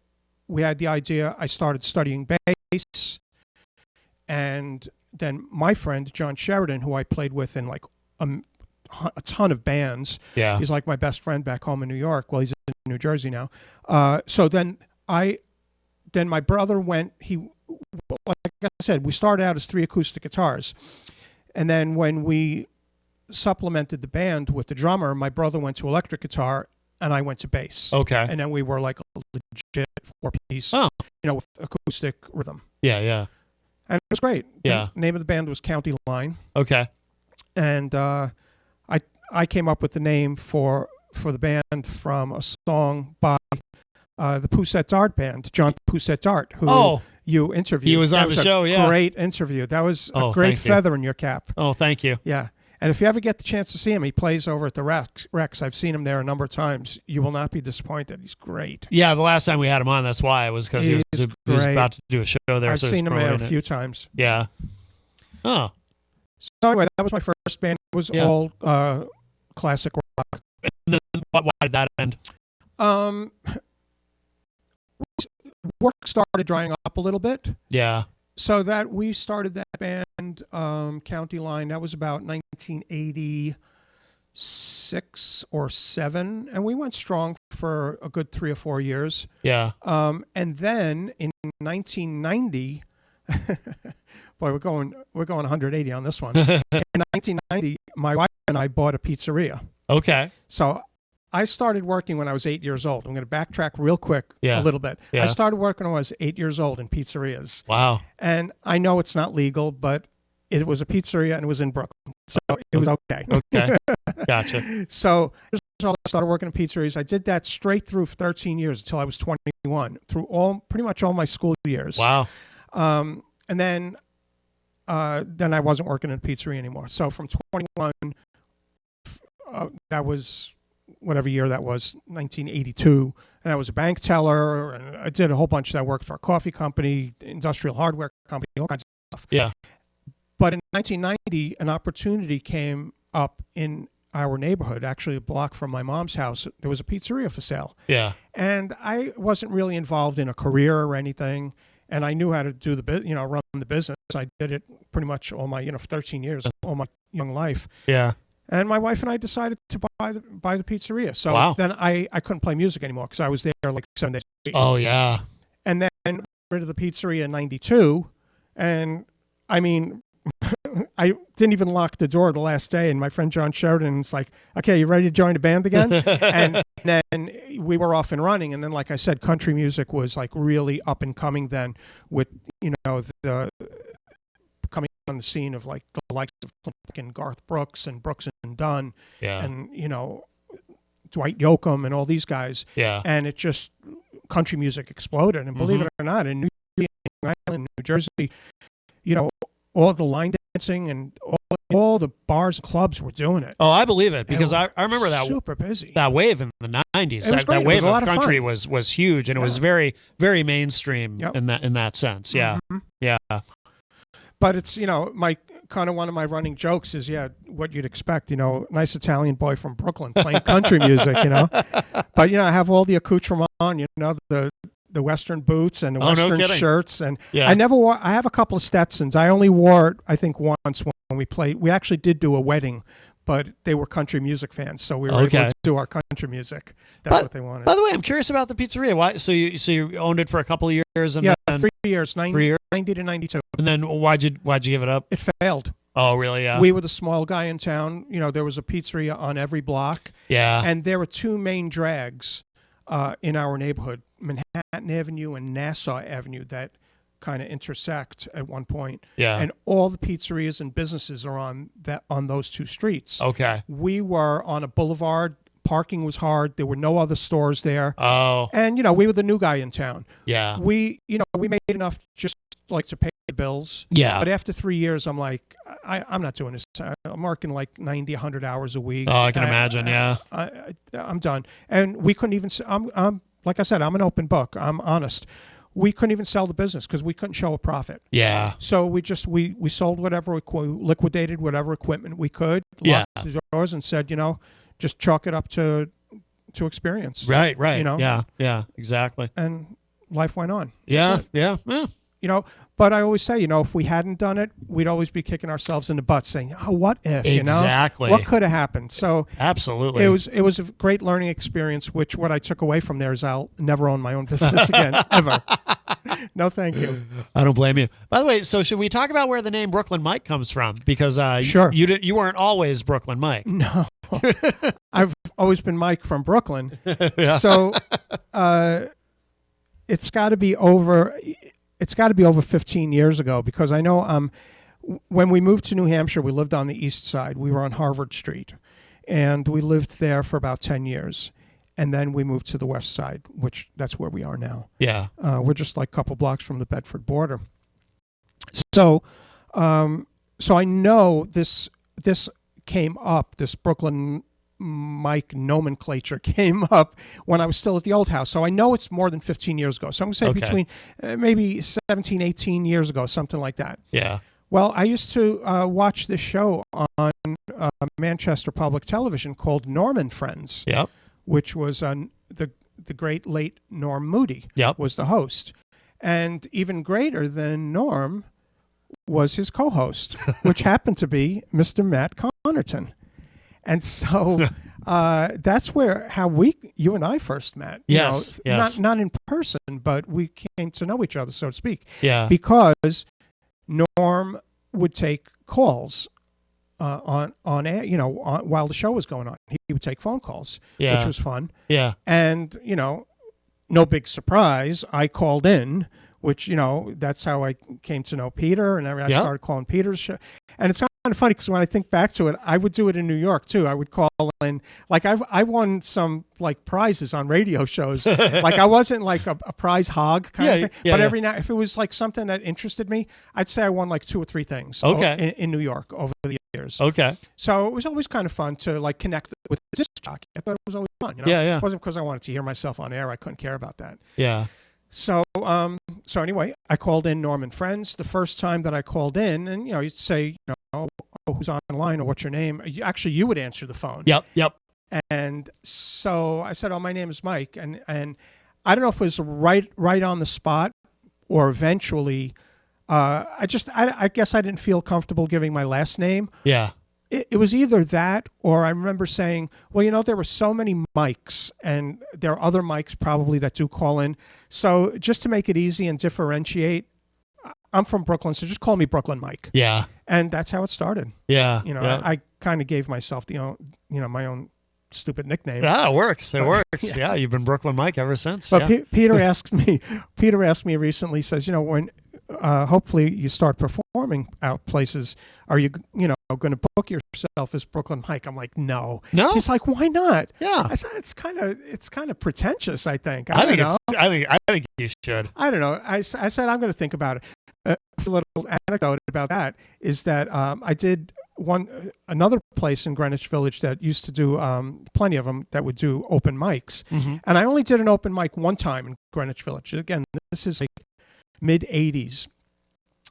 we had the idea. I started studying bass, and then my friend, John Sheridan, who I played with in like a ton of bands. Yeah. He's like my best friend back home in New York. Well, he's in New Jersey now. So then my brother went, like I said, we started out as 3 acoustic guitars. And then when we supplemented the band with the drummer, my brother went to electric guitar and I went to bass. Okay. And then we were like a legit 4-piece, with acoustic rhythm. Yeah. And it was great. Yeah. The name of the band was County Line. Okay. And I came up with the name for the band from a song by the Poussette Dart Band, John Poussette Dart, who you interviewed. He was on the show, yeah. Great interview. That was a great feather in your cap. Oh, thank you. Yeah. And if you ever get the chance to see him, he plays over at the Rex. I've seen him there a number of times. You will not be disappointed. He's great. Yeah, the last time we had him on, that's why. It was because he was about to do a show there. I've seen him there a few times. Yeah. Oh. So anyway, that was my first band. It was all classic rock. And then why did that end? Work started drying up a little bit. Yeah. So that we started that band, County Line. That was about 1986 or 7, and we went strong for a good 3 or 4 years. Yeah. And then in 1990, boy, we're going 180 on this one. In 1990, my wife and I bought a pizzeria. Okay. So I started working when I was 8 years old. I'm going to backtrack real quick Yeah. a little bit. Yeah. I started working when I was 8 years old in pizzerias. Wow. And I know it's not legal, but it was a pizzeria and it was in Brooklyn. So it was okay. Okay. Gotcha. So I started working in pizzerias. I did that straight through for 13 years until I was 21, through pretty much all my school years. Wow. And then I wasn't working in a pizzeria anymore. So from 21, that was whatever year that was, 1982, and I was a bank teller, and I did a whole bunch of that. Worked for a coffee company, industrial hardware company, all kinds of stuff. Yeah. But in 1990, an opportunity came up in our neighborhood, actually a block from my mom's house. There was a pizzeria for sale. Yeah. And I wasn't really involved in a career or anything, and I knew how to do run the business. I did it pretty much all my, for 13 years, all my young life. Yeah. And my wife and I decided to buy the pizzeria. So Wow. then I couldn't play music anymore because I was there like 7 days a week. Oh, yeah. And then rid of the pizzeria in 92. And I mean, I didn't even lock the door the last day. And my friend John Sheridan's like, okay, you ready to join the band again? And then we were off and running. And then, like I said, country music was like really up and coming then with, the coming on the scene of like the likes of and Garth Brooks and Brooks and Dunn, Yeah. and Dwight Yoakam and all these guys. Yeah. And it just country music exploded. And believe it or not, in New Jersey, all the line dancing and all the bars, clubs were doing it. Oh, I believe it because I remember that super busy. That wave in the 90s. It was great. That It wave was a lot of of country fun. was huge, and it was very, very mainstream in that sense. Yeah. Mhm. Yeah. But it's, my kind of one of my running jokes is, what you'd expect, nice Italian boy from Brooklyn playing country music, But, I have all the accoutrement on, the Western boots and the Western shirts. And I never wore, I have a couple of Stetsons. I only wore it, I think, once when we played. We actually did do a wedding, but they were country music fans. So we were able to do our country music. That's what they wanted. By the way, I'm curious about the pizzeria. Why? So you owned it for a couple of years, and then 3 years, 90, 3 years? 90 to 92. And then why'd you give it up? It failed. Oh, really? Yeah. We were the small guy in town. There was a pizzeria on every block. Yeah. And there were two main drags in our neighborhood, Manhattan Avenue and Nassau Avenue, that kind of intersect at one point. Yeah. And all the pizzerias and businesses are on those two streets. Okay. We were on a boulevard. Parking was hard. There were no other stores there. Oh. And we were the new guy in town. Yeah. We made enough just like to pay the bills. Yeah. But after 3 years, I'm like, I'm not doing this. I'm working like 90, 100 hours a week. Oh, I can imagine. Yeah. I'm done. And we couldn't even. I'm like I said, I'm an open book. I'm honest. We couldn't even sell the business because we couldn't show a profit. Yeah. So we sold whatever, liquidated whatever equipment we could. Yeah. Locked the doors and said, just chalk it up to experience. Right. Yeah. Exactly. And life went on. Yeah. That's it. Yeah. But I always say, if we hadn't done it, we'd always be kicking ourselves in the butt saying, oh, what if, Exactly. What could have happened? So absolutely. It was a great learning experience, which what I took away from there is I'll never own my own business again, ever. No, thank you. I don't blame you. By the way, so should we talk about where the name Brooklyn Mike comes from? Because sure. You weren't always Brooklyn Mike. No. I've always been Mike from Brooklyn. Yeah. So it's got to be over 15 years ago, because I know when we moved to New Hampshire, we lived on the east side. We were on Harvard Street, and we lived there for about 10 years. And then we moved to the west side, which that's where we are now. Yeah. We're just like a couple blocks from the Bedford border. So I know this came up, this Brooklyn Mike nomenclature came up when I was still at the old house. So I know it's more than 15 years ago. So I'm going to say between maybe 17, 18 years ago, something like that. Yeah. Well, I used to watch this show on Manchester Public Television called Norm and Friends. Yep. Which was the great late Norm Moody. Yep. Was the host, and even greater than Norm was his co-host, which happened to be Mr. Matt Connarton. And so that's how you and I first met. Yes, yes. Not in person, but we came to know each other, so to speak. Yeah. Because Norm would take calls on air, while the show was going on. He would take phone calls, which was fun. Yeah. And, no big surprise, I called in, which, that's how I came to know Peter, and I started calling Peter's show. And it's kind of funny because when I think back to it, I would do it in New York too. I would call in, like I won some like prizes on radio shows. Like I wasn't like a prize hog kind of thing, but every now, if it was like something that interested me, I'd say I won like 2 or 3 things. In New York over the years. Okay. So it was always kind of fun to like connect with this jockey. I thought it was always fun. Yeah. It wasn't because I wanted to hear myself on air. I couldn't care about that. Yeah. So anyway, I called in Norm and Friends the first time that I called in, and you'd say, who's online or what's your name? You would answer the phone. Yep. And so I said, my name is Mike, and I don't know if it was right on the spot or eventually. I guess I didn't feel comfortable giving my last name. Yeah. It was either that, or I remember saying, well, there were so many mics, and there are other mics probably that do call in. So just to make it easy and differentiate, I'm from Brooklyn, so just call me Brooklyn Mike. Yeah. And that's how it started. Yeah. I kind of gave myself my own stupid nickname. Yeah, it works. It works. Yeah, you've been Brooklyn Mike ever since. But Peter asked me recently, says, when hopefully you start performing out places, are you going to book yourself as Brooklyn Mike? I'm like, no. He's like, why not? Yeah. I said it's kind of pretentious. I think. I think you should. I don't know. I said I'm going to think about it. A little anecdote about that is that I did another place in Greenwich Village that used to do plenty of them that would do open mics, and I only did an open mic one time in Greenwich Village. Again, this is like mid 80s.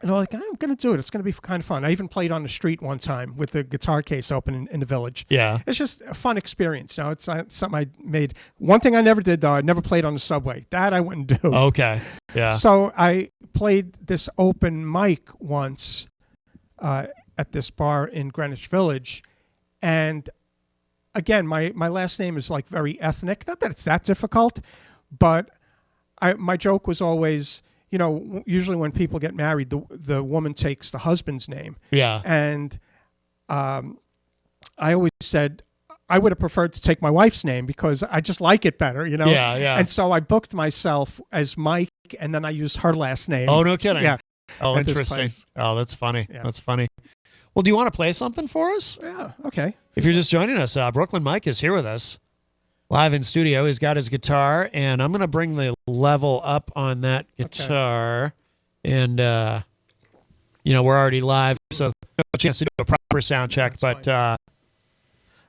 And I'm like, I'm going to do it. It's going to be kind of fun. I even played on the street one time with the guitar case open in the village. Yeah. It's just a fun experience. It's not something I made. One thing I never did, though, I never played on the subway. That I wouldn't do. Okay. Yeah. So I played this open mic once at this bar in Greenwich Village. And again, my last name is like very ethnic. Not that it's that difficult, but my joke was always, usually when people get married, the woman takes the husband's name. Yeah. And I always said I would have preferred to take my wife's name because I just like it better, Yeah. And so I booked myself as Mike, and then I used her last name. Oh, no kidding. Yeah. Oh, interesting. Oh, that's funny. Yeah. That's funny. Well, do you want to play something for us? Yeah. Okay. If you're just joining us, Brooklyn Mike is here with us. Live in studio, he's got his guitar, and I'm going to bring the level up on that guitar. Okay. And, we're already live, so no chance to do a proper sound check. But I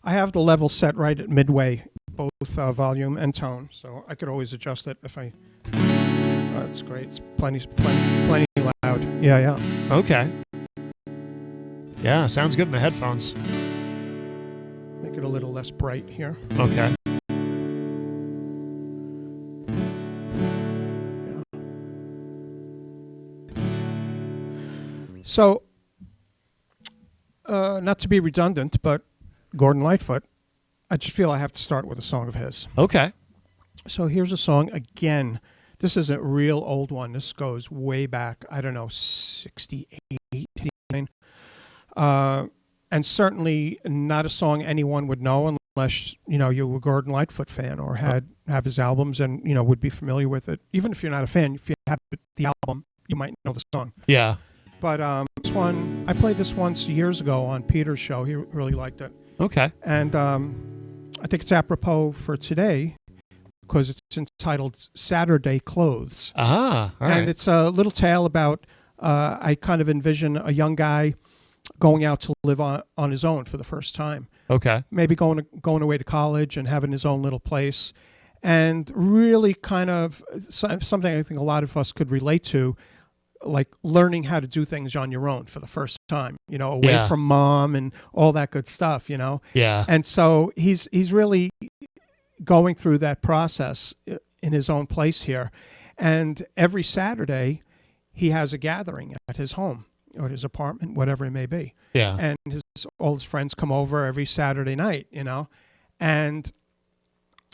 have the level set right at midway, both volume and tone, so I could always adjust it if I... That's great. It's plenty loud. Yeah. Okay. Yeah, sounds good in the headphones. Make it a little less bright here. Okay. So, not to be redundant, but Gordon Lightfoot, I just feel I have to start with a song of his. Okay. So here's a song again. This is a real old one. This goes way back, 68, 89. And certainly not a song anyone would know unless, you were a Gordon Lightfoot fan or have his albums and, would be familiar with it. Even if you're not a fan, if you have the album, you might know the song. Yeah. But this one, I played this once years ago on Peter's show. He really liked it. Okay. And I think it's apropos for today because it's entitled Saturday Clothes. All right. And it's a little tale about, I kind of envision a young guy going out to live on his own for the first time. Okay. Maybe going away to college and having his own little place. And really kind of something I think a lot of us could relate to. like learning how to do things on your own for the first time, away Yeah. from mom and all that good stuff, Yeah. And so he's really going through that process in his own place here. And every Saturday he has a gathering at his home or his apartment, whatever it may be. Yeah. And all his friends come over every Saturday night, and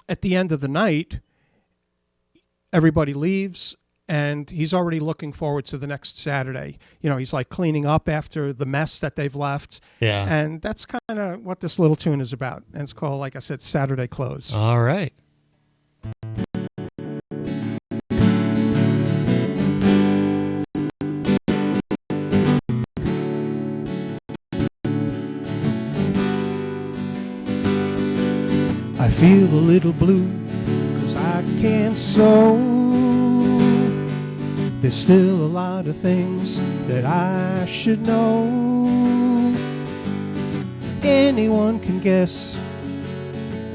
at the end of the night, everybody leaves, and he's already looking forward to the next Saturday. He's like cleaning up after the mess that they've left. Yeah. And that's kind of what this little tune is about. And it's called, like I said, Saturday Clothes. All right. I feel a little blue 'cause I can't sew. There's still a lot of things that I should know. Anyone can guess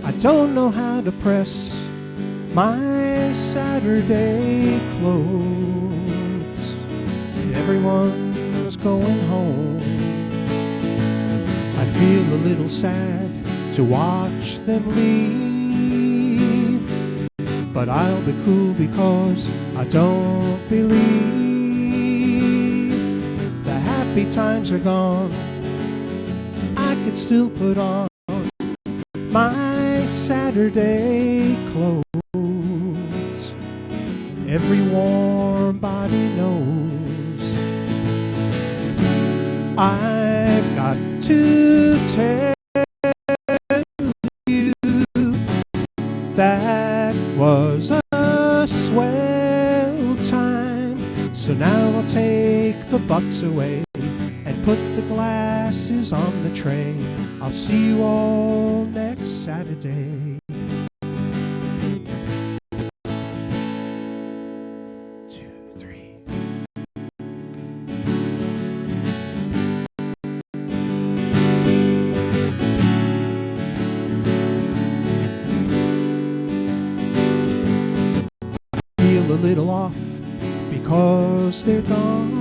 I don't know how to press my Saturday clothes. And everyone's going home. I feel a little sad to watch them leave, but I'll be cool because I don't believe the happy times are gone. I could still put on my Saturday clothes. Every warm body knows I've got to tell that was a swell time. So now I'll take the butts away and put the glasses on the tray. I'll see you all next Saturday. 2, 3. Feel a little off because they're gone.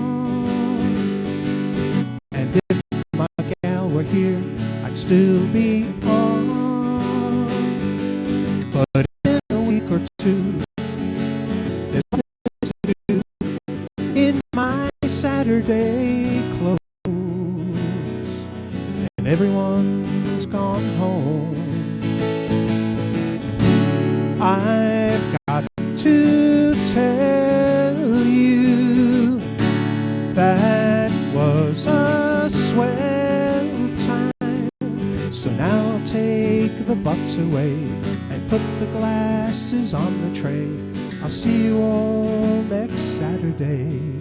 And if my gal were here, I'd still be on. But in a week or two, there's nothing to do in my Saturday clothes. And everyone's gone home. I've got to tell you that was a swell time. So now I'll take the butts away and put the glasses on the tray. I'll see you all next Saturday.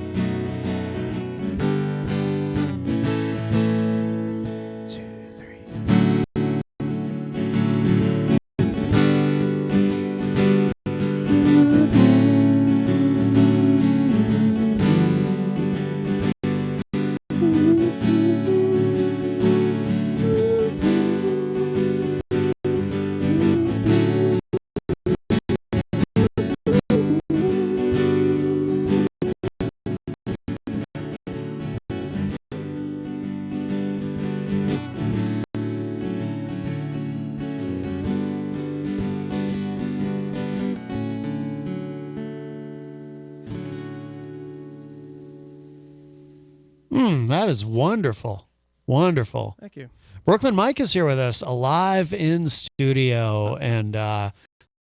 That is wonderful. Wonderful. Thank you. Brooklyn Mike is here with us, alive in studio. And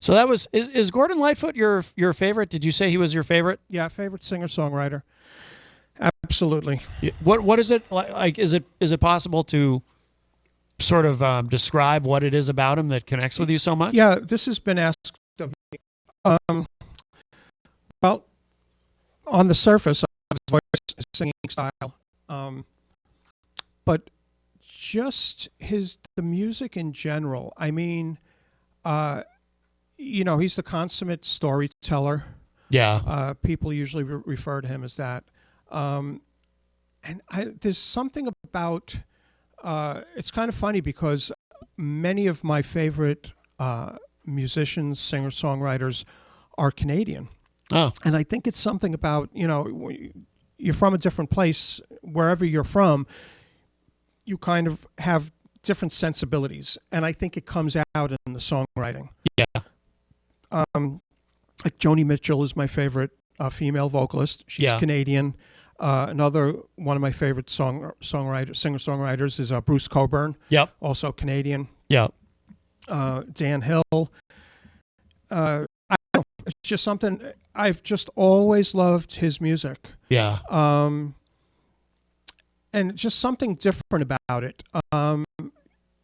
so that was, is Gordon Lightfoot your favorite? Did you say he was your favorite? Yeah, favorite singer-songwriter. Absolutely. What is it like? Is it possible to sort of describe what it is about him that connects with you so much? Yeah, this has been asked of me. Well, on the surface of his voice, his singing style, but just the music in general. I mean, he's the consummate storyteller. Yeah. People usually refer to him as that. And there's something about, it's kind of funny because many of my favorite musicians, singer-songwriters are Canadian. Oh. And I think it's something about, you're from a different place, wherever you're from, you kind of have different sensibilities, and I think it comes out in the songwriting. Yeah. Like Joni Mitchell is my favorite female vocalist. She's Canadian. Another one of my favorite singer-songwriters is Bruce Cockburn. Yep. Also Canadian. Yep. Dan Hill. I don't know, it's just something, I've just always loved his music. Yeah. And just something different about it.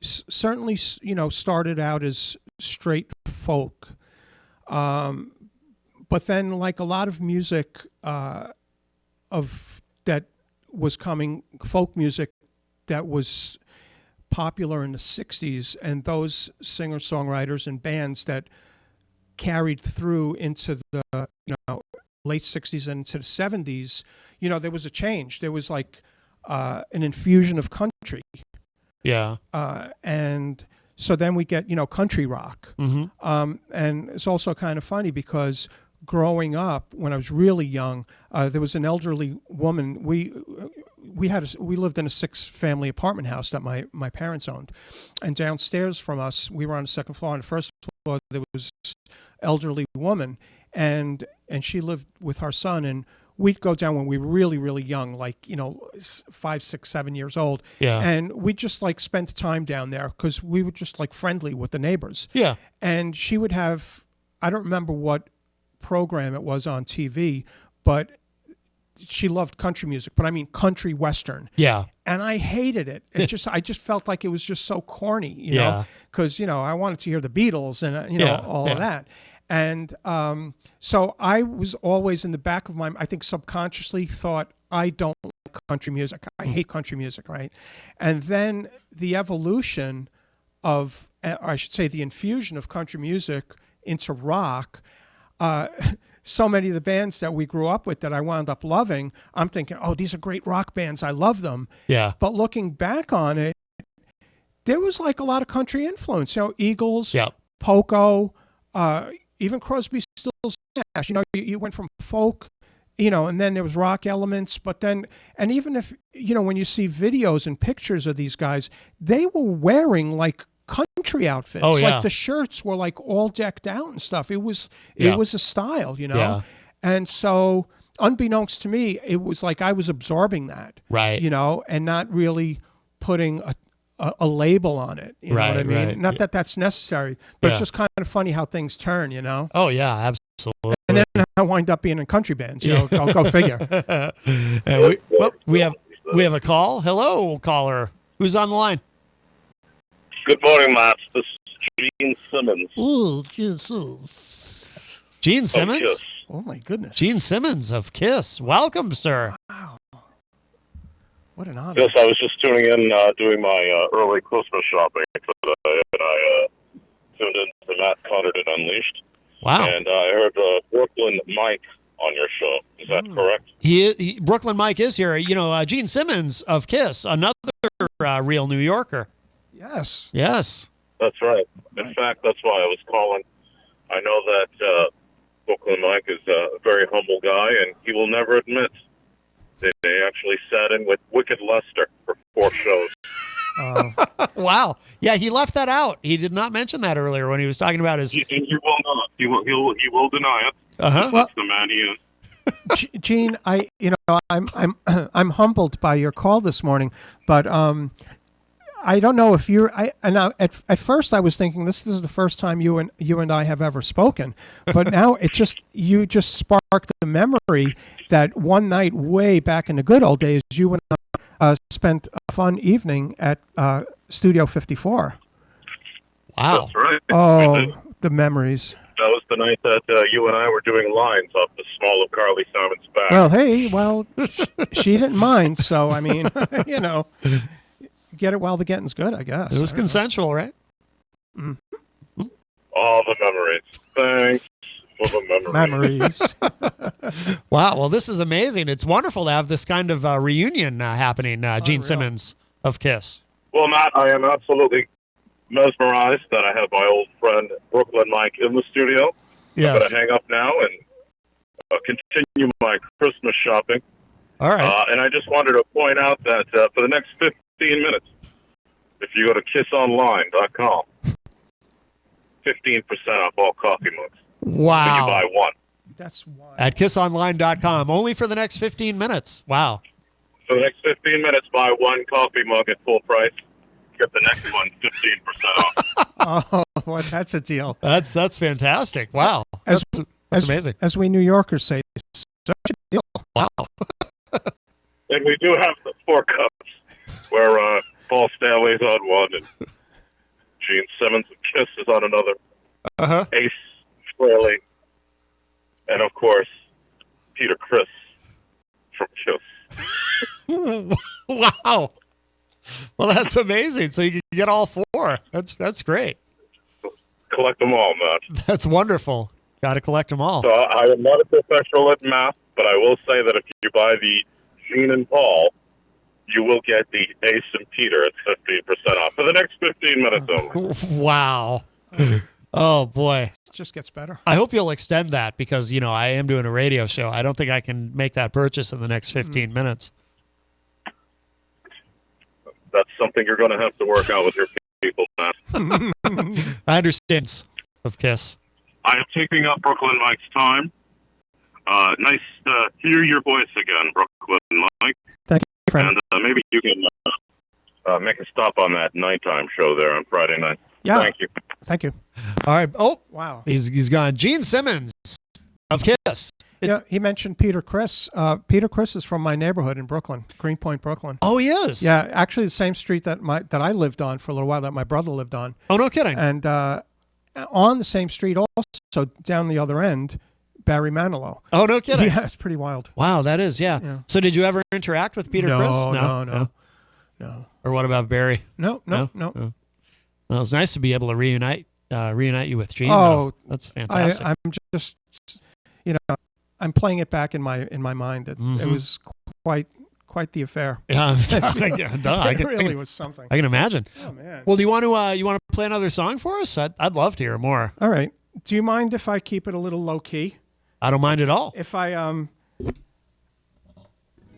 Certainly, started out as straight folk. But then, like a lot of music of that was coming, folk music that was popular in the 60s, and those singer-songwriters and bands that carried through into the late 60s and into the 70s, there was a change. There was like an infusion of country. Yeah. And so then we get, country rock. Mm-hmm. And it's also kind of funny because growing up, when I was really young, there was an elderly woman. We lived in a 6-family apartment house that my parents owned, and downstairs from us, we were on the second floor. On the first floor, there was this elderly woman, and she lived with her son, and we'd go down when we were really, really young, like 5, 6, 7 years old. Yeah. And we'd just like spend time down there because we were just like friendly with the neighbors. Yeah. And she would have, I don't remember what program it was on TV, but she loved country music, but I mean country western. Yeah. And I hated it. I just felt like it was just so corny, you know, because I wanted to hear the Beatles and all of that. And so I was always in the back of I think subconsciously thought, I don't like country music. I hate country music, right? And then the evolution of, or I should say the infusion of country music into rock, so many of the bands that we grew up with that I wound up loving, I'm thinking, oh, these are great rock bands. I love them. Yeah. But looking back on it, there was like a lot of country influence. Eagles, Poco, even Crosby, Stills, Nash. You went from folk, and then there was rock elements. But then, and even if, when you see videos and pictures of these guys, they were wearing like country outfits. Oh, yeah. Like the shirts were like all decked out and stuff. It was a style, Yeah. And so unbeknownst to me, it was like I was absorbing that. Right. And not really putting a label on it. You know what I mean? Right. Not that that's necessary, but it's just kind of funny how things turn, Oh, yeah, absolutely. And then I wind up being in country bands, go figure. And we have a call. Hello, caller. Who's on the line? Good morning, Matt. This is Gene Simmons. Ooh, Jesus. Gene Simmons? Kiss. Oh, my goodness. Gene Simmons of Kiss. Welcome, sir. Wow. What an honor. Yes, I was just tuning in, doing my early Christmas shopping today, and I tuned in to Matt Connarton Unleashed. Wow. And I heard Brooklyn Mike on your show. Is that correct? Brooklyn Mike is here. Gene Simmons of Kiss, another real New Yorker. Yes. Yes. That's right. In fact, that's why I was calling. I know that Brooklyn Mike is a very humble guy, and he will never admit that they actually sat in with Wicked Lester for 4 shows. Wow. Yeah, he left that out. He did not mention that earlier when he was talking about his... He will not. He will deny it. Uh-huh. That's the man he is. Gene, I'm humbled by your call this morning, but I don't know if at first I was thinking this is the first time you and I have ever spoken, but now you just sparked the memory that one night way back in the good old days, you and I spent a fun evening at Studio 54. Wow. That's right. Oh, the memories. That was the night that you and I were doing lines off the small of Carly Simon's back. Well, hey, she didn't mind, so I mean, get it while the getting's good, I guess. It was consensual, right? Mm. All the memories. Thanks for the memories. Wow. Well, this is amazing. It's wonderful to have this kind of reunion happening, Gene Simmons of Kiss. Well, Matt, I am absolutely mesmerized that I have my old friend Brooklyn Mike in the studio. Yes. I'm going to hang up now and continue my Christmas shopping. All right. And I just wanted to point out that for the next 15 minutes, if you go to kissonline.com, 15% off all coffee mugs. Wow. When you buy one. That's wild. At kissonline.com, only for the next 15 minutes. Wow. For the next 15 minutes, buy one coffee mug at full price. Get the next one 15% off. Oh, well, that's a deal. That's fantastic. Wow. That's amazing. As we New Yorkers say, such a deal. Wow. And we do have the 4 cups where Paul Stanley's on one and Gene Simmons of Kiss is on another. Uh-huh. Ace Frehley. And, of course, Peter Criss from Kiss. Wow. Well, that's amazing. So you can get all 4. That's great. Collect them all, man. That's wonderful. Got to collect them all. So I am not a professional at math, but I will say that if you buy the Gene and Paul, you will get the Ace and Peter at 15% off for the next 15 minutes only. Wow. Oh, boy. It just gets better. I hope you'll extend that because, I am doing a radio show. I don't think I can make that purchase in the next 15 minutes. That's something you're going to have to work out with your people, man. I understand of Kiss. I am taking up Brooklyn Mike's time. Nice to hear your voice again, Brooklyn Mike. Thank you, friend. And maybe you can make a stop on that nighttime show there on Friday night. Yeah. Thank you. Thank you. All right. Oh, wow. He's gone. Gene Simmons of Kiss. Yeah, he mentioned Peter Criss. Peter Criss is from my neighborhood in Brooklyn, Greenpoint, Brooklyn. Oh, he is? Yeah, actually the same street that I lived on for a little while, that my brother lived on. Oh, no kidding. And on the same street also, down the other end, Barry Manilow. Oh, no kidding. Yeah, it's pretty wild. Wow, that is, yeah. So did you ever interact with Peter Criss? No. Or what about Barry? No. Well, it's nice to be able to reunite you with Gene. Oh, that's fantastic. I'm just, I'm playing it back in my mind that it was quite the affair. Yeah, it really was something. I can imagine. Oh man. Well, do you want to play another song for us? I'd love to hear more. All right. Do you mind if I keep it a little low key? I don't mind at all. If I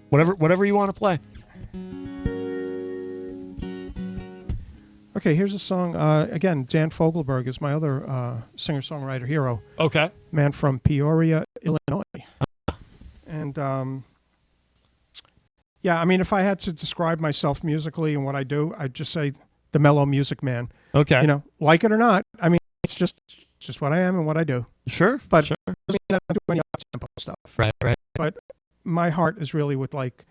whatever you want to play. Okay, here's a song. Again, Dan Fogelberg is my other singer-songwriter hero. Okay. Man from Peoria, Illinois. And yeah, I mean, if I had to describe myself musically and what I do, I'd just say the mellow music man. Okay. Like it or not, I mean, it's just what I am and what I do. Sure. But sure. I don't do any up-tempo stuff. Right. But my heart is really with like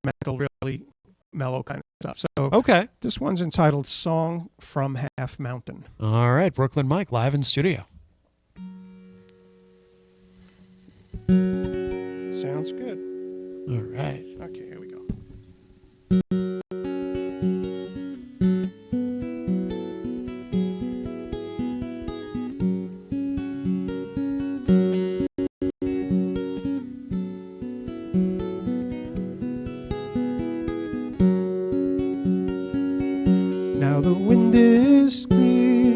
mental, really mellow kind of stuff. So okay, this one's entitled "Song from Half Mountain." All right, Brooklyn Mike live in studio. Sounds good. All right. Okay, here we go. Now the wind is clear,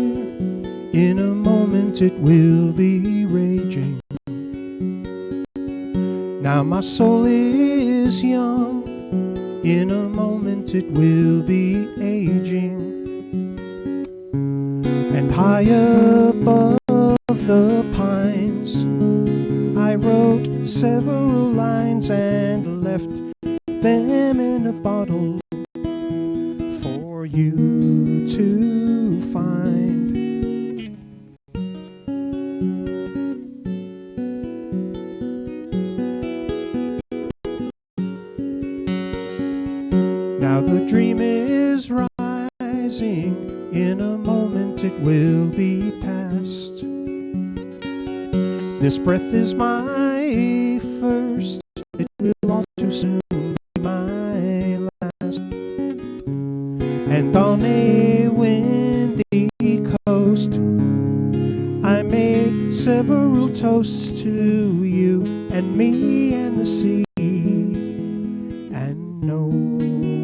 in a moment it will be raging. Now my soul is young, in a moment it will be aging. And high above the pines, I wrote several lines and left them in a bottle for you to find. Now the dream is rising, in a moment it will be past. This breath is my first, it will all too soon be my last. And on a windy coast, I made several toasts to you and me and the sea, and no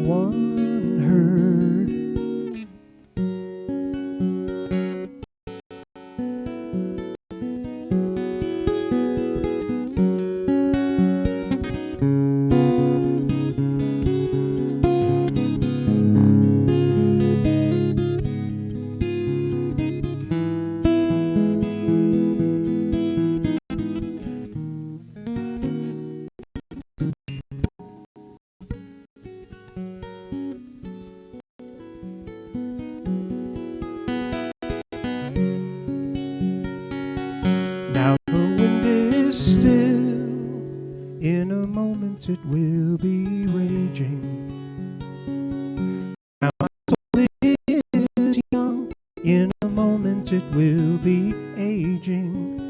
one heard. moment it will be raging. Now my soul is young, in a moment it will be aging.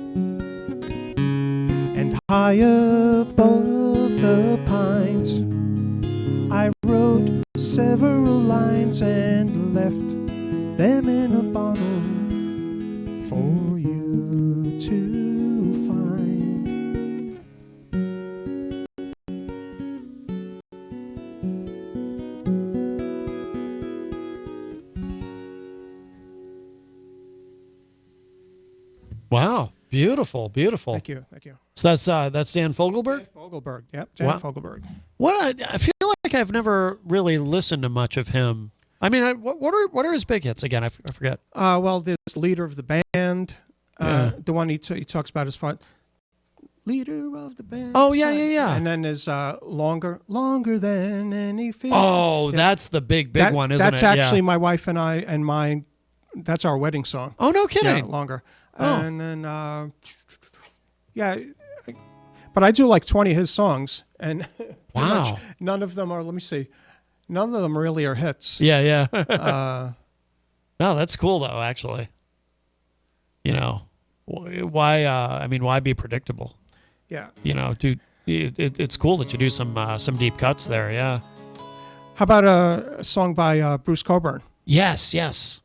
And high above the pines I wrote several lines and left them in a bottle for you to find. Wow. Beautiful, beautiful. Thank you, thank you. So that's Dan Fogelberg? Dan Fogelberg, yep, Dan Fogelberg. I feel like I've never really listened to much of him. I mean, what are his big hits again? I forget. Well, there's leader of the band. The one he talks about is leader of the band. Oh yeah. And then there's longer than any fear. Oh, that's the big one, isn't it? That's actually my wife and I and mine. That's our wedding song. Oh, no kidding. Yeah, longer. Oh. And then but I do like 20 of his songs, and wow, none of them are. Let me see. None of them really are hits. Yeah. No, that's cool though. Actually, you know, why? I mean, why be predictable? Yeah. You know, it's cool that you do some deep cuts there. Yeah. How about a song by Bruce Cockburn? Yes.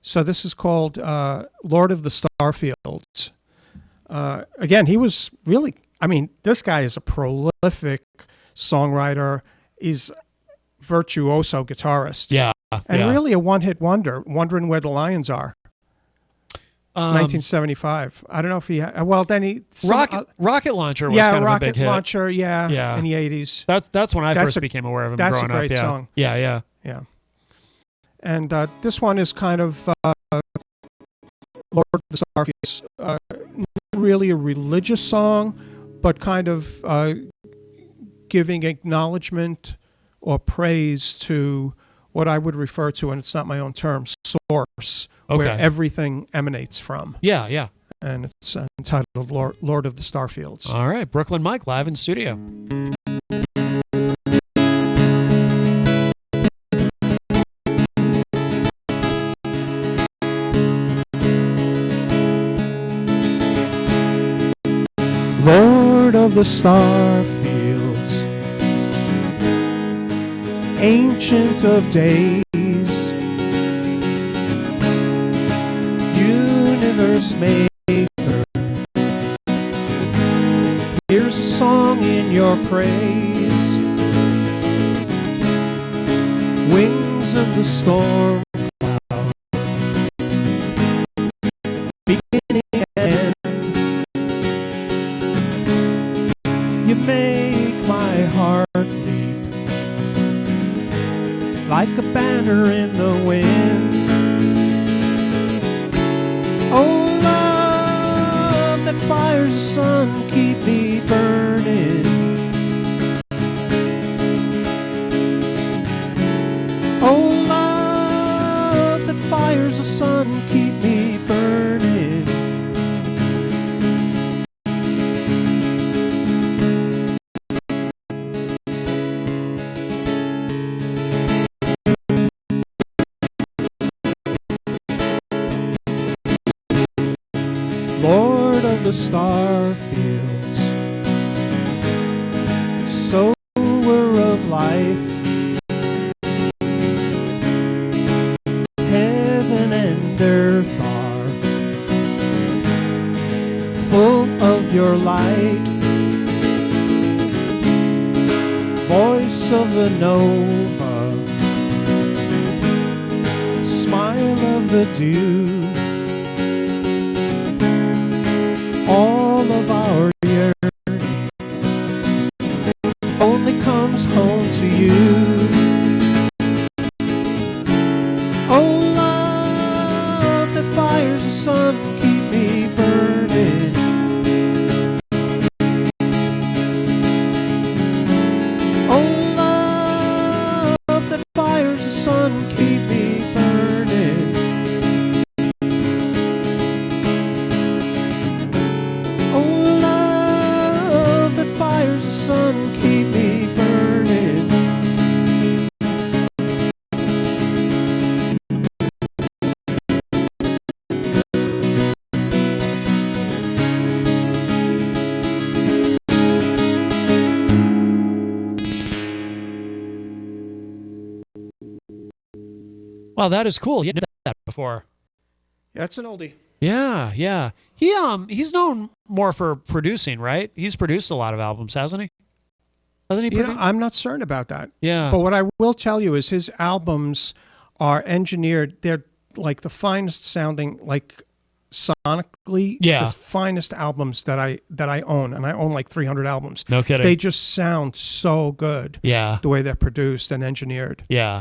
So this is called Lord of the Starfields. Again, he was really. I mean, this guy is a prolific songwriter. He's virtuoso guitarist. Yeah. And really a one-hit wonder, Wondering Where the Lions Are. 1975. I don't know if he well, then he... Rocket Launcher was kind of a big hit. Rocket Launcher, yeah, in the 80s. That's when I first became aware of him growing up. That's a great song. Yeah. And this one is kind of Lord of the Starfields. Not really a religious song, but kind of giving acknowledgement or praise to what I would refer to, and it's not my own term, source, where everything emanates from. Yeah. And it's entitled Lord of the Starfields. All right, Brooklyn Mike live in studio. Lord of the Starfields, Ancient of Days, Universe Maker, here's a song in your praise. Wings of the storm cloud, beginning and end. You make my heart leap like a banner in the wind. Oh, love that fires the sun, keep me burning. Oh, love that fires the sun, keep me burning. Lord of the Starfields, sower of life, heaven and earth are full of your light. Voice of the nova, smile of the dew, all of our yearning only comes home to you. Oh, love that fires the sun, keep me burning. Oh, love that fires the sun, keep me burning. Oh, love that fires the sun, keep me burning. Well, that is cool. You did that before. Yeah, it's an oldie. Yeah, yeah. He's known more for producing, right? He's produced a lot of albums, hasn't he? Hasn't he? I'm not certain about that. Yeah. But what I will tell you is his albums are engineered. They're like the finest sounding, like sonically, Yeah. the finest albums that I own, and I own like 300 albums. No kidding. They just sound so good. Yeah. The way they're produced and engineered. Yeah.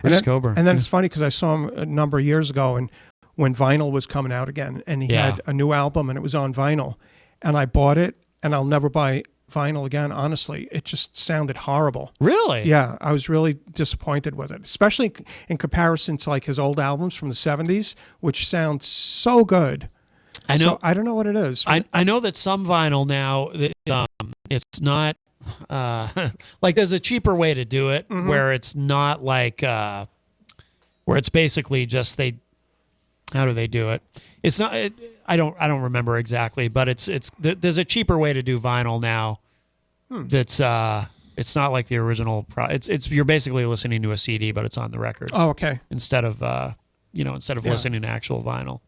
And Chris then, Coburn. and then it's funny because I saw him a number of years ago, and when vinyl was coming out again, and he had a new album, and it was on vinyl, and I bought it, and I'll never buy vinyl again. Honestly, it just sounded horrible. Really? Yeah, I was really disappointed with it, especially in comparison to like his old albums from the 70s, which sound so good. I know. So I don't know what it is. I know that some vinyl now, it's not like there's a cheaper way to do it where it's not like where it's basically just how do they do it? It's not. I don't remember exactly, but there's a cheaper way to do vinyl now. That's it's not like the original. It's you're basically listening to a CD, but it's on the record. Oh, okay. Instead of listening to actual vinyl.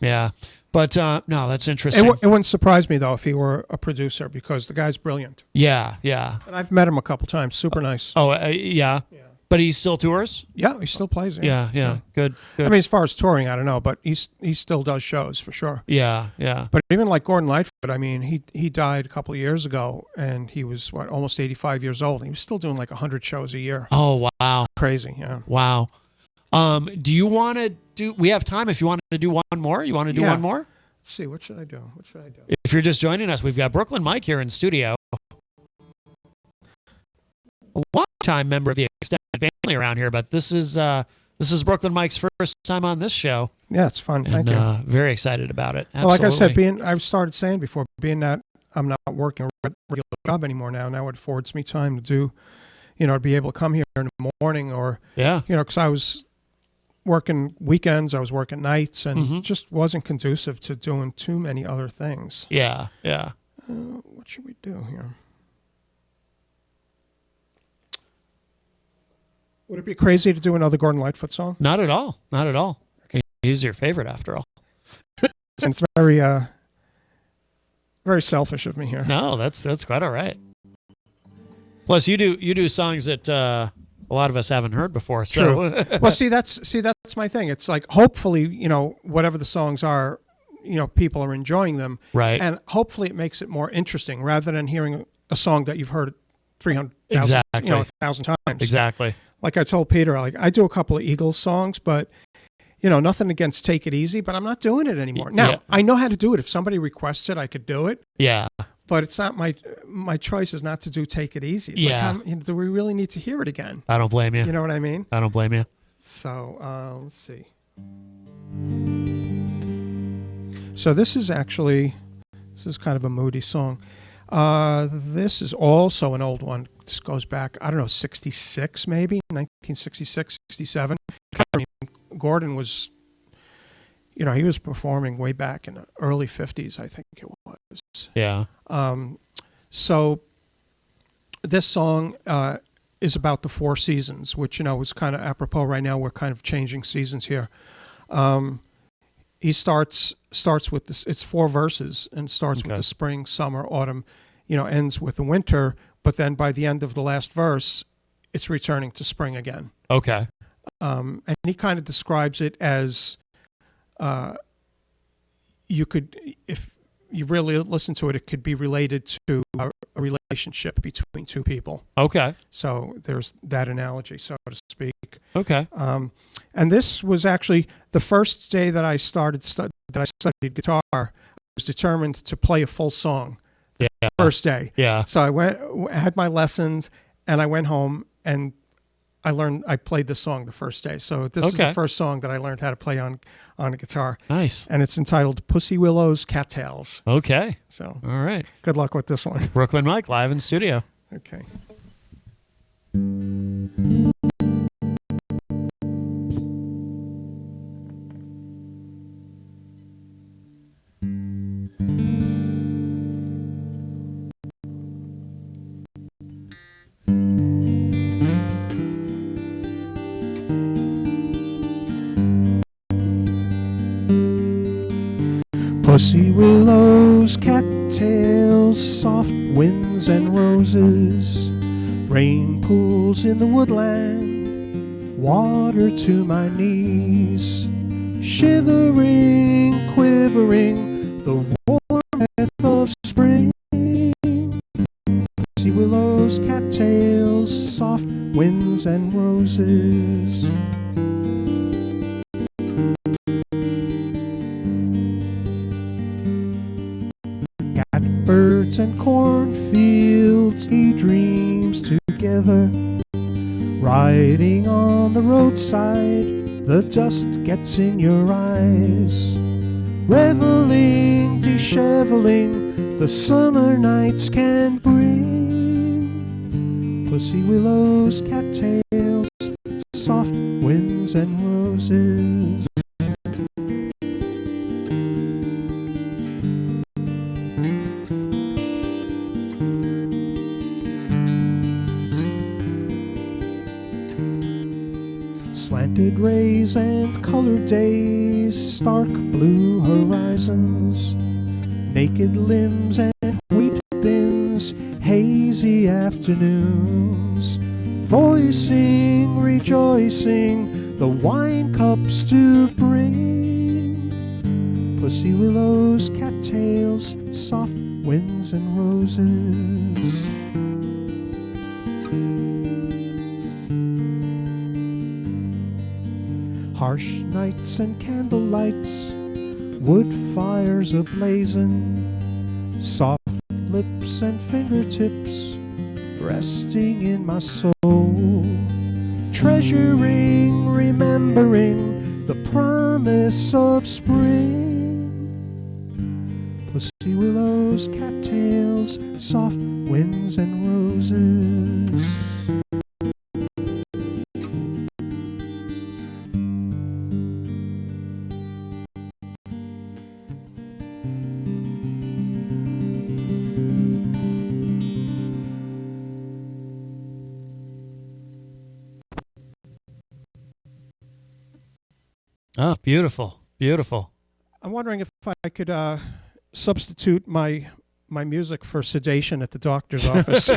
Yeah, but no, that's interesting. It wouldn't surprise me though if he were a producer because the guy's brilliant. Yeah. And I've met him a couple times. Super nice. Oh, yeah. But he still tours? Yeah, he still plays. Yeah. Good. I mean, as far as touring, I don't know, but he still does shows for sure. Yeah. But even like Gordon Lightfoot, I mean, he died a couple of years ago, and he was almost 85 years old. He was still doing like 100 shows a year. Oh wow, crazy! Yeah. Wow. Do you want to do? We have time. If you want to do one more, you want to do one more? Let's see. What should I do? If you're just joining us, we've got Brooklyn Mike here in studio. A long-time member of the extended family around here, but this is Brooklyn Mike's first time on this show. Yeah, it's fun. And, Thank you. Very excited about it. Well, like I said, I've started saying before, being that I'm not working a regular job anymore now it affords me time to do, to be able to come here in the morning or, because I was working weekends, I was working nights, and it just wasn't conducive to doing too many other things. Yeah. What should we do here? Would it be crazy to do another Gordon Lightfoot song? Not at all. Not at all. He's your favorite after all. And it's very, very selfish of me here. No, that's quite all right. Plus, you do songs that a lot of us haven't heard before. So. True. Well, see, that's my thing. It's like hopefully, whatever the songs are, people are enjoying them, right? And hopefully, it makes it more interesting rather than hearing a song that you've heard 300,000, 1,000 times. Exactly. Like I told Peter, I do a couple of Eagles songs, but nothing against Take It Easy, but I'm not doing it anymore. Now, I know how to do it. If somebody requests it, I could do it. Yeah. But it's not my choice is not to do Take It Easy. It's do we really need to hear it again? I don't blame you. You know what I mean? I don't blame you. So, let's see. So this is kind of a moody song. This is also an old one. This goes back, I don't know, 66 maybe, 1966, 67. I mean, Gordon was, he was performing way back in the early 50s, I think it was. Yeah. So this song is about the four seasons, which, was kind of apropos right now. We're kind of changing seasons here. He starts with this. It's 4 verses and starts with the spring, summer, autumn, ends with the winter. But then by the end of the last verse, it's returning to spring again. Okay. And he kind of describes it as you could, if you really listen to it, it could be related to a relationship between two people. Okay. So there's that analogy, so to speak. Okay. And this was actually the first day that I studied guitar. I was determined to play a full song. Yeah. First day. Yeah. So I had my lessons, and I went home and I played this song the first day. So this is the first song that I learned how to play on a guitar. Nice. And it's entitled Pussy Willows, Cattails. Okay. So all right. Good luck with this one. Brooklyn Mike live in studio. Okay. Pussy willows, cattails, soft winds and roses, rain pools in the woodland, water to my knees, shivering, quivering, the warm breath of spring. Pussy willows, cattails, soft winds and roses. Catbirds and cornfields, he dreams together. Riding on the roadside, the dust gets in your eyes. Reveling, disheveling, the summer nights can bring. Pussy willows, cattails, soft winds and roses. Slanted rays and colored days, stark blue horizons, naked limbs and wheat bins, hazy afternoons, voicing, rejoicing, the wine cups to bring. Pussy willows, cattails, soft winds and roses. Harsh nights and candle lights, wood fires ablazing, soft lips and fingertips resting in my soul, treasuring, remembering the promise of spring. Pussy willows, cattails, soft winds and roses. Oh, beautiful, beautiful. I'm wondering if I could substitute my music for sedation at the doctor's office.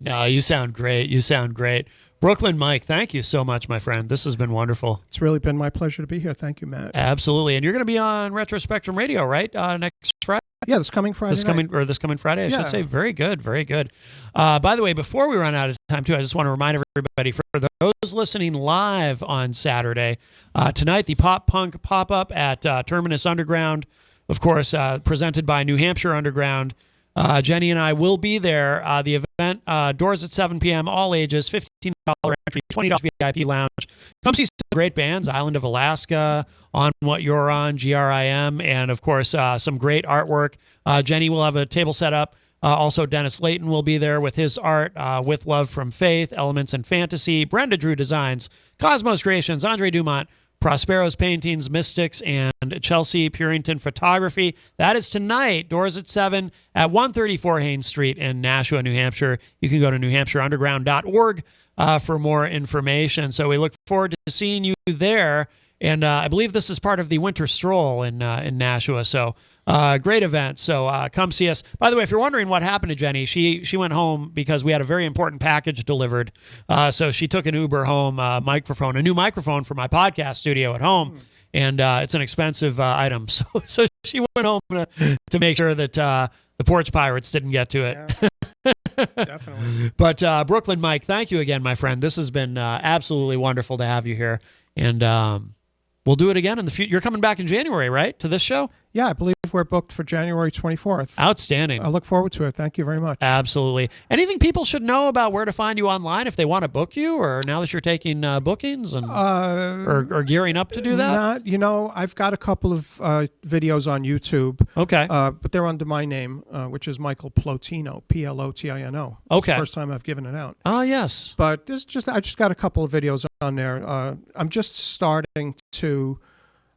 No, you sound great. You sound great. Brooklyn Mike, thank you so much, my friend. This has been wonderful. It's really been my pleasure to be here. Thank you, Matt. Absolutely. And you're going to be on Retro Spectrum Radio, right? Next Friday? Yeah, this coming Friday. This coming Friday, I should say. Very good, very good. By the way, before we run out of time, too, I just want to remind everybody, for those listening live on Saturday, tonight, the Pop Punk pop-up at Terminus Underground, of course, presented by New Hampshire Underground. Jenny and I will be there. The event, doors at 7 p.m., all ages, $15 entry, $20 VIP lounge. Come see some great bands, Island of Alaska, On What You're On, GRIM, and, of course, some great artwork. Jenny will have a table set up. Also, Dennis Layton will be there with his art, With Love from Faith, Elements and Fantasy, Brenda Drew Designs, Cosmos Creations, Andre Dumont, Prospero's Paintings, Mystics, and Chelsea Purington Photography. That is tonight, doors at 7 at 134 Haynes Street in Nashua, New Hampshire. You can go to newhampshireunderground.org for more information. So we look forward to seeing you there. And I believe this is part of the Winter Stroll in Nashua. So great event. So come see us. By the way, if you're wondering what happened to Jenny, she went home because we had a very important package delivered. So she took an Uber home, a new microphone for my podcast studio at home. And it's an expensive item. So she went home to make sure that the porch pirates didn't get to it. Yeah. Definitely. But Brooklyn Mike, thank you again, my friend. This has been absolutely wonderful to have you here. And we'll do it again in the future. You're coming back in January, right, to this show? Yeah, I believe we're booked for January 24th. Outstanding. I look forward to it. Thank you very much. Absolutely. Anything people should know about where to find you online if they want to book you, or now that you're taking bookings and or gearing up to do that? I've got a couple of videos on YouTube. Okay. But they're under my name, which is Michael Plotino, Plotino. Okay. It's the first time I've given it out. Oh, yes. But I just got a couple of videos on there. I'm just starting to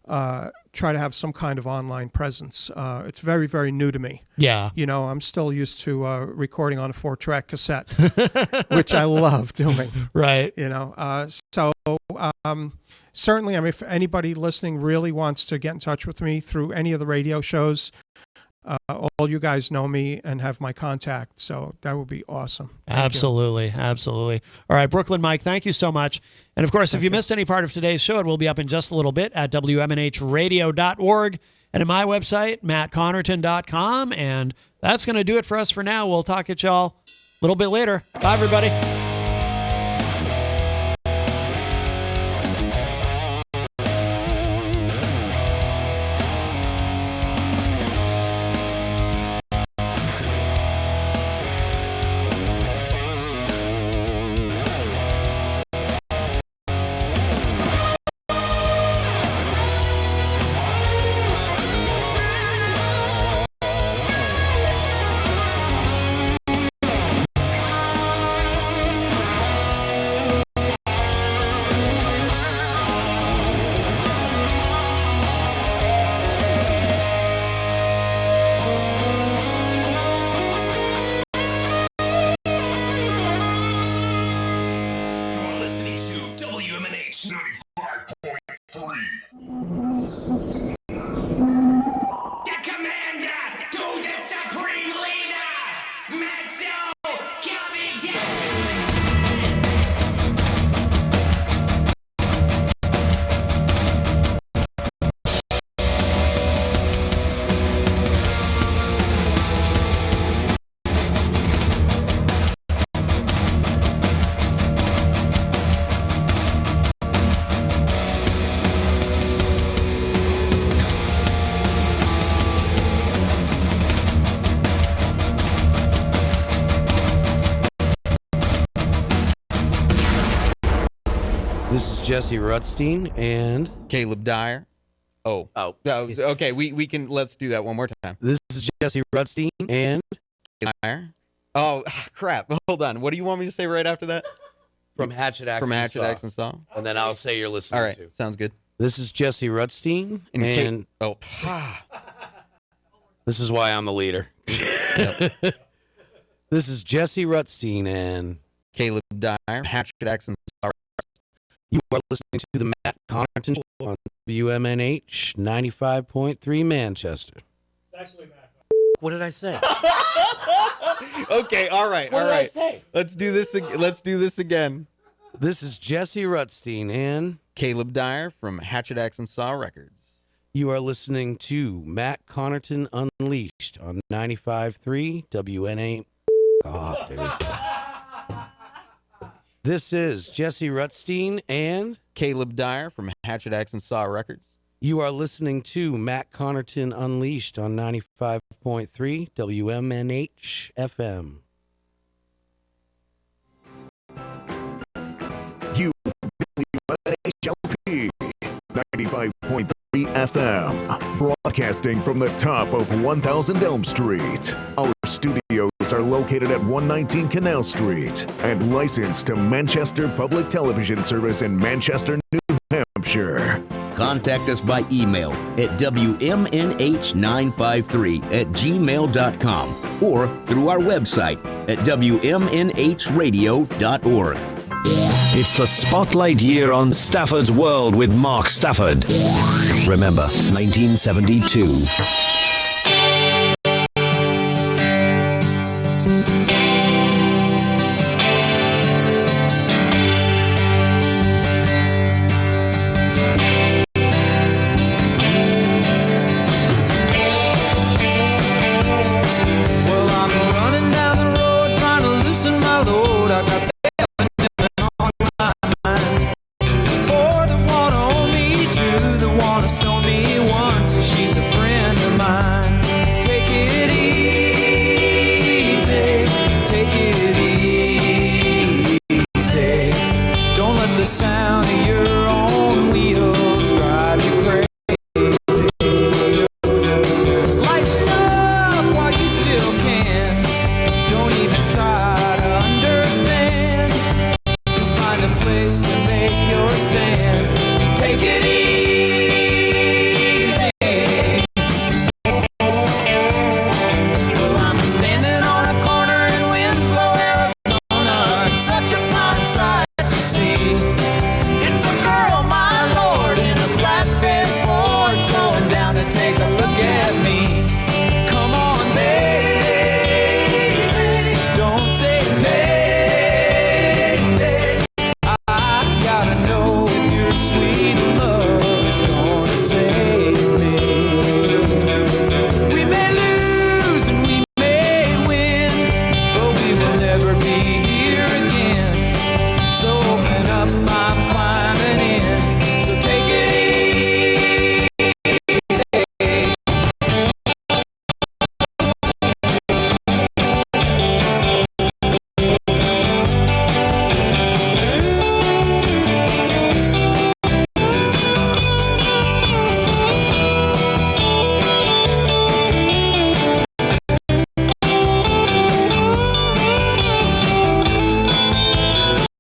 try to have some kind of online presence. It's very, very new to me. Yeah. You know, I'm still used to recording on a 4-track cassette, which I love doing. Right. You know, so certainly, I mean, if anybody listening really wants to get in touch with me through any of the radio shows, all you guys know me and have my contact, so that would be awesome. Absolutely. Absolutely. All right, Brooklyn Mike, thank you so much. And of course, if you missed any part of today's show, it will be up in just a little bit at WMNHradio.org and at my website, mattconnarton.com. And that's going to do it for us for now. We'll talk at y'all a little bit later. Bye, everybody. This is Jesse Rutstein and Caleb Dyer. Oh, okay. We can let's do that one more time. This is Jesse Rutstein and Dyer. Oh, crap! Hold on. What do you want me to say right after that? From Hatchet Axe. From Hatchet Axe and Saw. And then I'll say you're listening. All right, to. Sounds good. This is Jesse Rutstein and this is why I'm the leader. This is Jesse Rutstein and Caleb Dyer, Hatchet Axe and Saw. You are listening to the Matt Connarton Show on WMNH 95.3 Manchester. What did I say? Okay, all right, What all did I right. say? Let's do this. Let's do this again. This is Jesse Rutstein and Caleb Dyer from Hatchet Axe and Saw Records. You are listening to Matt Connarton Unleashed on 95.3 WNA. Off, dude. This is Jesse Rutstein and Caleb Dyer from Hatchet Axe and Saw Records. You are listening to Matt Connarton Unleashed on 95.3 WMNH FM. WMNHLP 95.3 FM, broadcasting from the top of 1000 Elm Street. Our studios are located at 119 Canal Street and licensed to Manchester Public Television Service in Manchester, New Hampshire. Contact us by email at WMNH953@gmail.com or through our website at WMNHradio.org. It's the Spotlight Year on Stafford's World with Mark Stafford. Remember, 1972.